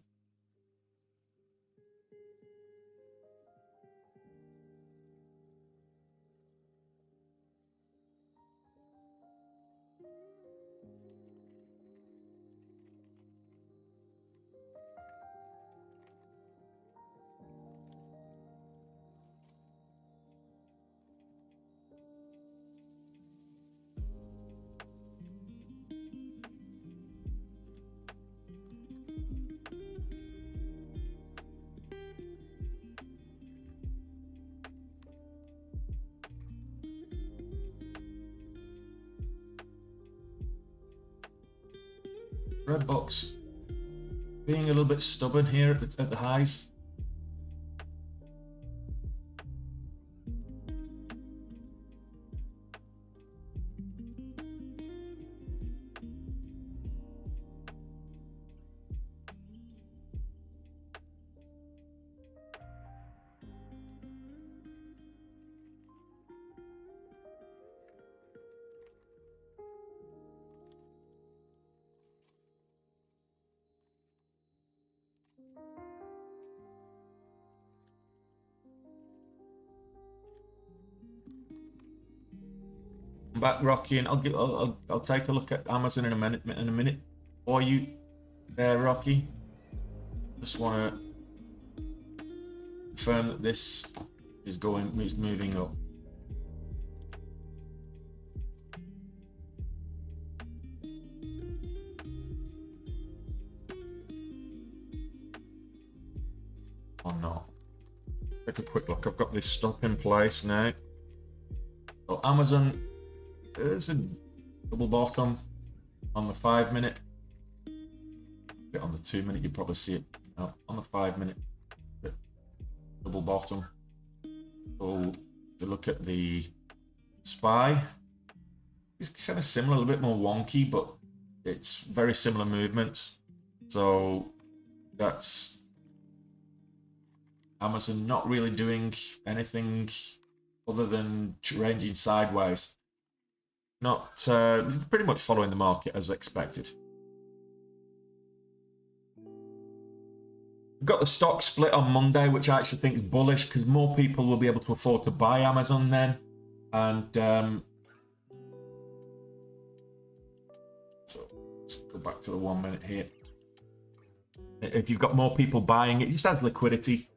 Red box being a little bit stubborn here at the highs. I'm back, Rocky, and I'll take a look at Amazon in a minute. Or you there, Rocky? Just want to confirm that this is moving up. Or not. Take a quick look. I've got this stop in place now. So Amazon, there's a double bottom on the 5-minute. Bit on the 2-minute, you probably see it. No, on the 5-minute, double bottom. So to look at the SPY, it's kind of similar, a little bit more wonky, but it's very similar movements. So that's Amazon not really doing anything other than ranging sideways. Not pretty much following the market as expected. We've got the stock split on Monday, which I actually think is bullish because more people will be able to afford to buy Amazon then. And so let's go back to the 1 minute here. If you've got more people buying it, it just adds liquidity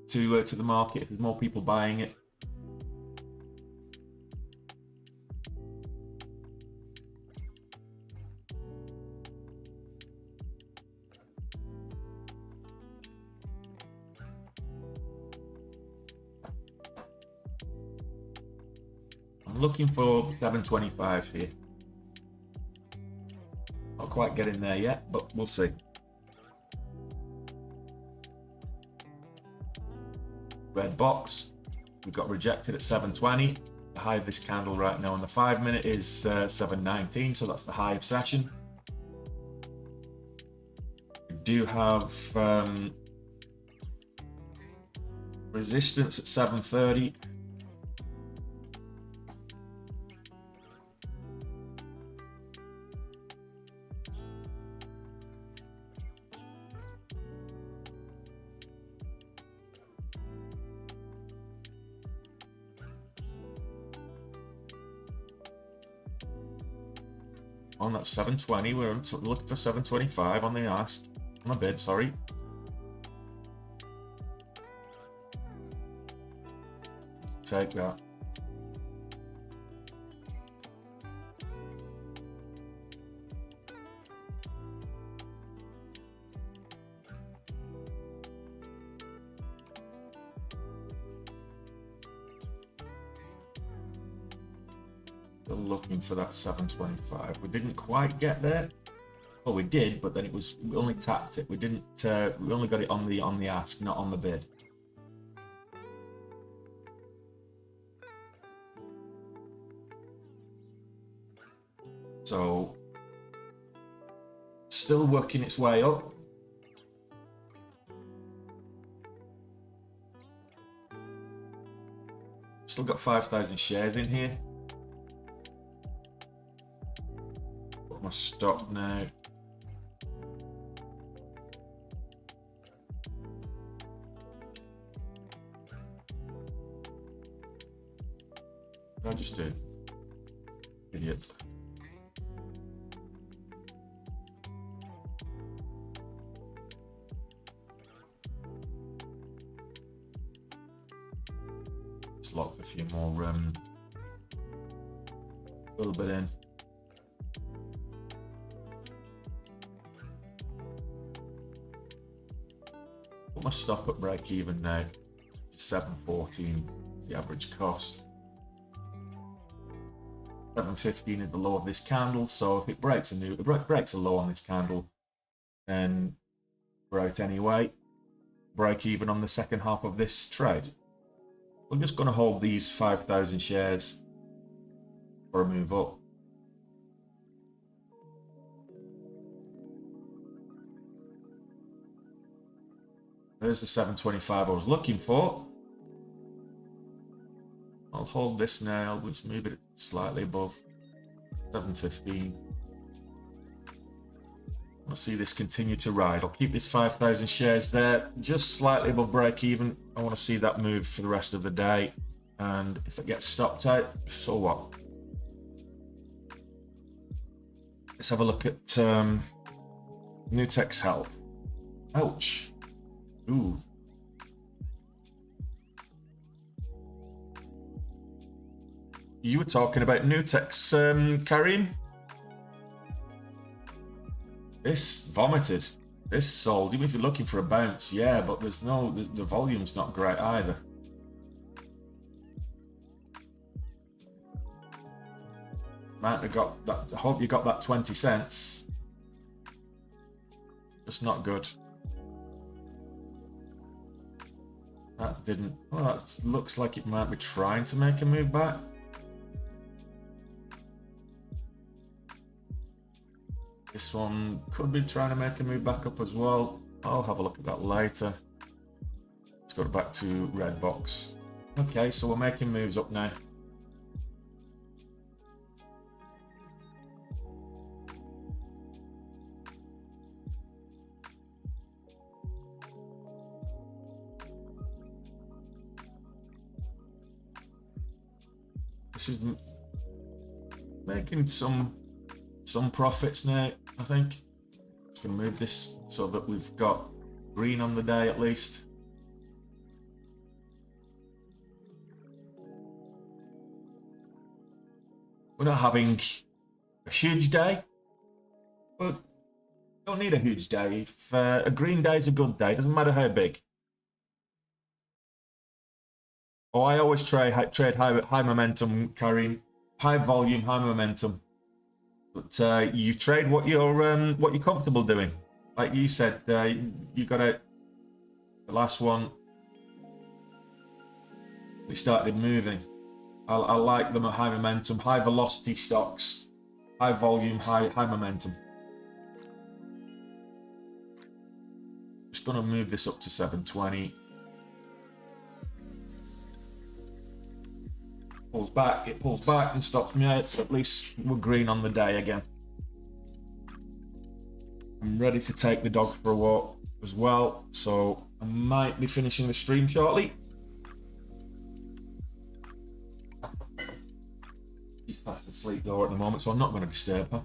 to the market if there's more people buying it. I'm looking for 725 here. Not quite getting there yet, but we'll see. Red box, we got rejected at 720. The high of this candle right now on the 5 minute is 719, so that's the high of session. We do have resistance at 730. On that 720, we're looking for 725 on the ask, on the bid, sorry. Take that. Still looking for that 725. We didn't quite get there. Well, we did, but then we only tapped it. We didn't. We only got it on the ask, not on the bid. So, still working its way up. Still got 5,000 shares in here. Put my stop now. What did I just do? Idiot. Locked a few more, a little bit in. Put my stop at break even now. 714 is the average cost. 715 is the low of this candle. So if it breaks a low on this candle, then we're out anyway. Break even on the second half of this trade. We're just going to hold these 5,000 shares for a move up. There's the 725 I was looking for. I'll hold this now. We'll just move it slightly above 715. I'll see this continue to rise. I'll keep this 5,000 shares there, just slightly above break even. I want to see that move for the rest of the day. And if it gets stopped out, so what? Let's have a look at Nutex Health. Ouch. Ooh. You were talking about Nutex, Karim? This vomited. This sold. Even if you're looking for a bounce, yeah, but there's no, the volume's not great either. Might have got that. I hope you got that 20 cents. Just not good. That didn't. Well, that looks like it might be trying to make a move back. This one could be trying to make a move back up as well. I'll have a look at that later. Let's go back to red box. Okay, so we're making moves up now. This is making some profits now, I think. Just gonna move this so that we've got green on the day at least. We're not having a huge day, but don't need a huge day. If a green day is a good day, doesn't matter how big. Oh, I always trade high momentum, carrying high volume, high momentum. But you trade what you're comfortable doing. Like you said, you got the last one. We started moving. I like them at high momentum, high velocity stocks, high volume, high momentum. Just gonna move this up to 720. It pulls back and stops me out. At least we're green on the day again. I'm ready to take the dog for a walk as well, so I might be finishing the stream shortly. She's fast asleep though at the moment, so I'm not going to disturb her.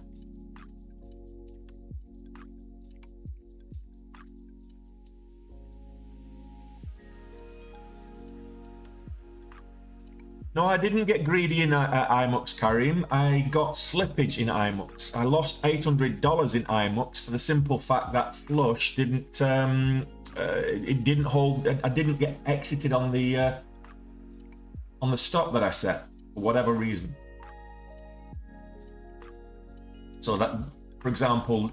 No, I didn't get greedy in IMMX, Karim. I got slippage in IMMX. I lost $800 in IMMX for the simple fact that flush didn't. It didn't hold. I didn't get exited on the stop that I set for whatever reason. So that, for example,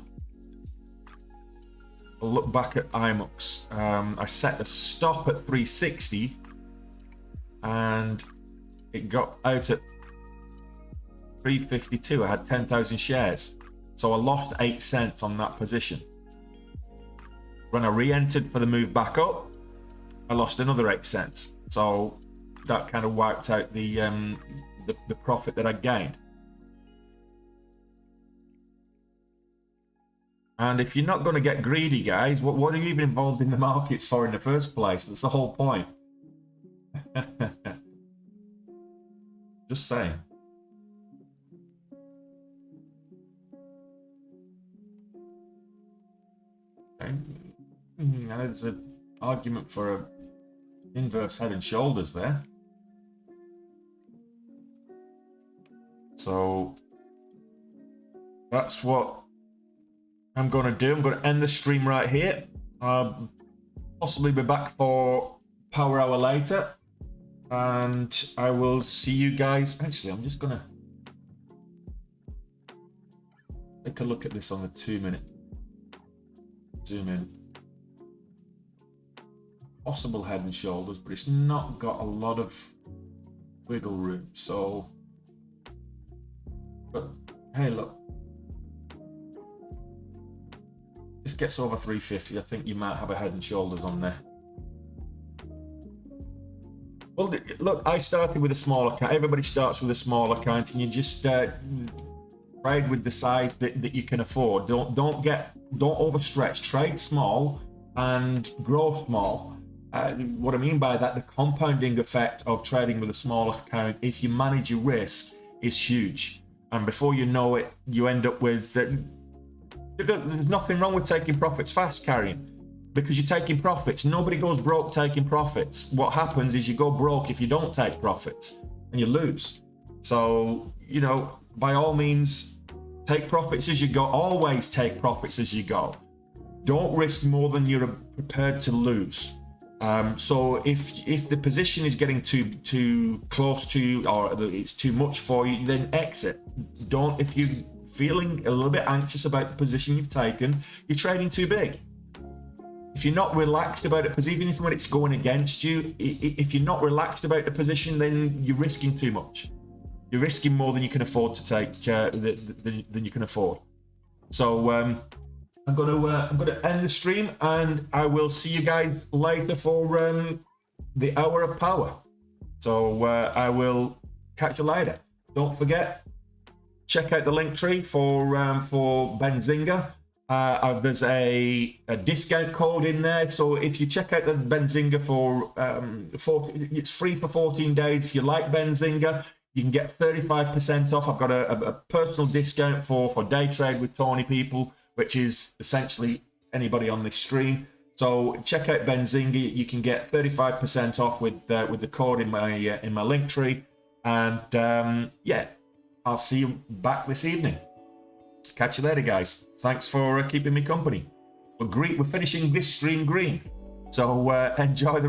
I'll look back at IMMX. I set a stop at 360, and it got out at 352. I had 10,000 shares, so I lost 8 cents on that position. When I re-entered for the move back up, I lost another 8 cents. So that kind of wiped out the profit that I gained. And if you're not going to get greedy, guys, what are you even involved in the markets for in the first place? That's the whole point. Just saying. Okay. And there's an argument for an inverse head and shoulders there. So that's what I'm going to do. I'm going to end the stream right here. Possibly be back for power hour later. And I will see you guys. Actually, I'm just gonna take a look at this on the 2-minute zoom in. Possible head and shoulders, but it's not got a lot of wiggle room. So, but hey, look, this gets over 350. I think you might have a head and shoulders on there. Well, look, I started with a small account. Everybody starts with a small account, and you just trade with the size that you can afford. Don't overstretch. Trade small and grow small. What I mean by that, the compounding effect of trading with a small account, if you manage your risk, is huge. And before you know it, you end up with. There's nothing wrong with taking profits fast, Karim. Because you're taking profits. Nobody goes broke taking profits. What happens is you go broke if you don't take profits, and you lose. So, you know, by all means, take profits as you go. Always take profits as you go. Don't risk more than you're prepared to lose. So if the position is getting too close to, or it's too much for you, then exit. Don't, if you're feeling a little bit anxious about the position you've taken, you're trading too big. If you're not relaxed about it, because even if when it's going against you, if you're not relaxed about the position, then you're risking too much. You're risking more than you can afford to take, than you can afford. So I'm gonna end the stream, and I will see you guys later for the hour of power. So I will catch you later. Don't forget, check out the link tree for Benzinga. There's a discount code in there, so if you check out the Benzinga for it's free for 14 days. If you like Benzinga, you can get 35% off. I've got a personal discount for day trade with Tony people, which is essentially anybody on this stream. So check out Benzinga. You can get 35% off with the code in my link tree. And yeah, I'll see you back this evening. Catch you later, guys. Thanks for keeping me company. We're finishing this stream green. So enjoy the